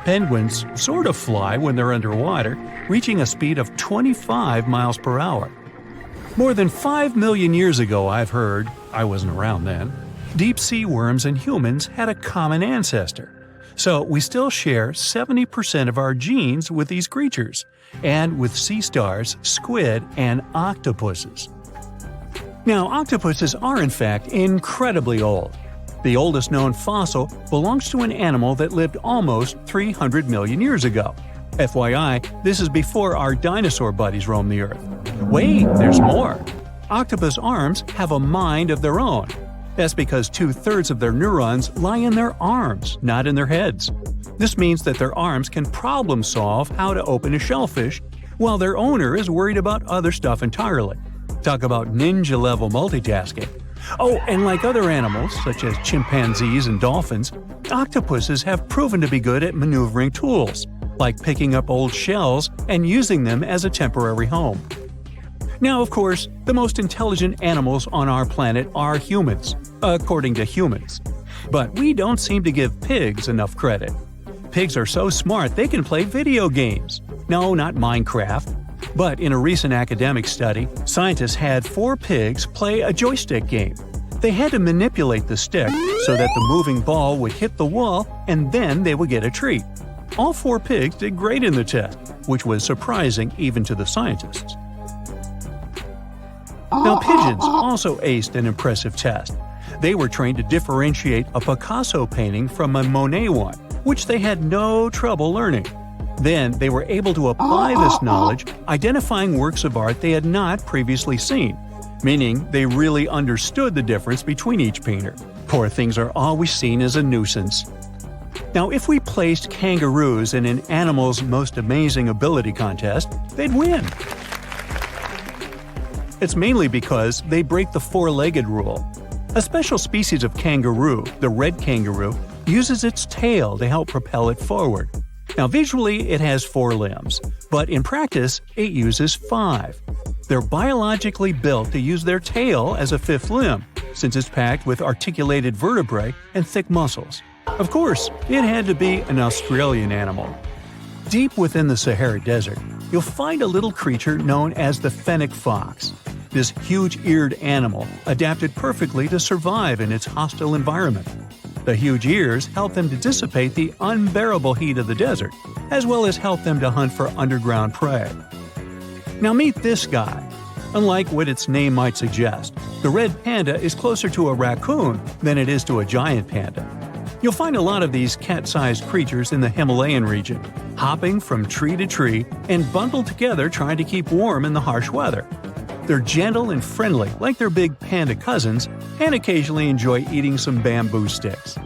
Penguins sort of fly when they're underwater, reaching a speed of 25 miles per hour. More than 5 million years ago, I've heard, I wasn't around then, deep-sea worms and humans had a common ancestor. So we still share 70% of our genes with these creatures, and with sea stars, squid, and octopuses. Now, octopuses are in fact incredibly old. The oldest known fossil belongs to an animal that lived almost 300 million years ago. FYI, this is before our dinosaur buddies roamed the Earth. Wait, there's more! Octopus arms have a mind of their own. That's because 2/3 of their neurons lie in their arms, not in their heads. This means that their arms can problem solve how to open a shellfish, while their owner is worried about other stuff entirely. Talk about ninja-level multitasking. Oh, and like other animals, such as chimpanzees and dolphins, octopuses have proven to be good at maneuvering tools, like picking up old shells and using them as a temporary home. Now, of course, the most intelligent animals on our planet are humans, according to humans. But we don't seem to give pigs enough credit. Pigs are so smart they can play video games. No, not Minecraft. But in a recent academic study, scientists had 4 pigs play a joystick game. They had to manipulate the stick so that the moving ball would hit the wall and then they would get a treat. All 4 pigs did great in the test, which was surprising even to the scientists. Now, pigeons also aced an impressive test. They were trained to differentiate a Picasso painting from a Monet one, which they had no trouble learning. Then they were able to apply this knowledge, identifying works of art they had not previously seen, meaning they really understood the difference between each painter. Poor things are always seen as a nuisance. Now, if we placed kangaroos in an animal's most amazing ability contest, they'd win. It's mainly because they break the 4-legged rule. A special species of kangaroo, the red kangaroo, uses its tail to help propel it forward. Now, visually, it has 4 limbs, but in practice, it uses 5. They're biologically built to use their tail as a fifth limb, since it's packed with articulated vertebrae and thick muscles. Of course, it had to be an Australian animal. Deep within the Sahara Desert, you'll find a little creature known as the fennec fox. This huge-eared animal adapted perfectly to survive in its hostile environment. The huge ears help them to dissipate the unbearable heat of the desert, as well as help them to hunt for underground prey. Now meet this guy. Unlike what its name might suggest, the red panda is closer to a raccoon than it is to a giant panda. You'll find a lot of these cat-sized creatures in the Himalayan region, hopping from tree to tree and bundled together trying to keep warm in the harsh weather. They're gentle and friendly like their big panda cousins, and occasionally enjoy eating some bamboo sticks.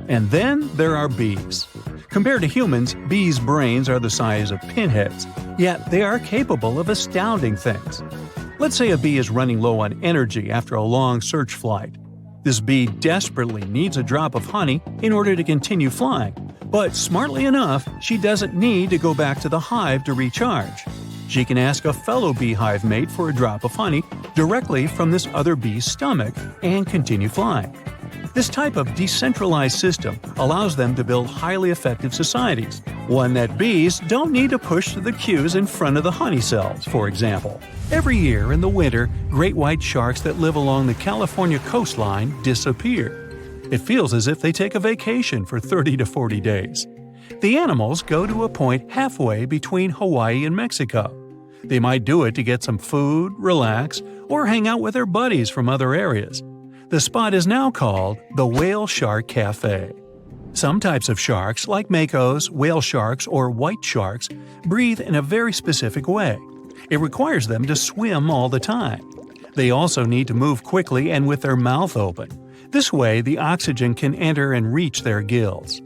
And then there are bees. Compared to humans, bees' brains are the size of pinheads, yet they are capable of astounding things. Let's say a bee is running low on energy after a long search flight. This bee desperately needs a drop of honey in order to continue flying, but smartly enough, she doesn't need to go back to the hive to recharge. She can ask a fellow beehive mate for a drop of honey directly from this other bee's stomach and continue flying. This type of decentralized system allows them to build highly effective societies, one that bees don't need to push the queues in front of the honey cells, for example. Every year in the winter, great white sharks that live along the California coastline disappear. It feels as if they take a vacation for 30 to 40 days. The animals go to a point halfway between Hawaii and Mexico. They might do it to get some food, relax, or hang out with their buddies from other areas. The spot is now called the Whale Shark Cafe. Some types of sharks, like makos, whale sharks, or white sharks, breathe in a very specific way. It requires them to swim all the time. They also need to move quickly and with their mouth open. This way, the oxygen can enter and reach their gills.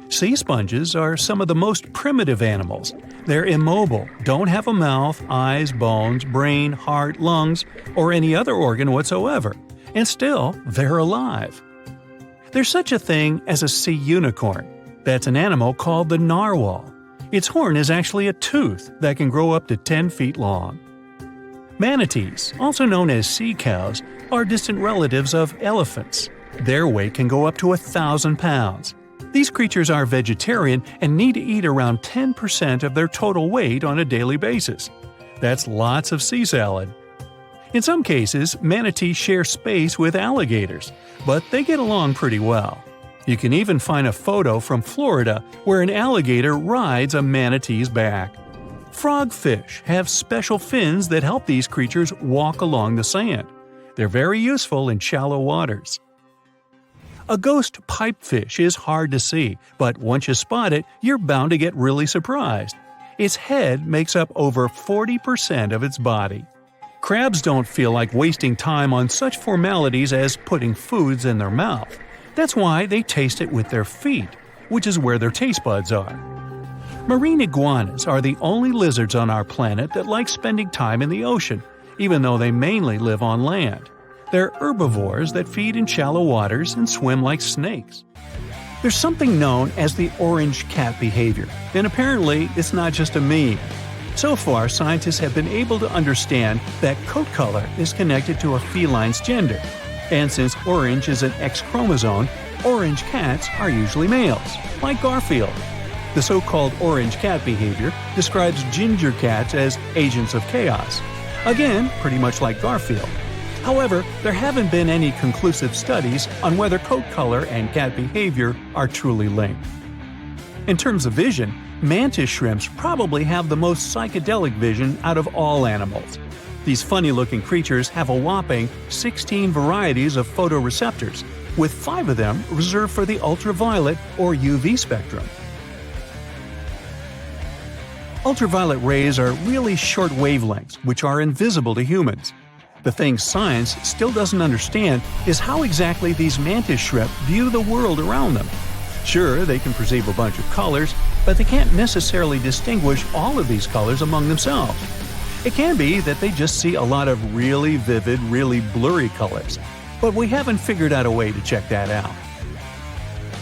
Sea sponges are some of the most primitive animals. They're immobile, don't have a mouth, eyes, bones, brain, heart, lungs, or any other organ whatsoever. And still, they're alive. There's such a thing as a sea unicorn. That's an animal called the narwhal. Its horn is actually a tooth that can grow up to 10 feet long. Manatees, also known as sea cows, are distant relatives of elephants. Their weight can go up to 1,000 pounds. These creatures are vegetarian and need to eat around 10% of their total weight on a daily basis. That's lots of sea salad. In some cases, manatees share space with alligators, but they get along pretty well. You can even find a photo from Florida where an alligator rides a manatee's back. Frogfish have special fins that help these creatures walk along the sand. They're very useful in shallow waters. A ghost pipefish is hard to see, but once you spot it, you're bound to get really surprised. Its head makes up over 40% of its body. Crabs don't feel like wasting time on such formalities as putting foods in their mouth. That's why they taste it with their feet, which is where their taste buds are. Marine iguanas are the only lizards on our planet that like spending time in the ocean, even though they mainly live on land. They're herbivores that feed in shallow waters and swim like snakes. There's something known as the orange cat behavior, and apparently it's not just a meme. So far, scientists have been able to understand that coat color is connected to a feline's gender. And since orange is an X chromosome, orange cats are usually males, like Garfield. The so-called orange cat behavior describes ginger cats as agents of chaos. Again, pretty much like Garfield. However, there haven't been any conclusive studies on whether coat color and cat behavior are truly linked. In terms of vision, mantis shrimps probably have the most psychedelic vision out of all animals. These funny-looking creatures have a whopping 16 varieties of photoreceptors, with 5 of them reserved for the ultraviolet or UV spectrum. Ultraviolet rays are really short wavelengths, which are invisible to humans. The thing science still doesn't understand is how exactly these mantis shrimp view the world around them. Sure, they can perceive a bunch of colors, but they can't necessarily distinguish all of these colors among themselves. It can be that they just see a lot of really vivid, really blurry colors, but we haven't figured out a way to check that out.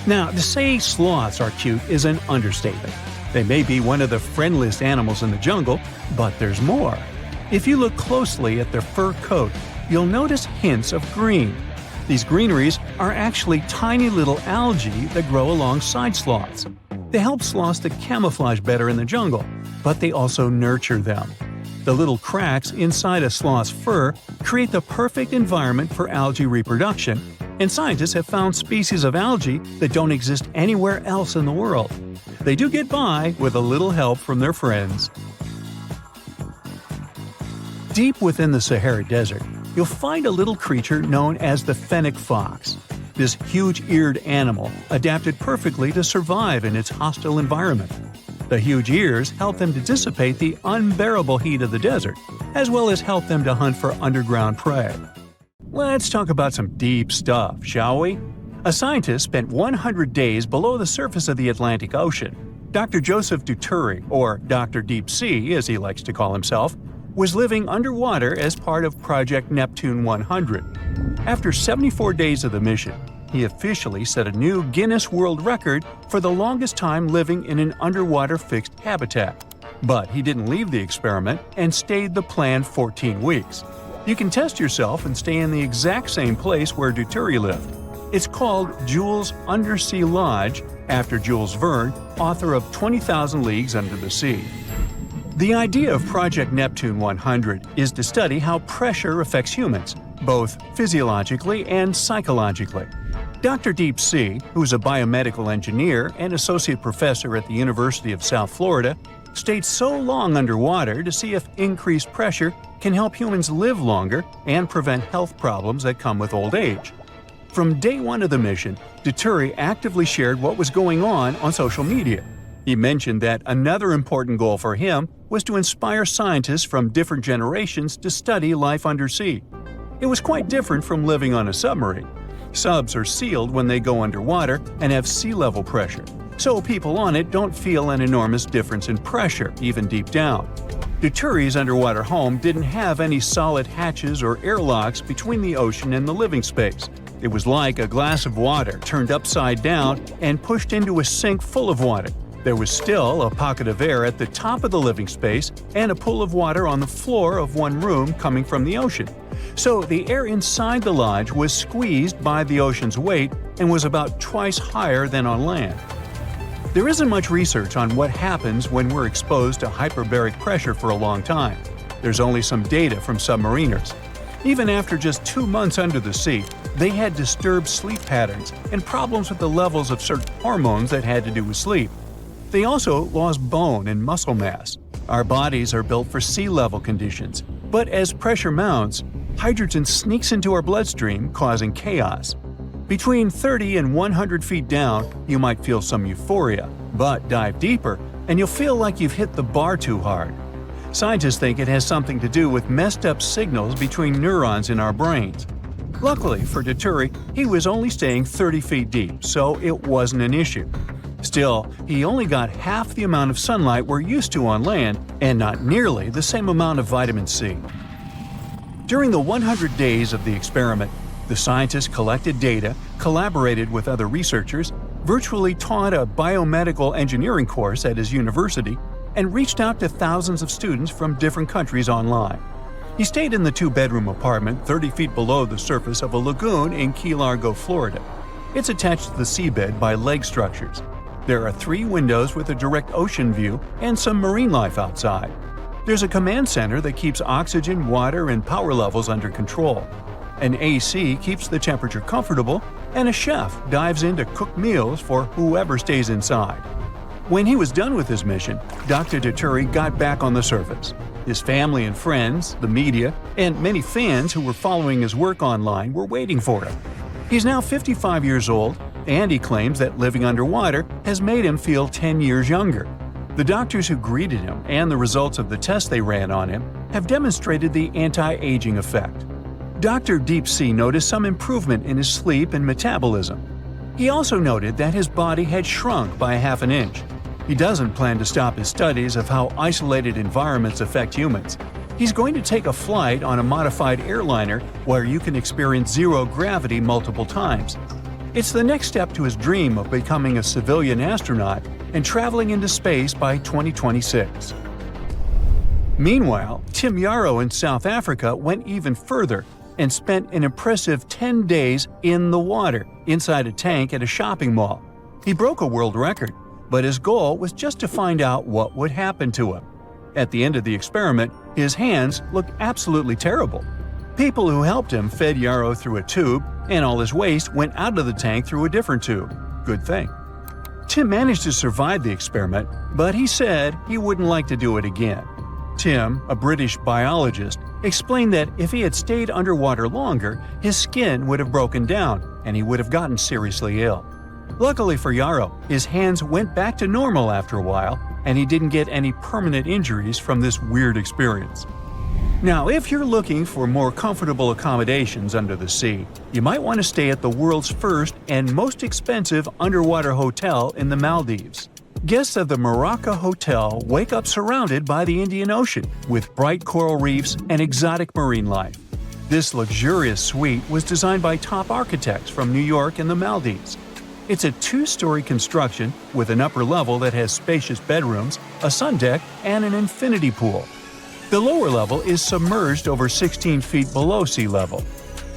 Now, to say sloths are cute is an understatement. They may be one of the friendliest animals in the jungle, but there's more. If you look closely at their fur coat, you'll notice hints of green. These greeneries are actually tiny little algae that grow alongside sloths. They help sloths to camouflage better in the jungle, but they also nurture them. The little cracks inside a sloth's fur create the perfect environment for algae reproduction, and scientists have found species of algae that don't exist anywhere else in the world. They do get by with a little help from their friends. Deep within the Sahara Desert, you'll find a little creature known as the fennec fox. This huge-eared animal adapted perfectly to survive in its hostile environment. The huge ears help them to dissipate the unbearable heat of the desert, as well as help them to hunt for underground prey. Let's talk about some deep stuff, shall we? A scientist spent 100 days below the surface of the Atlantic Ocean. Dr. Joseph Duturi, or Dr. Deep Sea as he likes to call himself, was living underwater as part of Project Neptune 100. After 74 days of the mission, he officially set a new Guinness World Record for the longest time living in an underwater fixed habitat. But he didn't leave the experiment and stayed the planned 14 weeks. You can test yourself and stay in the exact same place where Duturi lived. It's called Jules Undersea Lodge, after Jules Verne, author of 20,000 Leagues Under the Sea. The idea of Project Neptune 100 is to study how pressure affects humans, both physiologically and psychologically. Dr. Deep Sea, who's a biomedical engineer and associate professor at the University of South Florida, stayed so long underwater to see if increased pressure can help humans live longer and prevent health problems that come with old age. From day one of the mission, Duturi actively shared what was going on social media. He mentioned that another important goal for him was to inspire scientists from different generations to study life undersea. It was quite different from living on a submarine. Subs are sealed when they go underwater and have sea level pressure, so people on it don't feel an enormous difference in pressure, even deep down. Duturi's underwater home didn't have any solid hatches or airlocks between the ocean and the living space. It was like a glass of water turned upside down and pushed into a sink full of water. There was still a pocket of air at the top of the living space and a pool of water on the floor of one room coming from the ocean. So the air inside the lodge was squeezed by the ocean's weight and was about twice higher than on land. There isn't much research on what happens when we're exposed to hyperbaric pressure for a long time. There's only some data from submariners. Even after just 2 months under the sea, they had disturbed sleep patterns and problems with the levels of certain hormones that had to do with sleep. They also lost bone and muscle mass. Our bodies are built for sea level conditions, but as pressure mounts, hydrogen sneaks into our bloodstream, causing chaos. Between 30 and 100 feet down, you might feel some euphoria, but dive deeper and you'll feel like you've hit the bar too hard. Scientists think it has something to do with messed up signals between neurons in our brains. Luckily for Duturi, he was only staying 30 feet deep, so it wasn't an issue. Still, he only got half the amount of sunlight we're used to on land and not nearly the same amount of vitamin C. During the 100 days of the experiment, the scientists collected data, collaborated with other researchers, virtually taught a biomedical engineering course at his university, and reached out to thousands of students from different countries online. He stayed in the 2-bedroom apartment 30 feet below the surface of a lagoon in Key Largo, Florida. It's attached to the seabed by leg structures. There are 3 windows with a direct ocean view and some marine life outside. There's a command center that keeps oxygen, water, and power levels under control. An AC keeps the temperature comfortable, and a chef dives in to cook meals for whoever stays inside. When he was done with his mission, Dr. Duturi got back on the surface. His family and friends, the media, and many fans who were following his work online were waiting for him. He's now 55 years old, and he claims that living underwater has made him feel 10 years younger. The doctors who greeted him and the results of the tests they ran on him have demonstrated the anti-aging effect. Dr. Deep Sea noticed some improvement in his sleep and metabolism. He also noted that his body had shrunk by ½ an inch. He doesn't plan to stop his studies of how isolated environments affect humans. He's going to take a flight on a modified airliner where you can experience zero gravity multiple times. It's the next step to his dream of becoming a civilian astronaut and traveling into space by 2026. Meanwhile, Tim Yarrow in South Africa went even further and spent an impressive 10 days in the water inside a tank at a shopping mall. He broke a world record, but his goal was just to find out what would happen to him. At the end of the experiment, his hands looked absolutely terrible. People who helped him fed Yarrow through a tube, and all his waste went out of the tank through a different tube. Good thing. Tim managed to survive the experiment, but he said he wouldn't like to do it again. Tim, a British biologist, explained that if he had stayed underwater longer, his skin would have broken down and he would have gotten seriously ill. Luckily for Yarrow, his hands went back to normal after a while, and he didn't get any permanent injuries from this weird experience. Now, if you're looking for more comfortable accommodations under the sea, you might want to stay at the world's first and most expensive underwater hotel in the Maldives. Guests of the Morocco Hotel wake up surrounded by the Indian Ocean, with bright coral reefs and exotic marine life. This luxurious suite was designed by top architects from New York and the Maldives. It's a 2-story construction with an upper level that has spacious bedrooms, a sun deck, and an infinity pool. The lower level is submerged over 16 feet below sea level.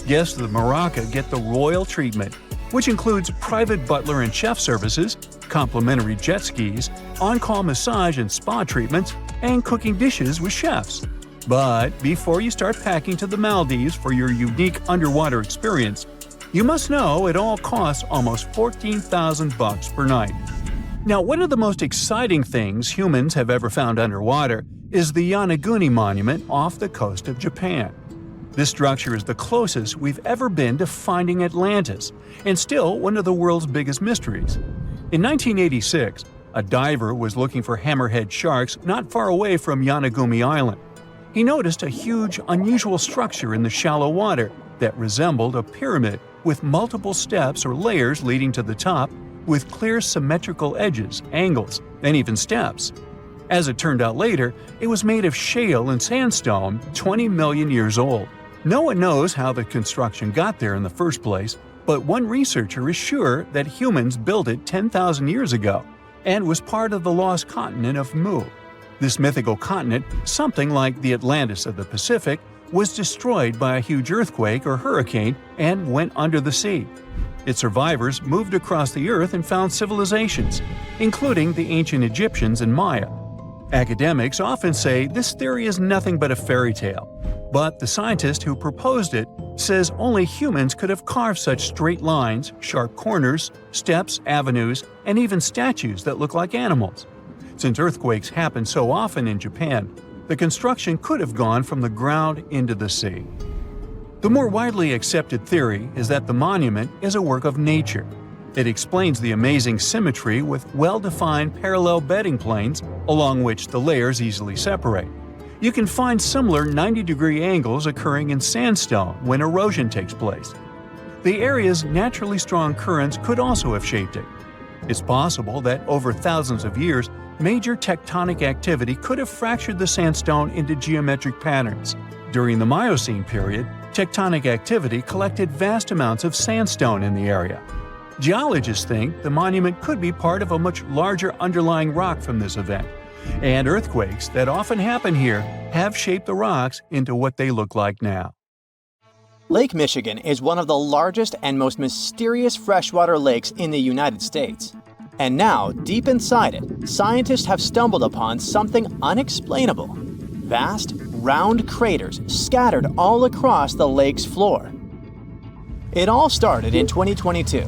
Guests of the Morocco get the royal treatment, which includes private butler and chef services, complimentary jet skis, on-call massage and spa treatments, and cooking dishes with chefs. But before you start packing to the Maldives for your unique underwater experience, you must know it all costs almost $14,000 per night. Now, one of the most exciting things humans have ever found underwater is the Yanaguni monument off the coast of Japan. This structure is the closest we've ever been to finding Atlantis, and still one of the world's biggest mysteries. In 1986, a diver was looking for hammerhead sharks not far away from Yanaguni Island. He noticed a huge, unusual structure in the shallow water that resembled a pyramid with multiple steps or layers leading to the top, with clear symmetrical edges, angles, and even steps. As it turned out later, it was made of shale and sandstone 20 million years old. No one knows how the construction got there in the first place, but one researcher is sure that humans built it 10,000 years ago and was part of the lost continent of Mu. This mythical continent, something like the Atlantis of the Pacific, was destroyed by a huge earthquake or hurricane and went under the sea. Its survivors moved across the earth and found civilizations, including the ancient Egyptians and Maya. Academics often say this theory is nothing but a fairy tale, but the scientist who proposed it says only humans could have carved such straight lines, sharp corners, steps, avenues, and even statues that look like animals. Since earthquakes happen so often in Japan, the construction could have gone from the ground into the sea. The more widely accepted theory is that the monument is a work of nature. It explains the amazing symmetry with well-defined parallel bedding planes along which the layers easily separate. You can find similar 90-degree angles occurring in sandstone when erosion takes place. The area's naturally strong currents could also have shaped it. It's possible that over thousands of years, major tectonic activity could have fractured the sandstone into geometric patterns. During the Miocene period, tectonic activity collected vast amounts of sandstone in the area. Geologists think the monument could be part of a much larger underlying rock from this event, and earthquakes that often happen here have shaped the rocks into what they look like now.
Lake Michigan is one of the largest and most mysterious freshwater lakes in the United States. And now, deep inside it, scientists have stumbled upon something unexplainable. Vast, round craters scattered all across the lake's floor. It all started in 2022.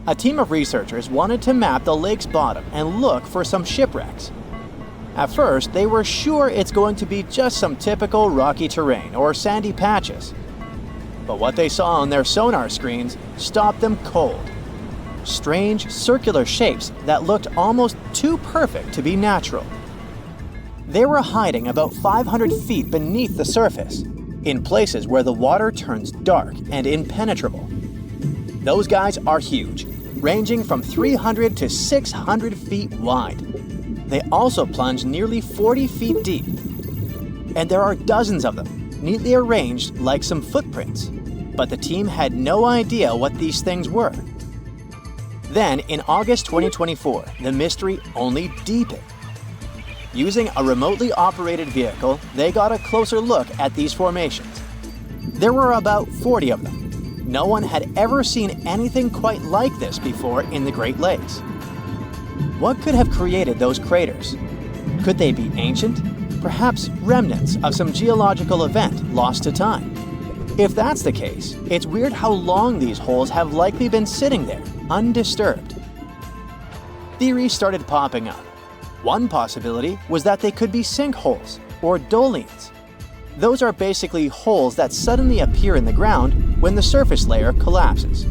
A team of researchers wanted to map the lake's bottom and look for some shipwrecks. At first, they were sure it's going to be just some typical rocky terrain or sandy patches. But what they saw on their sonar screens stopped them cold. Strange, circular shapes that looked almost too perfect to be natural. They were hiding about 500 feet beneath the surface, in places where the water turns dark and impenetrable. Those guys are huge, ranging from 300 to 600 feet wide. They also plunge nearly 40 feet deep. And there are dozens of them, neatly arranged like some footprints. But the team had no idea what these things were. Then, in August 2024, the mystery only deepened. Using a remotely operated vehicle, they got a closer look at these formations. There were about 40 of them. No one had ever seen anything quite like this before in the Great Lakes. What could have created those craters? Could they be ancient? Perhaps remnants of some geological event lost to time? If that's the case, it's weird how long these holes have likely been sitting there, undisturbed. Theories started popping up. One possibility was that they could be sinkholes or dolines. Those are basically holes that suddenly appear in the ground when the surface layer collapses.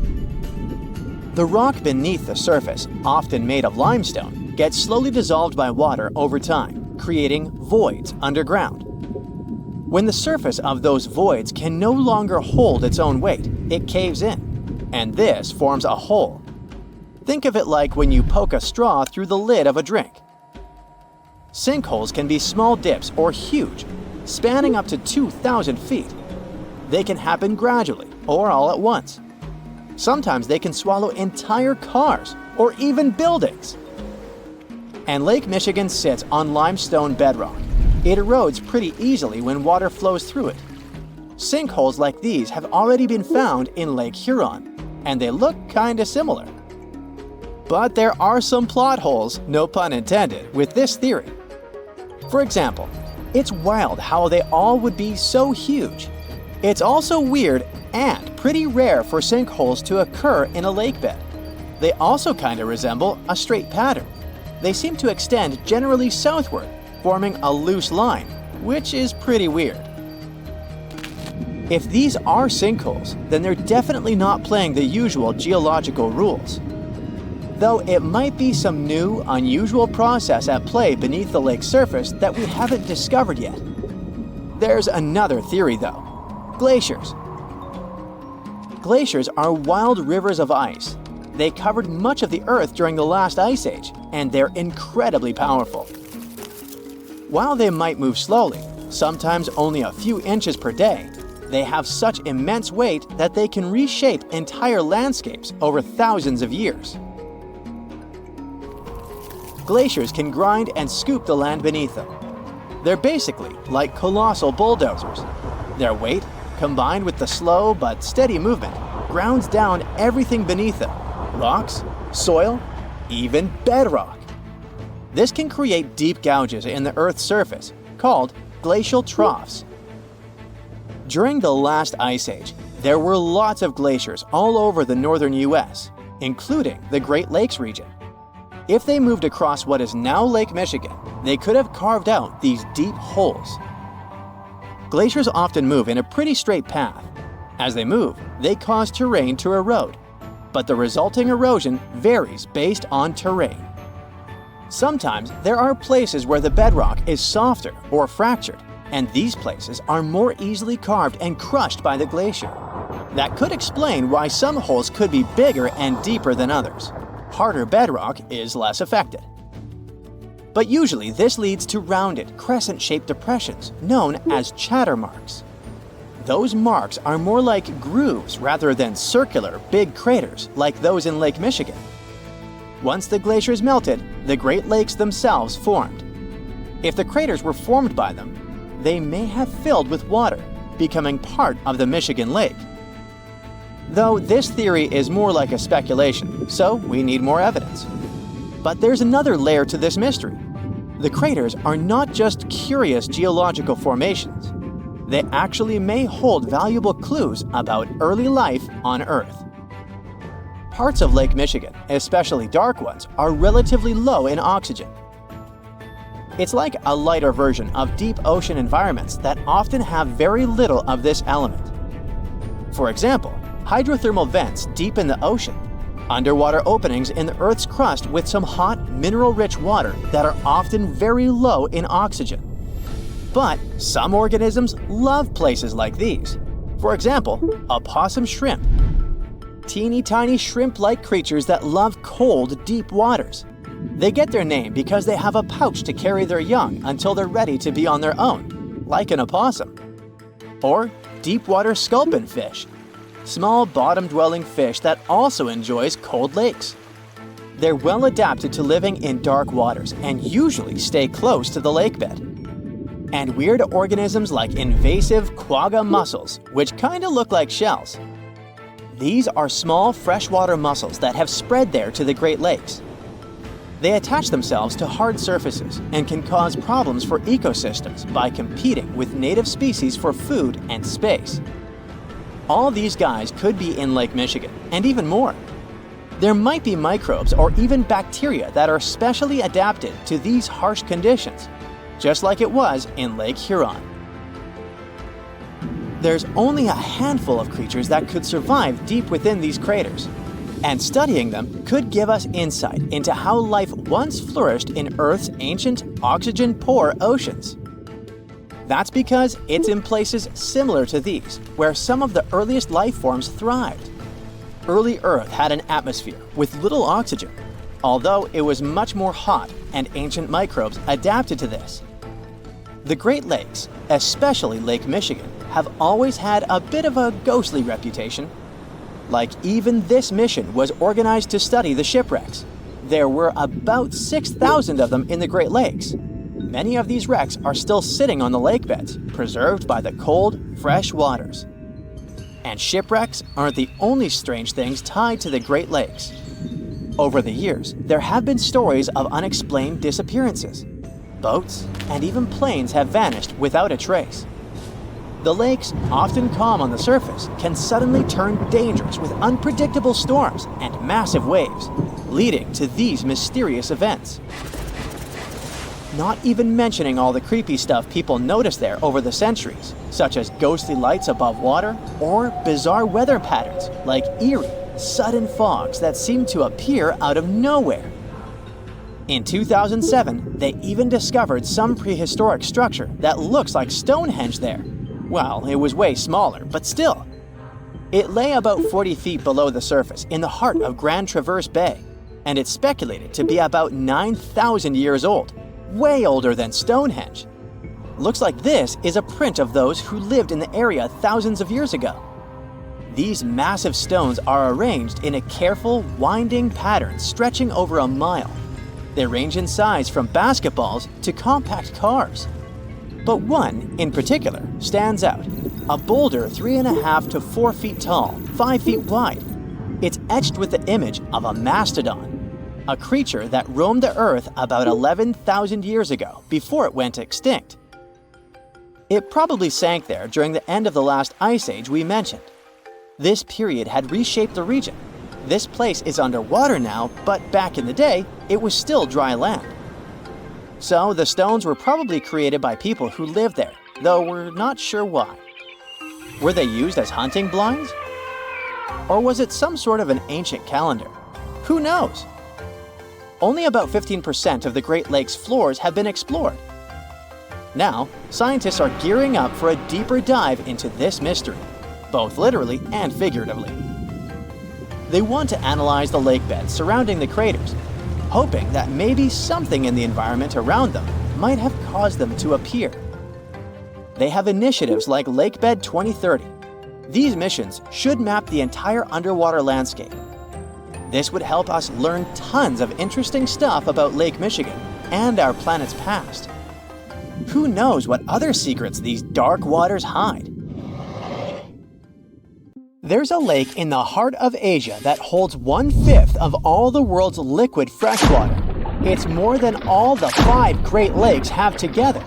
The rock beneath the surface, often made of limestone, gets slowly dissolved by water over time, creating voids underground. When the surface of those voids can no longer hold its own weight, it caves in, and this forms a hole. Think of it like when you poke a straw through the lid of a drink. Sinkholes can be small dips or huge, spanning up to 2,000 feet. They can happen gradually or all at once. Sometimes they can swallow entire cars or even buildings. And Lake Michigan sits on limestone bedrock. It erodes pretty easily when water flows through it. Sinkholes like these have already been found in Lake Huron, and they look kinda similar. But there are some plot holes, no pun intended, with this theory. For example, it's wild how they all would be so huge. It's also weird and pretty rare for sinkholes to occur in a lake bed. They also kinda resemble a straight pattern. They seem to extend generally southward, forming a loose line, which is pretty weird. If these are sinkholes, then they're definitely not playing the usual geological rules. Though it might be some new, unusual process at play beneath the lake's surface that we haven't discovered yet. There's another theory though: glaciers. Glaciers are wild rivers of ice. They covered much of the Earth during the last ice age, and they're incredibly powerful. While they might move slowly, sometimes only a few inches per day, they have such immense weight that they can reshape entire landscapes over thousands of years. Glaciers can grind and scoop the land beneath them. They're basically like colossal bulldozers. Their weight, combined with the slow but steady movement, grounds down everything beneath them: rocks, soil, even bedrock. This can create deep gouges in the Earth's surface, called glacial troughs. During the last ice age, there were lots of glaciers all over the northern US, including the Great Lakes region. If they moved across what is now Lake Michigan, they could have carved out these deep holes. Glaciers often move in a pretty straight path. As they move, they cause terrain to erode, but the resulting erosion varies based on terrain. Sometimes there are places where the bedrock is softer or fractured, and these places are more easily carved and crushed by the glacier. That could explain why some holes could be bigger and deeper than others. Harder bedrock is less affected. But usually this leads to rounded, crescent-shaped depressions known as chatter marks. Those marks are more like grooves rather than circular, big craters like those in Lake Michigan. Once the glaciers melted, the Great Lakes themselves formed. If the craters were formed by them, they may have filled with water, becoming part of the Michigan Lake. Though this theory is more like a speculation, so we need more evidence. But there's another layer to this mystery. The craters are not just curious geological formations. They actually may hold valuable clues about early life on Earth. Parts of Lake Michigan, especially dark ones, are relatively low in oxygen. It's like a lighter version of deep ocean environments that often have very little of this element. For example, hydrothermal vents deep in the ocean, underwater openings in the Earth's crust with some hot, mineral-rich water that are often very low in oxygen. But some organisms love places like these. For example, opossum shrimp. Teeny tiny shrimp-like creatures that love cold, deep waters. They get their name because they have a pouch to carry their young until they're ready to be on their own, like an opossum. Or deep-water sculpin fish. Small bottom-dwelling fish that also enjoys cold lakes. They're well adapted to living in dark waters and usually stay close to the lake bed. And weird organisms like invasive quagga mussels, which kinda look like shells. These are small freshwater mussels that have spread there to the Great Lakes. They attach themselves to hard surfaces and can cause problems for ecosystems by competing with native species for food and space. All these guys could be in Lake Michigan, and even more. There might be microbes or even bacteria that are specially adapted to these harsh conditions, just like it was in Lake Huron. There's only a handful of creatures that could survive deep within these craters, and studying them could give us insight into how life once flourished in Earth's ancient, oxygen-poor oceans. That's because it's in places similar to these where some of the earliest life forms thrived. Early Earth had an atmosphere with little oxygen, although it was much more hot, and ancient microbes adapted to this. The Great Lakes, especially Lake Michigan, have always had a bit of a ghostly reputation. Like, even this mission was organized to study the shipwrecks. There were about 6,000 of them in the Great Lakes. Many of these wrecks are still sitting on the lake beds, preserved by the cold, fresh waters. And shipwrecks aren't the only strange things tied to the Great Lakes. Over the years, there have been stories of unexplained disappearances. Boats and even planes have vanished without a trace. The lakes, often calm on the surface, can suddenly turn dangerous with unpredictable storms and massive waves, leading to these mysterious events. Not even mentioning all the creepy stuff people noticed there over the centuries, such as ghostly lights above water or bizarre weather patterns like eerie, sudden fogs that seem to appear out of nowhere. In 2007, they even discovered some prehistoric structure that looks like Stonehenge there. Well, it was way smaller, but still. It lay about 40 feet below the surface in the heart of Grand Traverse Bay, and it's speculated to be about 9,000 years old, way older than Stonehenge. Looks like this is a print of those who lived in the area thousands of years ago. These massive stones are arranged in a careful, winding pattern stretching over a mile. They range in size from basketballs to compact cars. But one, in particular, stands out. A boulder 3.5 to 4 feet tall, 5 feet wide. It's etched with the image of a mastodon, a creature that roamed the Earth about 11,000 years ago before it went extinct. It probably sank there during the end of the last ice age we mentioned. This period had reshaped the region. This place is underwater now, but back in the day, it was still dry land. So the stones were probably created by people who lived there, though we're not sure why. Were they used as hunting blinds? Or was it some sort of an ancient calendar? Who knows? Only about 15% of the Great Lakes floors have been explored. Now, scientists are gearing up for a deeper dive into this mystery, both literally and figuratively. They want to analyze the lake beds surrounding the craters, hoping that maybe something in the environment around them might have caused them to appear. They have initiatives like Lakebed 2030. These missions should map the entire underwater landscape. This would help us learn tons of interesting stuff about Lake Michigan and our planet's past. Who knows what other secrets these dark waters hide? There's a lake in the heart of Asia that holds 1/5 of all the world's liquid freshwater. It's more than all the 5 Great Lakes have together.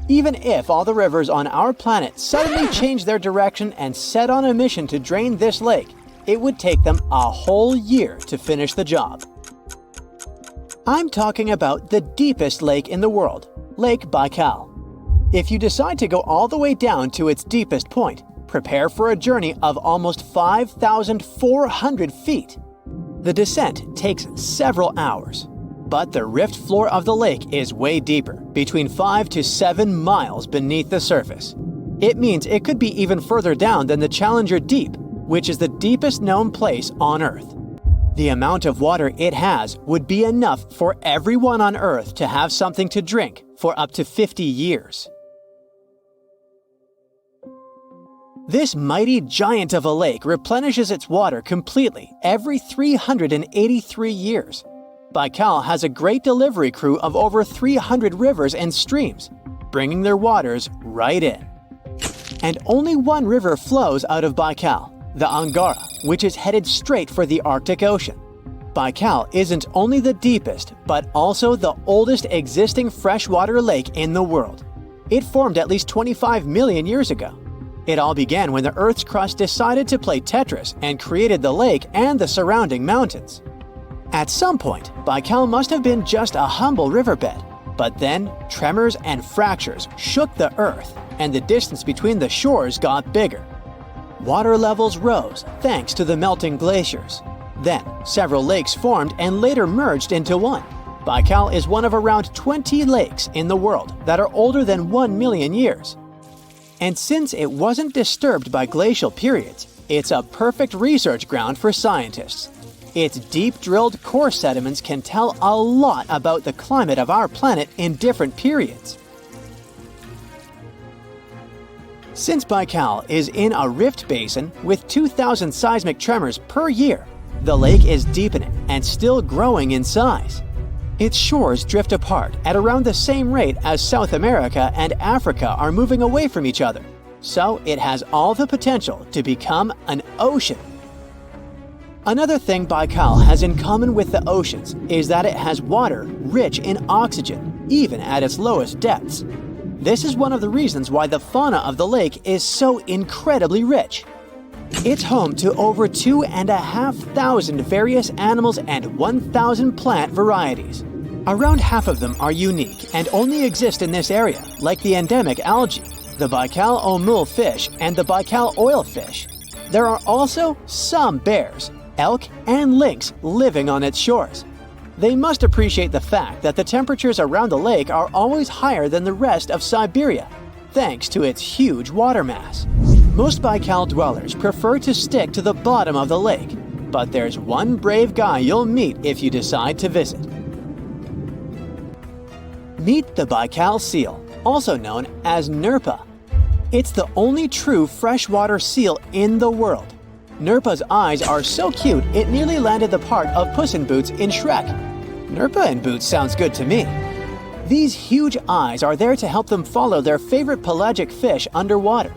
Even if all the rivers on our planet suddenly change their direction and set on a mission to drain this lake, it would take them a whole year to finish the job. I'm talking about the deepest lake in the world, Lake Baikal. If you decide to go all the way down to its deepest point, prepare for a journey of almost 5,400 feet. The descent takes several hours, but the rift floor of the lake is way deeper, between 5 to 7 miles beneath the surface. It means it could be even further down than the Challenger Deep, which is the deepest known place on Earth. The amount of water it has would be enough for everyone on Earth to have something to drink for up to 50 years. This mighty giant of a lake replenishes its water completely every 383 years, Baikal has a great delivery crew of over 300 rivers and streams, bringing their waters right in. And only one river flows out of Baikal, the Angara, which is headed straight for the Arctic Ocean. Baikal isn't only the deepest, but also the oldest existing freshwater lake in the world. It formed at least 25 million years ago. It all began when the Earth's crust decided to play Tetris and created the lake and the surrounding mountains. At some point, Baikal must have been just a humble riverbed, but then tremors and fractures shook the Earth, and the distance between the shores got bigger. Water levels rose thanks to the melting glaciers. Then, several lakes formed and later merged into one. Baikal is one of around 20 lakes in the world that are older than 1 million years. And since it wasn't disturbed by glacial periods, it's a perfect research ground for scientists. Its deep-drilled core sediments can tell a lot about the climate of our planet in different periods. Since Baikal is in a rift basin with 2,000 seismic tremors per year, the lake is deepening and still growing in size. Its shores drift apart at around the same rate as South America and Africa are moving away from each other, so it has all the potential to become an ocean. Another thing Baikal has in common with the oceans is that it has water rich in oxygen, even at its lowest depths. This is one of the reasons why the fauna of the lake is so incredibly rich. It's home to over 2,500 various animals and 1,000 plant varieties. Around half of them are unique and only exist in this area, like the endemic algae, the Baikal omul fish, and the Baikal oilfish. There are also some bears, elk, and lynx living on its shores. They must appreciate the fact that the temperatures around the lake are always higher than the rest of Siberia, thanks to its huge water mass. Most Baikal dwellers prefer to stick to the bottom of the lake, but there's one brave guy you'll meet if you decide to visit. Meet the Baikal seal, also known as Nerpa. It's the only true freshwater seal in the world. Nerpa's eyes are so cute it nearly landed the part of Puss in Boots in Shrek. Nerpa in Boots sounds good to me. These huge eyes are there to help them follow their favorite pelagic fish underwater.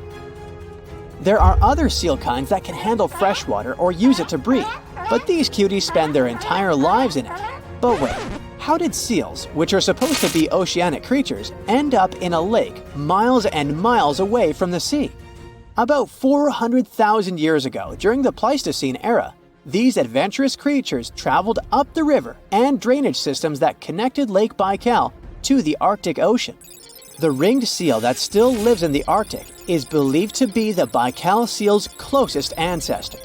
There are other seal kinds that can handle freshwater or use it to breathe, but these cuties spend their entire lives in it. But wait, how did seals, which are supposed to be oceanic creatures, end up in a lake miles and miles away from the sea? About 400,000 years ago, during the Pleistocene era, these adventurous creatures traveled up the river and drainage systems that connected Lake Baikal to the Arctic Ocean. The ringed seal that still lives in the Arctic is believed to be the Baikal seal's closest ancestor.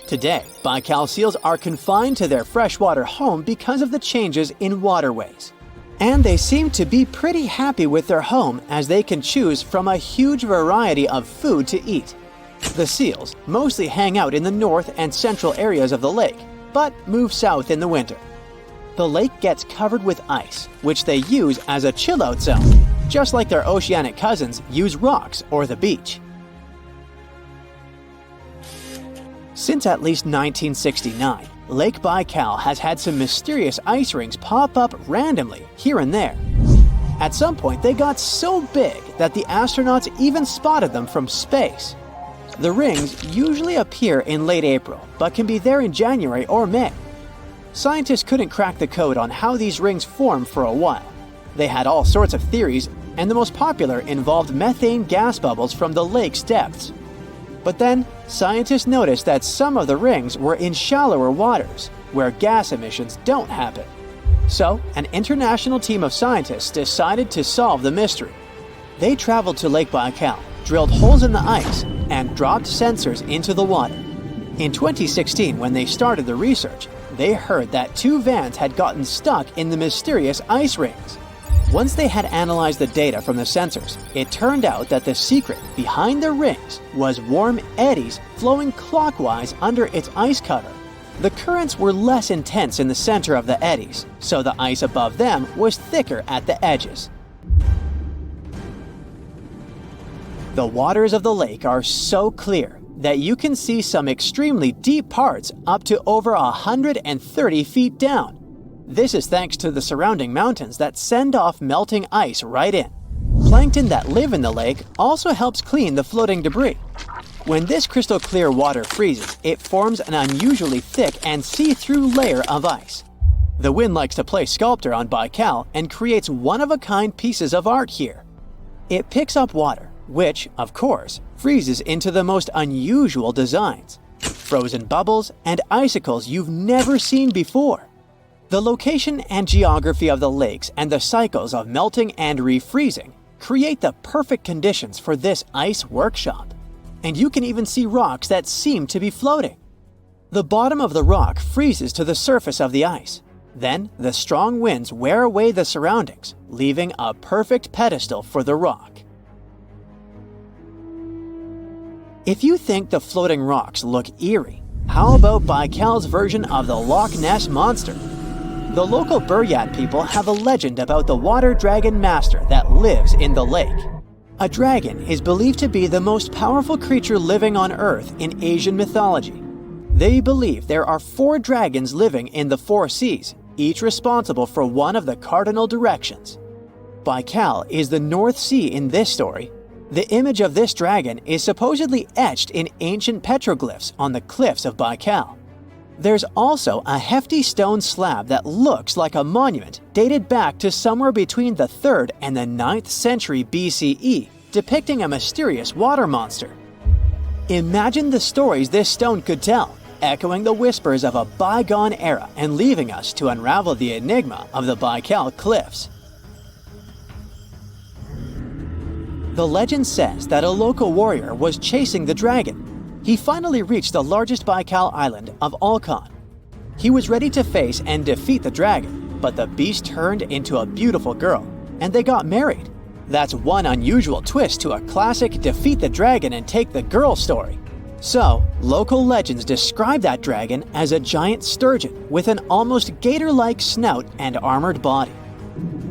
Today, Baikal seals are confined to their freshwater home because of the changes in waterways. And they seem to be pretty happy with their home as they can choose from a huge variety of food to eat. The seals mostly hang out in the north and central areas of the lake, but move south in the winter. The lake gets covered with ice, which they use as a chill-out zone, just like their oceanic cousins use rocks or the beach. Since at least 1969, Lake Baikal has had some mysterious ice rings pop up randomly here and there. At some point, they got so big that the astronauts even spotted them from space. The rings usually appear in late April, but can be there in January or May. Scientists couldn't crack the code on how these rings form for a while. They had all sorts of theories, and the most popular involved methane gas bubbles from the lake's depths. But then, scientists noticed that some of the rings were in shallower waters, where gas emissions don't happen. So, an international team of scientists decided to solve the mystery. They traveled to Lake Baikal, drilled holes in the ice, and dropped sensors into the water. In 2016, when they started the research, they heard that 2 vans had gotten stuck in the mysterious ice rings. Once they had analyzed the data from the sensors, it turned out that the secret behind the rings was warm eddies flowing clockwise under its ice cover. The currents were less intense in the center of the eddies, so the ice above them was thicker at the edges. The waters of the lake are so clear that you can see some extremely deep parts up to over 130 feet down. This is thanks to the surrounding mountains that send off melting ice right in. Plankton that live in the lake also helps clean the floating debris. When this crystal clear water freezes, it forms an unusually thick and see-through layer of ice. The wind likes to play sculptor on Baikal and creates one-of-a-kind pieces of art here. It picks up water, which, of course, freezes into the most unusual designs. Frozen bubbles and icicles you've never seen before. The location and geography of the lakes and the cycles of melting and refreezing create the perfect conditions for this ice workshop. And you can even see rocks that seem to be floating. The bottom of the rock freezes to the surface of the ice. Then, the strong winds wear away the surroundings, leaving a perfect pedestal for the rock. If you think the floating rocks look eerie, how about Baikal's version of the Loch Ness Monster? The local Buryat people have a legend about the water dragon master that lives in the lake. A dragon is believed to be the most powerful creature living on Earth in Asian mythology. They believe there are 4 dragons living in the 4 seas, each responsible for one of the cardinal directions. Baikal is the North Sea in this story. The image of this dragon is supposedly etched in ancient petroglyphs on the cliffs of Baikal. There's also a hefty stone slab that looks like a monument dated back to somewhere between the 3rd and the 9th century BCE, depicting a mysterious water monster. Imagine the stories this stone could tell, echoing the whispers of a bygone era and leaving us to unravel the enigma of the Baikal cliffs. The legend says that a local warrior was chasing the dragon. He finally reached the largest Baikal island of Alkan. He was ready to face and defeat the dragon, but the beast turned into a beautiful girl, and they got married. That's one unusual twist to a classic defeat the dragon and take the girl story. So, local legends describe that dragon as a giant sturgeon with an almost gator-like snout and armored body.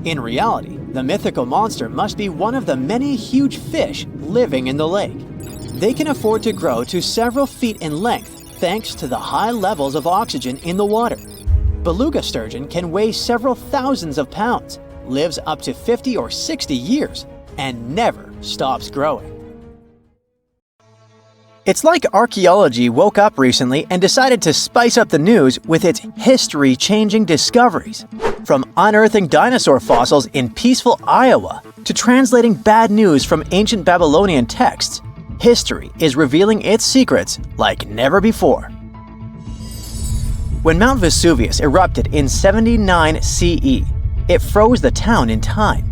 In reality, the mythical monster must be one of the many huge fish living in the lake. They can afford to grow to several feet in length thanks to the high levels of oxygen in the water. Beluga sturgeon can weigh several thousands of pounds, lives up to 50 or 60 years, and never stops growing. It's like archaeology woke up recently and decided to spice up the news with its history-changing discoveries. From unearthing dinosaur fossils in peaceful Iowa to translating bad news from ancient Babylonian texts, history is revealing its secrets like never before. When Mount Vesuvius erupted in 79 CE, it froze the town in time.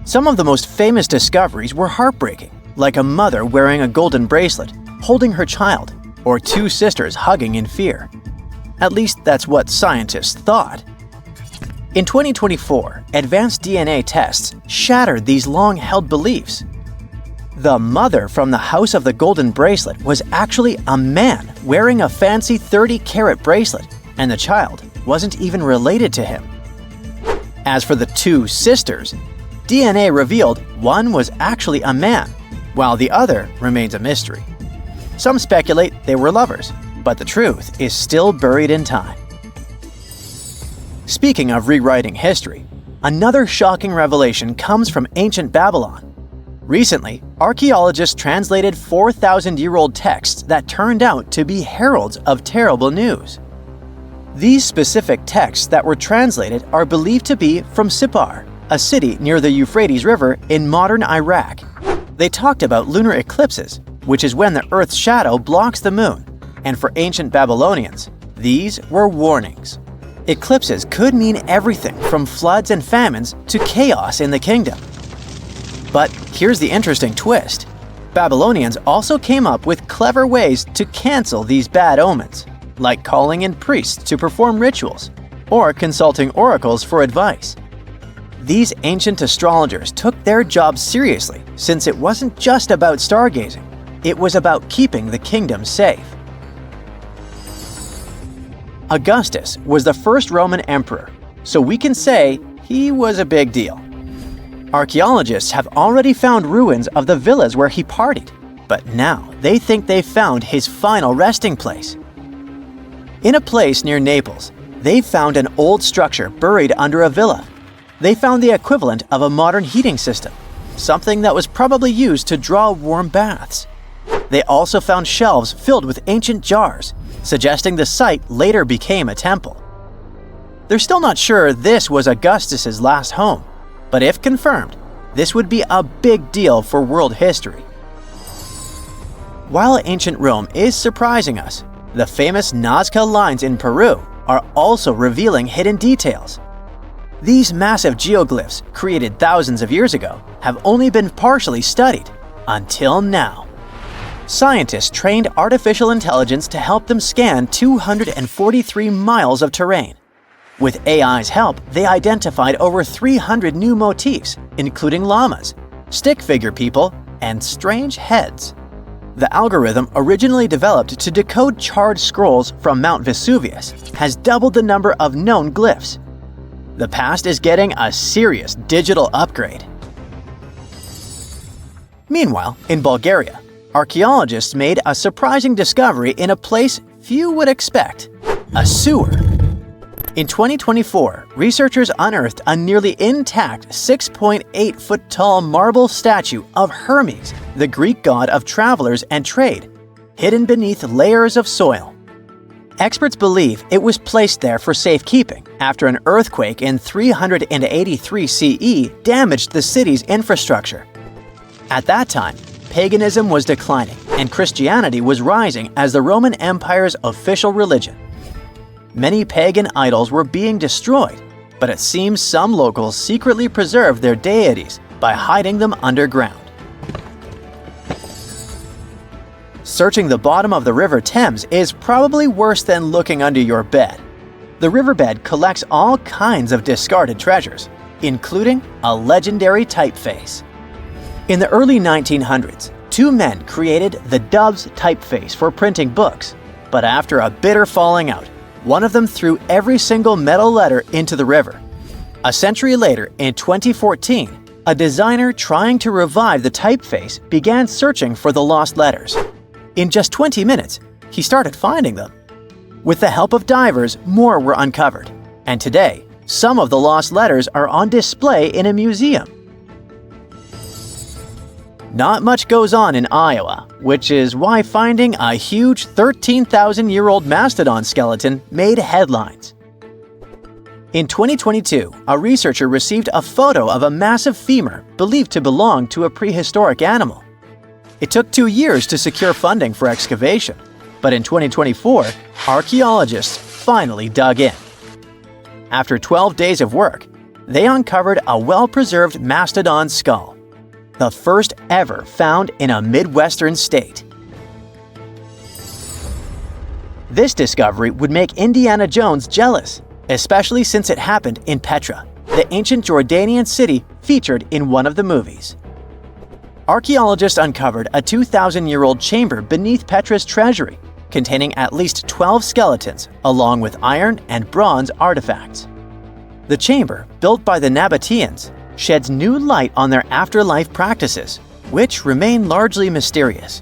Some of the most famous discoveries were heartbreaking, like a mother wearing a golden bracelet, holding her child, or 2 sisters hugging in fear. At least that's what scientists thought. In 2024, advanced DNA tests shattered these long-held beliefs. The mother from the House of the Golden Bracelet was actually a man wearing a fancy 30-carat bracelet, and the child wasn't even related to him. As for the 2 sisters, DNA revealed one was actually a man, while the other remains a mystery. Some speculate they were lovers, but the truth is still buried in time. Speaking of rewriting history, another shocking revelation comes from ancient Babylon. Recently, archaeologists translated 4,000-year-old texts that turned out to be heralds of terrible news. These specific texts that were translated are believed to be from Sippar, a city near the Euphrates River in modern Iraq. They talked about lunar eclipses, which is when the Earth's shadow blocks the moon, and for ancient Babylonians, these were warnings. Eclipses could mean everything from floods and famines to chaos in the kingdom. But here's the interesting twist. Babylonians also came up with clever ways to cancel these bad omens, like calling in priests to perform rituals, or consulting oracles for advice. These ancient astrologers took their job seriously, since it wasn't just about stargazing, it was about keeping the kingdom safe. Augustus was the first Roman emperor, so we can say he was a big deal. Archaeologists have already found ruins of the villas where he partied, but now they think they've found his final resting place. In a place near Naples, They found an old structure buried under a villa. They found the equivalent of a modern heating system, something that was probably used to draw warm baths. They also found shelves filled with ancient jars, suggesting the site later became a temple. They're still not sure this was Augustus's last home, but if confirmed, this would be a big deal for world history. While ancient Rome is surprising us, the famous Nazca lines in Peru are also revealing hidden details. These massive geoglyphs, created thousands of years ago, have only been partially studied until now. Scientists trained artificial intelligence to help them scan 243 miles of terrain. With AI's help, they identified over 300 new motifs, including llamas, stick figure people, and strange heads. The algorithm, originally developed to decode charred scrolls from Mount Vesuvius, has doubled the number of known glyphs. The past is getting a serious digital upgrade. Meanwhile, in Bulgaria, archaeologists made a surprising discovery in a place few would expect: a sewer. In 2024, researchers unearthed a nearly intact 6.8-foot-tall marble statue of Hermes, the Greek god of travelers and trade, hidden beneath layers of soil. Experts believe it was placed there for safekeeping after an earthquake in 383 CE damaged the city's infrastructure. At that time, paganism was declining and Christianity was rising as the Roman Empire's official religion. Many pagan idols were being destroyed, but it seems some locals secretly preserved their deities by hiding them underground. Searching the bottom of the River Thames is probably worse than looking under your bed. The riverbed collects all kinds of discarded treasures, including a legendary typeface. In the early 1900s, two men created the Dove's typeface for printing books, but after a bitter falling out, one of them threw every single metal letter into the river. A century later, in 2014, a designer trying to revive the typeface began searching for the lost letters. In just 20 minutes, he started finding them. With the help of divers, more were uncovered, and today, some of the lost letters are on display in a museum. Not much goes on in Iowa, which is why finding a huge 13,000-year-old mastodon skeleton made headlines. In 2022, a researcher received a photo of a massive femur believed to belong to a prehistoric animal. It took 2 years to secure funding for excavation, but in 2024, archaeologists finally dug in. After 12 days of work, they uncovered a well-preserved mastodon skull, the first ever found in a Midwestern state. This discovery would make Indiana Jones jealous, especially since it happened in Petra, the ancient Jordanian city featured in one of the movies. Archaeologists uncovered a 2,000-year-old chamber beneath Petra's treasury, containing at least 12 skeletons, along with iron and bronze artifacts. The chamber, built by the Nabateans, sheds new light on their afterlife practices, which remain largely mysterious.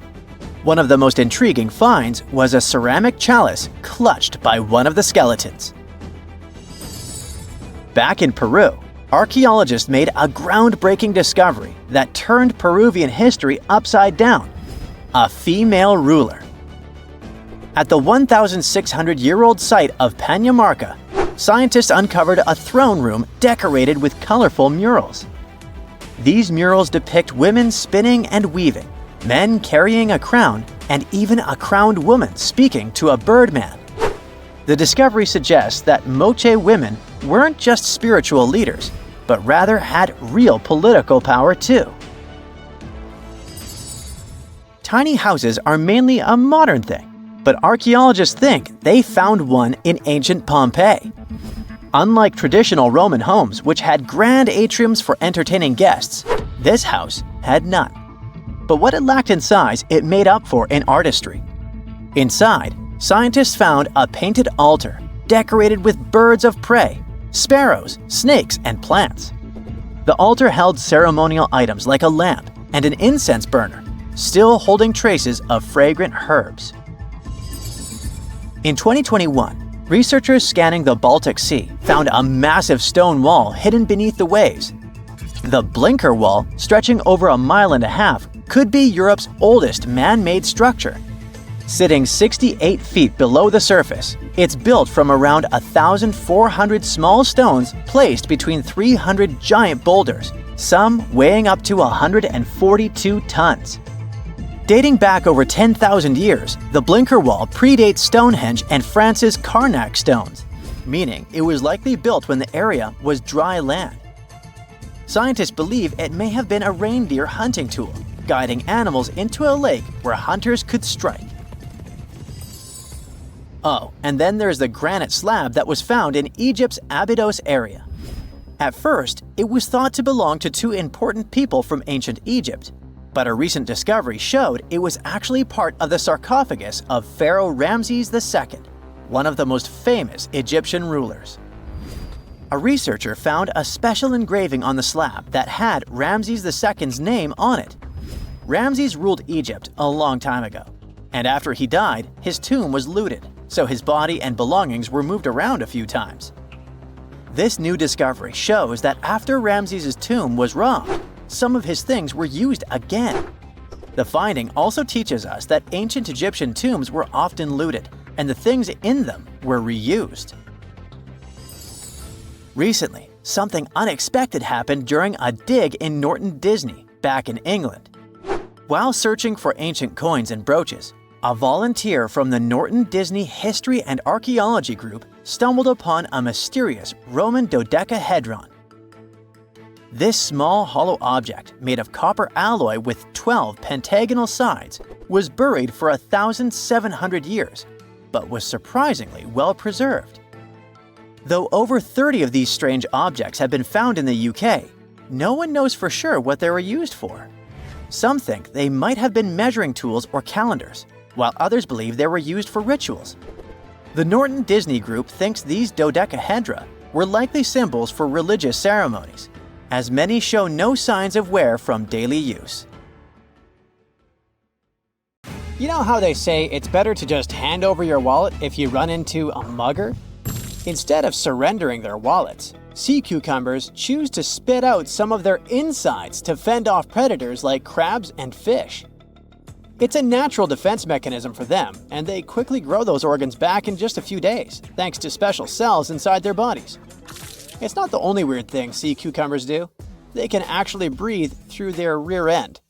One of the most intriguing finds was a ceramic chalice clutched by one of the skeletons. Back in Peru, archaeologists made a groundbreaking discovery that turned Peruvian history upside down: a female ruler. At the 1,600-year-old site of Pañamarca, scientists uncovered a throne room decorated with colorful murals. These murals depict women spinning and weaving, men carrying a crown, and even a crowned woman speaking to a birdman. The discovery suggests that Moche women weren't just spiritual leaders, but rather had real political power too. Tiny houses are mainly a modern thing, but archaeologists think they found one in ancient Pompeii. Unlike traditional Roman homes, which had grand atriums for entertaining guests, this house had none. But what it lacked in size, it made up for in artistry. Inside, scientists found a painted altar decorated with birds of prey, sparrows, snakes, and plants. The altar held ceremonial items like a lamp and an incense burner, still holding traces of fragrant herbs. In 2021, Researchers scanning the Baltic Sea found a massive stone wall hidden beneath the waves. The Blinker Wall, stretching over 1.5 miles, could be Europe's oldest man-made structure. Sitting 68 feet below the surface, it's built from around 1,400 small stones placed between 300 giant boulders, some weighing up to 142 tons. Dating back over 10,000 years, the Blinker Wall predates Stonehenge and France's Karnak stones, meaning it was likely built when the area was dry land. Scientists believe it may have been a reindeer hunting tool, guiding animals into a lake where hunters could strike. Oh, and then there's the granite slab that was found in Egypt's Abydos area. At first, it was thought to belong to two important people from ancient Egypt, but a recent discovery showed it was actually part of the sarcophagus of Pharaoh Ramses II, one of the most famous Egyptian rulers. A researcher found a special engraving on the slab that had Ramses II's name on it. Ramses ruled Egypt a long time ago, and after he died, his tomb was looted, so his body and belongings were moved around a few times. This new discovery shows that after Ramses' tomb was robbed, some of his things were used again. The finding also teaches us that ancient Egyptian tombs were often looted, and the things in them were reused. Recently, something unexpected happened during a dig in Norton Disney, back in England. While searching for ancient coins and brooches, a volunteer from the Norton Disney History and Archaeology group stumbled upon a mysterious Roman dodecahedron. This small hollow object, made of copper alloy with 12 pentagonal sides, was buried for 1,700 years, but was surprisingly well preserved. Though over 30 of these strange objects have been found in the UK, no one knows for sure what they were used for. Some think they might have been measuring tools or calendars, while others believe they were used for rituals. The Norton Disney Group thinks these dodecahedra were likely symbols for religious ceremonies, as many show no signs of wear from daily use.
You know how they say it's better to just hand over your wallet if you run into a mugger? Instead of surrendering their wallets, sea cucumbers choose to spit out some of their insides to fend off predators like crabs and fish. It's a natural defense mechanism for them, and they quickly grow those organs back in just a few days, thanks to special cells inside their bodies. It's not the only weird thing sea cucumbers do. They can actually breathe through their rear end.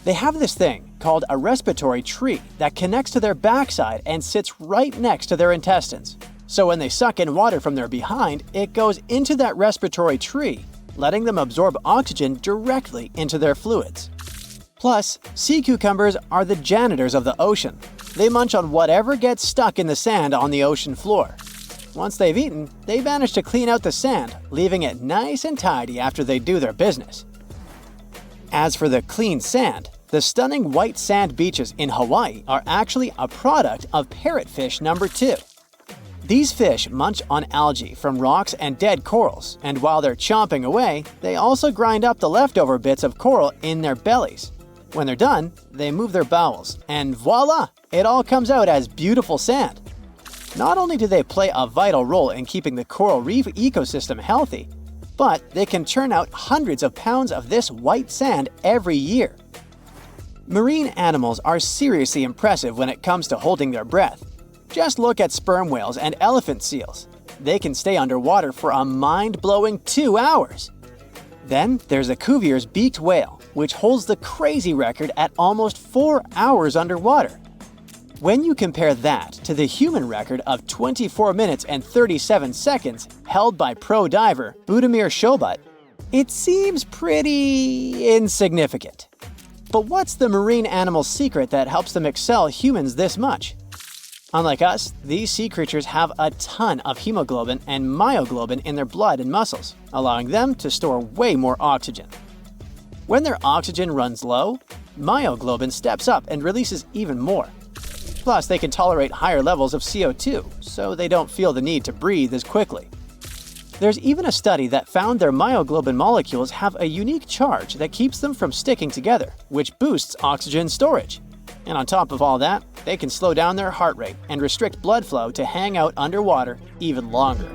They have this thing called a respiratory tree that connects to their backside and sits right next to their intestines. So when they suck in water from their behind, it goes into that respiratory tree, letting them absorb oxygen directly into their fluids. Plus, sea cucumbers are the janitors of the ocean. They munch on whatever gets stuck in the sand on the ocean floor. Once they've eaten, they manage to clean out the sand, leaving it nice and tidy after they do their business. As for the clean sand, the stunning white sand beaches in Hawaii are actually a product of parrotfish number 2. These fish munch on algae from rocks and dead corals, and while they're chomping away, they also grind up the leftover bits of coral in their bellies. When they're done, they move their bowels, and voila! It all comes out as beautiful sand. Not only do they play a vital role in keeping the coral reef ecosystem healthy, but they can churn out hundreds of pounds of this white sand every year. Marine animals are seriously impressive when it comes to holding their breath. Just look at sperm whales and elephant seals. They can stay underwater for a mind-blowing 2 hours. Then there's the Cuvier's beaked whale, which holds the crazy record at almost 4 hours underwater. When you compare that to the human record of 24 minutes and 37 seconds held by pro diver Budimir Shobat, it seems pretty insignificant. But what's the marine animal's secret that helps them excel humans this much? Unlike us, these sea creatures have a ton of hemoglobin and myoglobin in their blood and muscles, allowing them to store way more oxygen. When their oxygen runs low, myoglobin steps up and releases even more. Plus, they can tolerate higher levels of CO2, so they don't feel the need to breathe as quickly. There's even a study that found their myoglobin molecules have a unique charge that keeps them from sticking together, which boosts oxygen storage. And on top of all that, they can slow down their heart rate and restrict blood flow to hang out underwater even longer.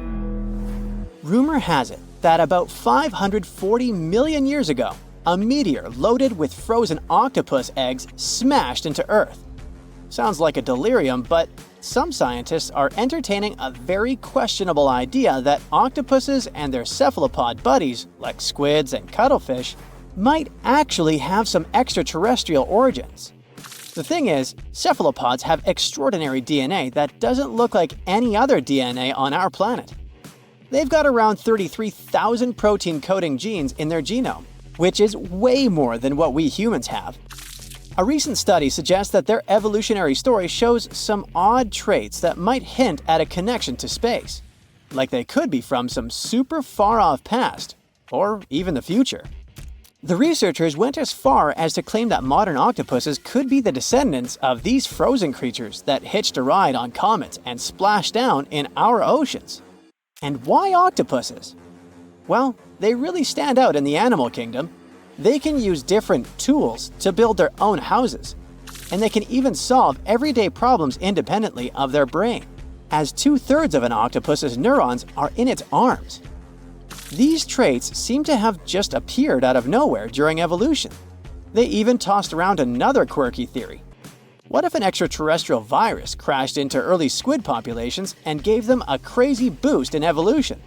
Rumor has it that about 540 million years ago, a meteor loaded with frozen octopus eggs smashed into Earth. Sounds like a delirium, but some scientists are entertaining a very questionable idea that octopuses and their cephalopod buddies, like squids and cuttlefish, might actually have some extraterrestrial origins. The thing is, cephalopods have extraordinary DNA that doesn't look like any other DNA on our planet. They've got around 33,000 protein-coding genes in their genome, which is way more than what we humans have. A recent study suggests that their evolutionary story shows some odd traits that might hint at a connection to space, like they could be from some super far-off past, or even the future. The researchers went as far as to claim that modern octopuses could be the descendants of these frozen creatures that hitched a ride on comets and splashed down in our oceans. And why octopuses? Well, they really stand out in the animal kingdom. They can use different tools to build their own houses, and they can even solve everyday problems independently of their brain, as 2/3 of an octopus's neurons are in its arms. These traits seem to have just appeared out of nowhere during evolution. They even tossed around another quirky theory. What if an extraterrestrial virus crashed into early squid populations and gave them a crazy boost in evolution,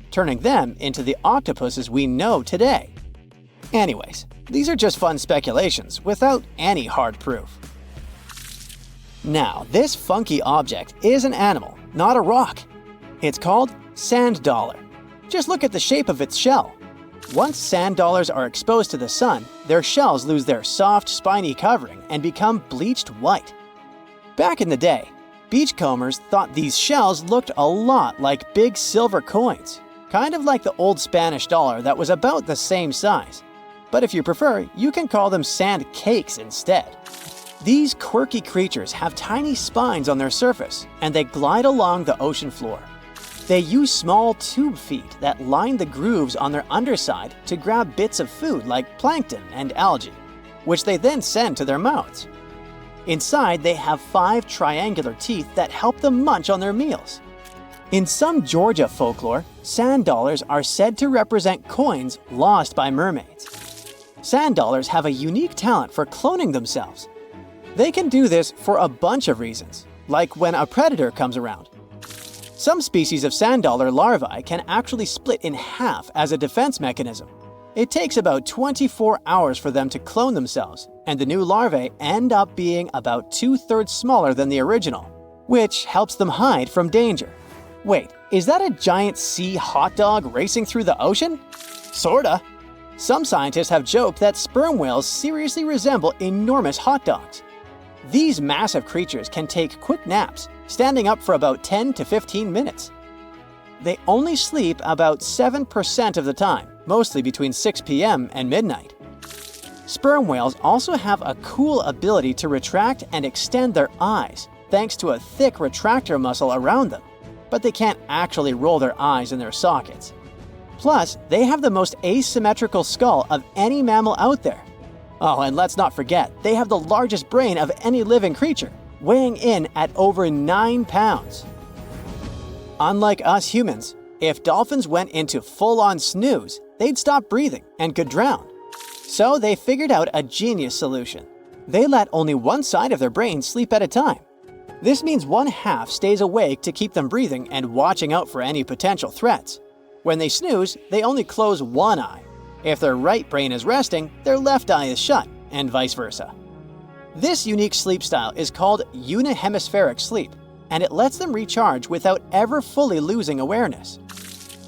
turning them into the octopuses we know today? Anyways, these are just fun speculations without any hard proof. Now, this funky object is an animal, not a rock. It's called sand dollar. Just look at the shape of its shell. Once sand dollars are exposed to the sun, their shells lose their soft, spiny covering and become bleached white. Back in the day, beachcombers thought these shells looked a lot like big silver coins, kind of like the old Spanish dollar that was about the same size. But if you prefer, you can call them sand cakes instead. These quirky creatures have tiny spines on their surface, and they glide along the ocean floor. They use small tube feet that line the grooves on their underside to grab bits of food like plankton and algae, which they then send to their mouths. Inside, they have 5 triangular teeth that help them munch on their meals. In some Georgia folklore, sand dollars are said to represent coins lost by mermaids. Sand dollars have a unique talent for cloning themselves. They can do this for a bunch of reasons, like when a predator comes around. Some species of sand dollar larvae can actually split in half as a defense mechanism. It takes about 24 hours for them to clone themselves, and the new larvae end up being about 2/3 smaller than the original, which helps them hide from danger. Wait, is that a giant sea hot dog racing through the ocean? Sorta. Some scientists have joked that sperm whales seriously resemble enormous hot dogs. These massive creatures can take quick naps, standing up for about 10 to 15 minutes. They only sleep about 7% of the time, mostly between 6 p.m. and midnight. Sperm whales also have a cool ability to retract and extend their eyes, thanks to a thick retractor muscle around them, but they can't actually roll their eyes in their sockets. Plus, they have the most asymmetrical skull of any mammal out there. Oh, and let's not forget, they have the largest brain of any living creature, weighing in at over 9 pounds. Unlike us humans, if dolphins went into full-on snooze, they'd stop breathing and could drown. So they figured out a genius solution. They let only one side of their brain sleep at a time. This means one half stays awake to keep them breathing and watching out for any potential threats. When they snooze, they only close one eye. If their right brain is resting, their left eye is shut, and vice versa. This unique sleep style is called unihemispheric sleep, and it lets them recharge without ever fully losing awareness.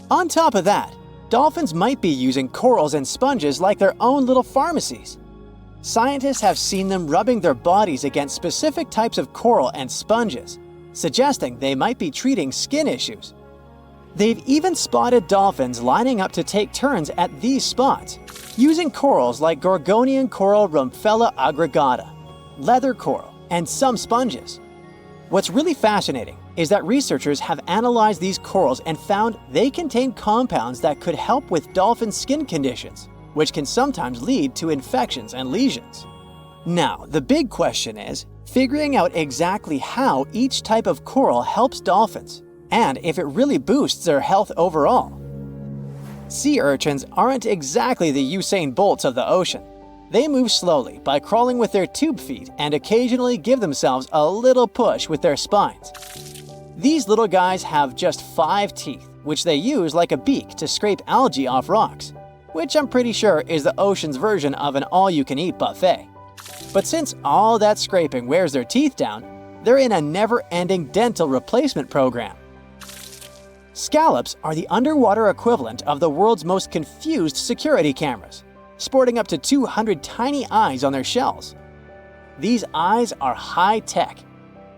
On top of that, dolphins might be using corals and sponges like their own little pharmacies. Scientists have seen them rubbing their bodies against specific types of coral and sponges, suggesting they might be treating skin issues. They've even spotted dolphins lining up to take turns at these spots, using corals like Gorgonian coral Rumphella aggregata, leather coral, and some sponges. What's really fascinating is that researchers have analyzed these corals and found they contain compounds that could help with dolphin skin conditions, which can sometimes lead to infections and lesions. Now, the big question is figuring out exactly how each type of coral helps dolphins, and if it really boosts their health overall. Sea urchins aren't exactly the Usain Bolts of the ocean. They move slowly by crawling with their tube feet and occasionally give themselves a little push with their spines. These little guys have just 5 teeth, which they use like a beak to scrape algae off rocks, which I'm pretty sure is the ocean's version of an all-you-can-eat buffet. But since all that scraping wears their teeth down, they're in a never-ending dental replacement program. Scallops are the underwater equivalent of the world's most confused security cameras, sporting up to 200 tiny eyes on their shells. These eyes are high-tech.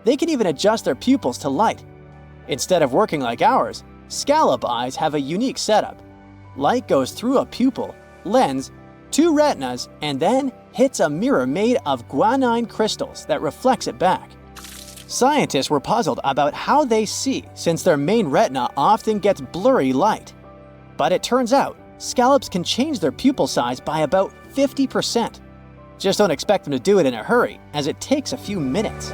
They can even adjust their pupils to light. Instead of working like ours, scallop eyes have a unique setup. Light goes through a pupil, lens, 2 retinas, and then hits a mirror made of guanine crystals that reflects it back. Scientists were puzzled about how they see since their main retina often gets blurry light. But it turns out, scallops can change their pupil size by about 50%. Just don't expect them to do it in a hurry, as it takes a few minutes.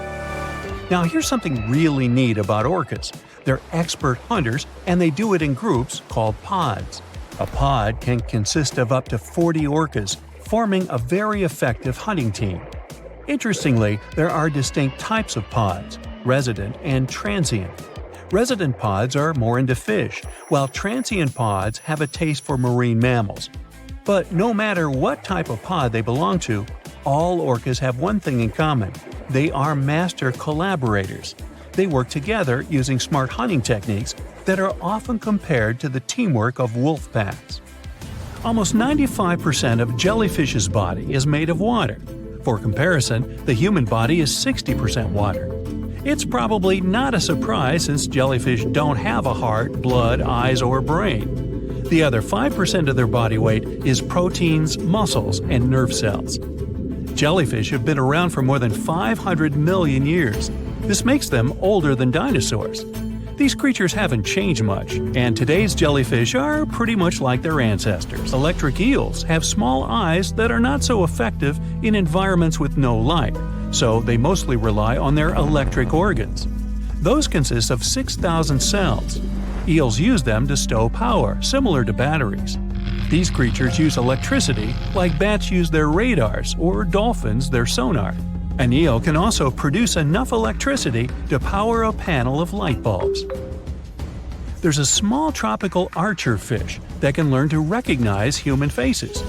Now here's something really neat about orcas. They're expert hunters, and they do it in groups called pods. A pod can consist of up to 40 orcas, forming a very effective hunting team. Interestingly, there are distinct types of pods: resident and transient. Resident pods are more into fish, while transient pods have a taste for marine mammals. But no matter what type of pod they belong to, all orcas have one thing in common: they are master collaborators. They work together using smart hunting techniques that are often compared to the teamwork of wolf packs. Almost 95% of jellyfish's body is made of water. For comparison, the human body is 60% water. It's probably not a surprise since jellyfish don't have a heart, blood, eyes, or brain. The other 5% of their body weight is proteins, muscles, and nerve cells. Jellyfish have been around for more than 500 million years. This makes them older than dinosaurs. These creatures haven't changed much, and today's jellyfish are pretty much like their ancestors. Electric eels have small eyes that are not so effective in environments with no light, so they mostly rely on their electric organs. Those consist of 6,000 cells. Eels use them to stow power, similar to batteries. These creatures use electricity like bats use their radars or dolphins their sonar. An eel can also produce enough electricity to power a panel of light bulbs. There's a small tropical archer fish that can learn to recognize human faces.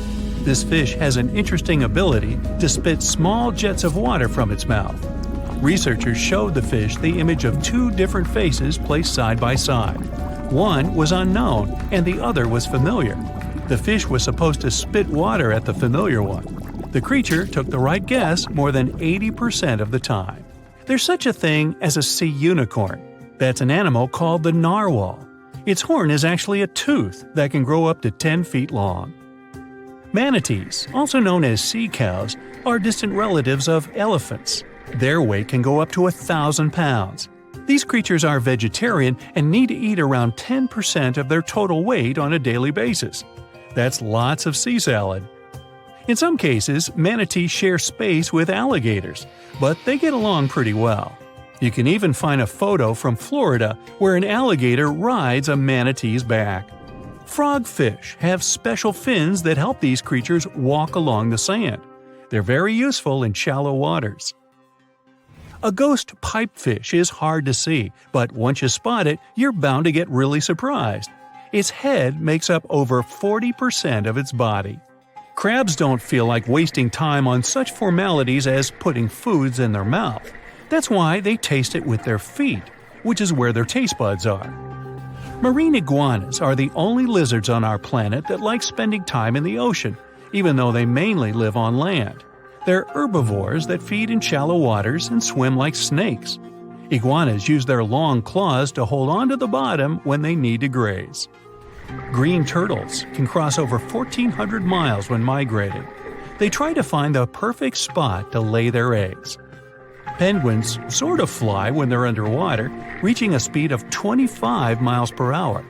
This fish has an interesting ability to spit small jets of water from its mouth. Researchers showed the fish the image of 2 different faces placed side by side. One was unknown and the other was familiar. The fish was supposed to spit water at the familiar one. The creature took the right guess more than 80% of the time. There's such a thing as a sea unicorn. That's an animal called the narwhal. Its horn is actually a tooth that can grow up to 10 feet long. Manatees, also known as sea cows, are distant relatives of elephants. Their weight can go up to 1,000 pounds. These creatures are vegetarian and need to eat around 10% of their total weight on a daily basis. That's lots of sea salad. In some cases, manatees share space with alligators, but they get along pretty well. You can even find a photo from Florida where an alligator rides a manatee's back. Frogfish have special fins that help these creatures walk along the sand. They're very useful in shallow waters. A ghost pipefish is hard to see, but once you spot it, you're bound to get really surprised. Its head makes up over 40% of its body. Crabs don't feel like wasting time on such formalities as putting foods in their mouth. That's why they taste it with their feet, which is where their taste buds are. Marine iguanas are the only lizards on our planet that like spending time in the ocean, even though they mainly live on land. They're herbivores that feed in shallow waters and swim like snakes. Iguanas use their long claws to hold onto the bottom when they need to graze. Green turtles can cross over 1,400 miles when migrating. They try to find the perfect spot to lay their eggs. Penguins sort of fly when they're underwater, reaching a speed of 25 miles per hour.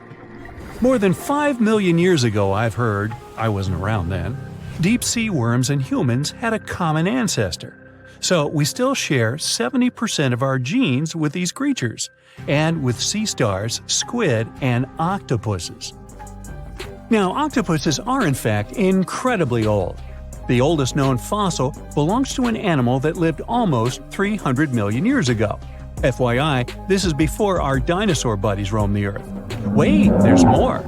More than 5 million years ago, I've heard, I wasn't around then, Deep sea worms and humans had a common ancestor. So we still share 70% of our genes with these creatures, and with sea stars, squid, and octopuses. Now, octopuses are in fact incredibly old. The oldest known fossil belongs to an animal that lived almost 300 million years ago. FYI, this is before our dinosaur buddies roamed the Earth. Wait, there's more!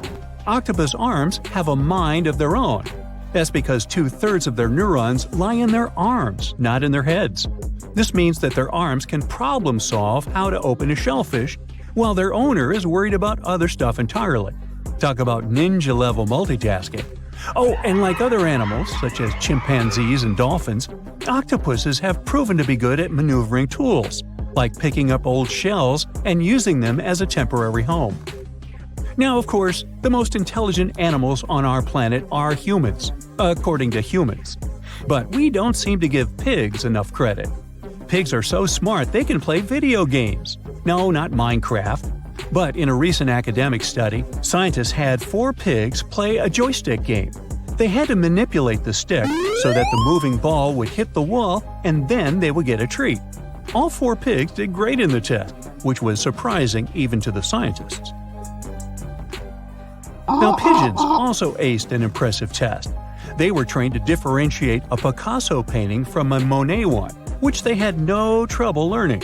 Octopus arms have a mind of their own. That's because 2/3 of their neurons lie in their arms, not in their heads. This means that their arms can problem solve how to open a shellfish, while their owner is worried about other stuff entirely. Talk about ninja-level multitasking. Oh, and like other animals, such as chimpanzees and dolphins, octopuses have proven to be good at maneuvering tools, like picking up old shells and using them as a temporary home. Now, of course, the most intelligent animals on our planet are humans, according to humans. But we don't seem to give pigs enough credit. Pigs are so smart they can play video games. No, not Minecraft. But in a recent academic study, scientists had 4 pigs play a joystick game. They had to manipulate the stick so that the moving ball would hit the wall and then they would get a treat. All 4 pigs did great in the test, which was surprising even to the scientists. Now, pigeons also aced an impressive test. They were trained to differentiate a Picasso painting from a Monet one, which they had no trouble learning.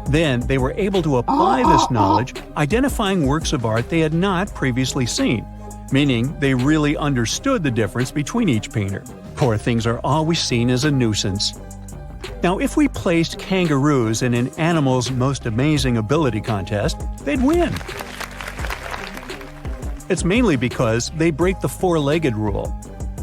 Then they were able to apply this knowledge, identifying works of art they had not previously seen, meaning they really understood the difference between each painter. Poor things are always seen as a nuisance. Now, if we placed kangaroos in an Animal's Most Amazing Ability contest, they'd win. It's mainly because they break the 4-legged rule.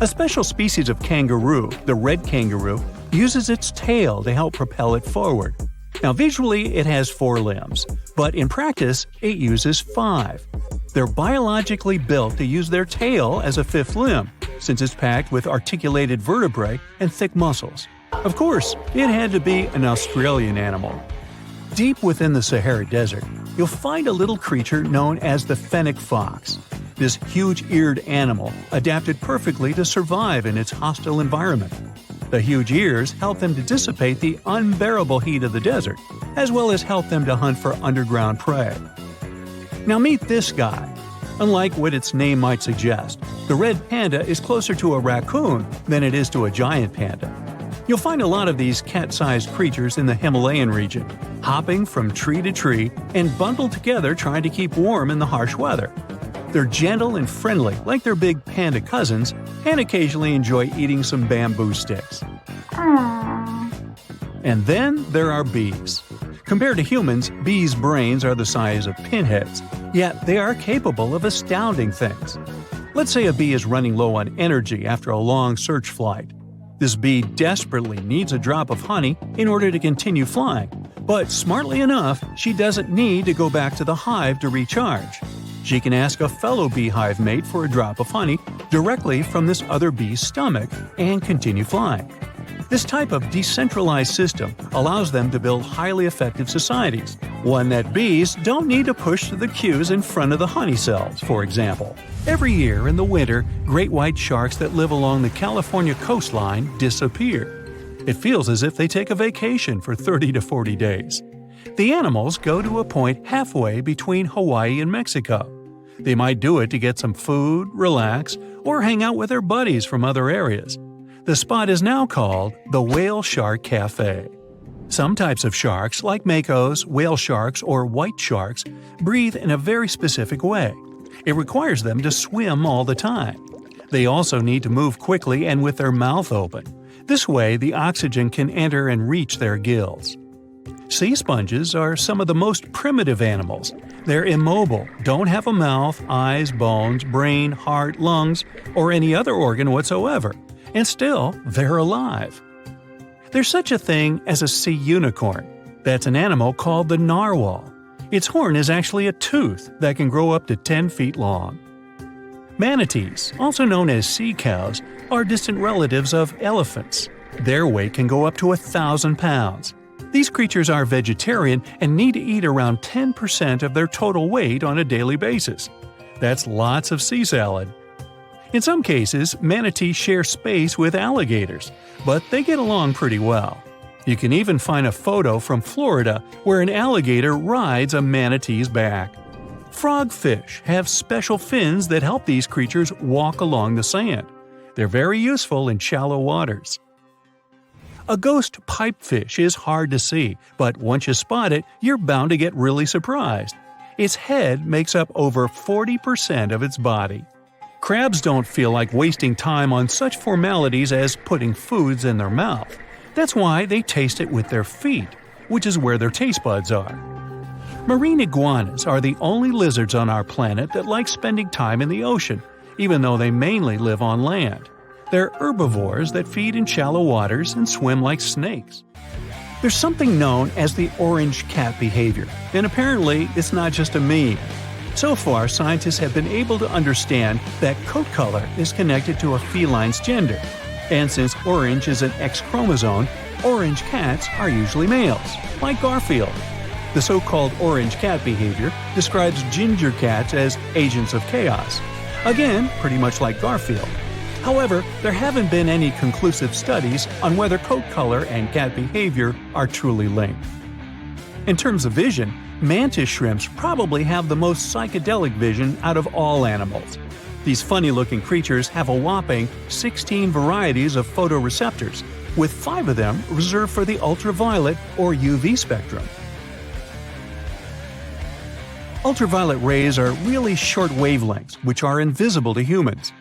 A special species of kangaroo, the red kangaroo, uses its tail to help propel it forward. Now, visually, it has 4 limbs, but in practice, it uses 5. They're biologically built to use their tail as a 5th limb, since it's packed with articulated vertebrae and thick muscles. Of course, it had to be an Australian animal. Deep within the Sahara Desert, you'll find a little creature known as the fennec fox. This huge-eared animal adapted perfectly to survive in its hostile environment. The huge ears help them to dissipate the unbearable heat of the desert, as well as help them to hunt for underground prey. Now meet this guy. Unlike what its name might suggest, the red panda is closer to a raccoon than it is to a giant panda. You'll find a lot of these cat-sized creatures in the Himalayan region, hopping from tree to tree and bundled together trying to keep warm in the harsh weather. They're gentle and friendly like their big panda cousins, and occasionally enjoy eating some bamboo sticks. And then there are bees. Compared to humans, bees' brains are the size of pinheads, yet they are capable of astounding things. Let's say a bee is running low on energy after a long search flight. This bee desperately needs a drop of honey in order to continue flying, but smartly enough, she doesn't need to go back to the hive to recharge. She can ask a fellow beehive mate for a drop of honey directly from this other bee's stomach and continue flying. This type of decentralized system allows them to build highly effective societies, one that bees don't need to push the queues in front of the honey cells, for example. Every year in the winter, great white sharks that live along the California coastline disappear. It feels as if they take a vacation for 30 to 40 days. The animals go to a point halfway between Hawaii and Mexico. They might do it to get some food, relax, or hang out with their buddies from other areas. The spot is now called the Whale Shark Cafe. Some types of sharks, like makos, whale sharks, or white sharks, breathe in a very specific way. It requires them to swim all the time. They also need to move quickly and with their mouth open. This way, the oxygen can enter and reach their gills. Sea sponges are some of the most primitive animals. They're immobile, don't have a mouth, eyes, bones, brain, heart, lungs, or any other organ whatsoever. And still, they're alive. There's such a thing as a sea unicorn. That's an animal called the narwhal. Its horn is actually a tooth that can grow up to 10 feet long. Manatees, also known as sea cows, are distant relatives of elephants. Their weight can go up to 1,000 pounds. These creatures are vegetarian and need to eat around 10% of their total weight on a daily basis. That's lots of sea salad. In some cases, manatees share space with alligators, but they get along pretty well. You can even find a photo from Florida where an alligator rides a manatee's back. Frogfish have special fins that help these creatures walk along the sand. They're very useful in shallow waters. A ghost pipefish is hard to see, but once you spot it, you're bound to get really surprised. Its head makes up over 40% of its body. Crabs don't feel like wasting time on such formalities as putting foods in their mouth. That's why they taste it with their feet, which is where their taste buds are. Marine iguanas are the only lizards on our planet that like spending time in the ocean, even though they mainly live on land. They're herbivores that feed in shallow waters and swim like snakes. There's something known as the orange cat behavior, and apparently it's not just a meme. So far, scientists have been able to understand that coat color is connected to a feline's gender. And since orange is an X chromosome, orange cats are usually males, like Garfield. The so-called orange cat behavior describes ginger cats as agents of chaos. Again, pretty much like Garfield. However, there haven't been any conclusive studies on whether coat color and cat behavior are truly linked. In terms of vision, mantis shrimps probably have the most psychedelic vision out of all animals. These funny-looking creatures have a whopping 16 varieties of photoreceptors, with 5 of them reserved for the ultraviolet or UV spectrum. Ultraviolet rays are really short wavelengths, which are invisible to humans.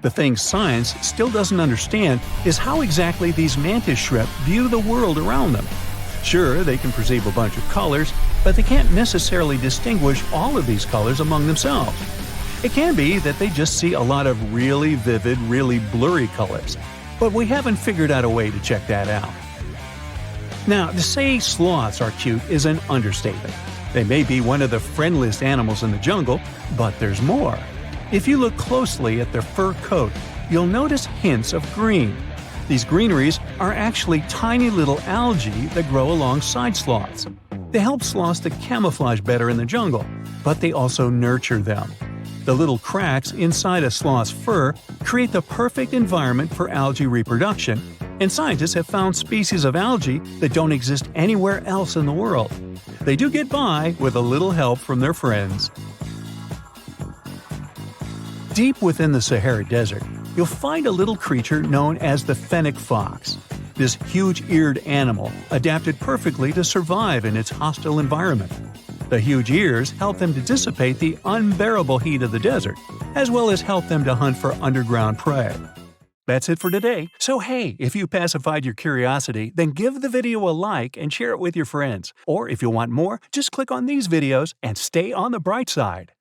The thing science still doesn't understand is how exactly these mantis shrimp view the world around them. Sure, they can perceive a bunch of colors, but they can't necessarily distinguish all of these colors among themselves. It can be that they just see a lot of really vivid, really blurry colors, but we haven't figured out a way to check that out. Now, to say sloths are cute is an understatement. They may be one of the friendliest animals in the jungle, but there's more. If you look closely at their fur coat, you'll notice hints of green. These greeneries are actually tiny little algae that grow alongside sloths. They help sloths to camouflage better in the jungle, but they also nurture them. The little cracks inside a sloth's fur create the perfect environment for algae reproduction, and scientists have found species of algae that don't exist anywhere else in the world. They do get by with a little help from their friends. Deep within the Sahara Desert, you'll find a little creature known as the fennec fox. This huge-eared animal adapted perfectly to survive in its hostile environment. The huge ears help them to dissipate the unbearable heat of the desert, as well as help them to hunt for underground prey. That's it for today. So hey, if you pacified your curiosity, then give the video a like and share it with your friends. Or if you want more, just click on these videos and stay on the bright side.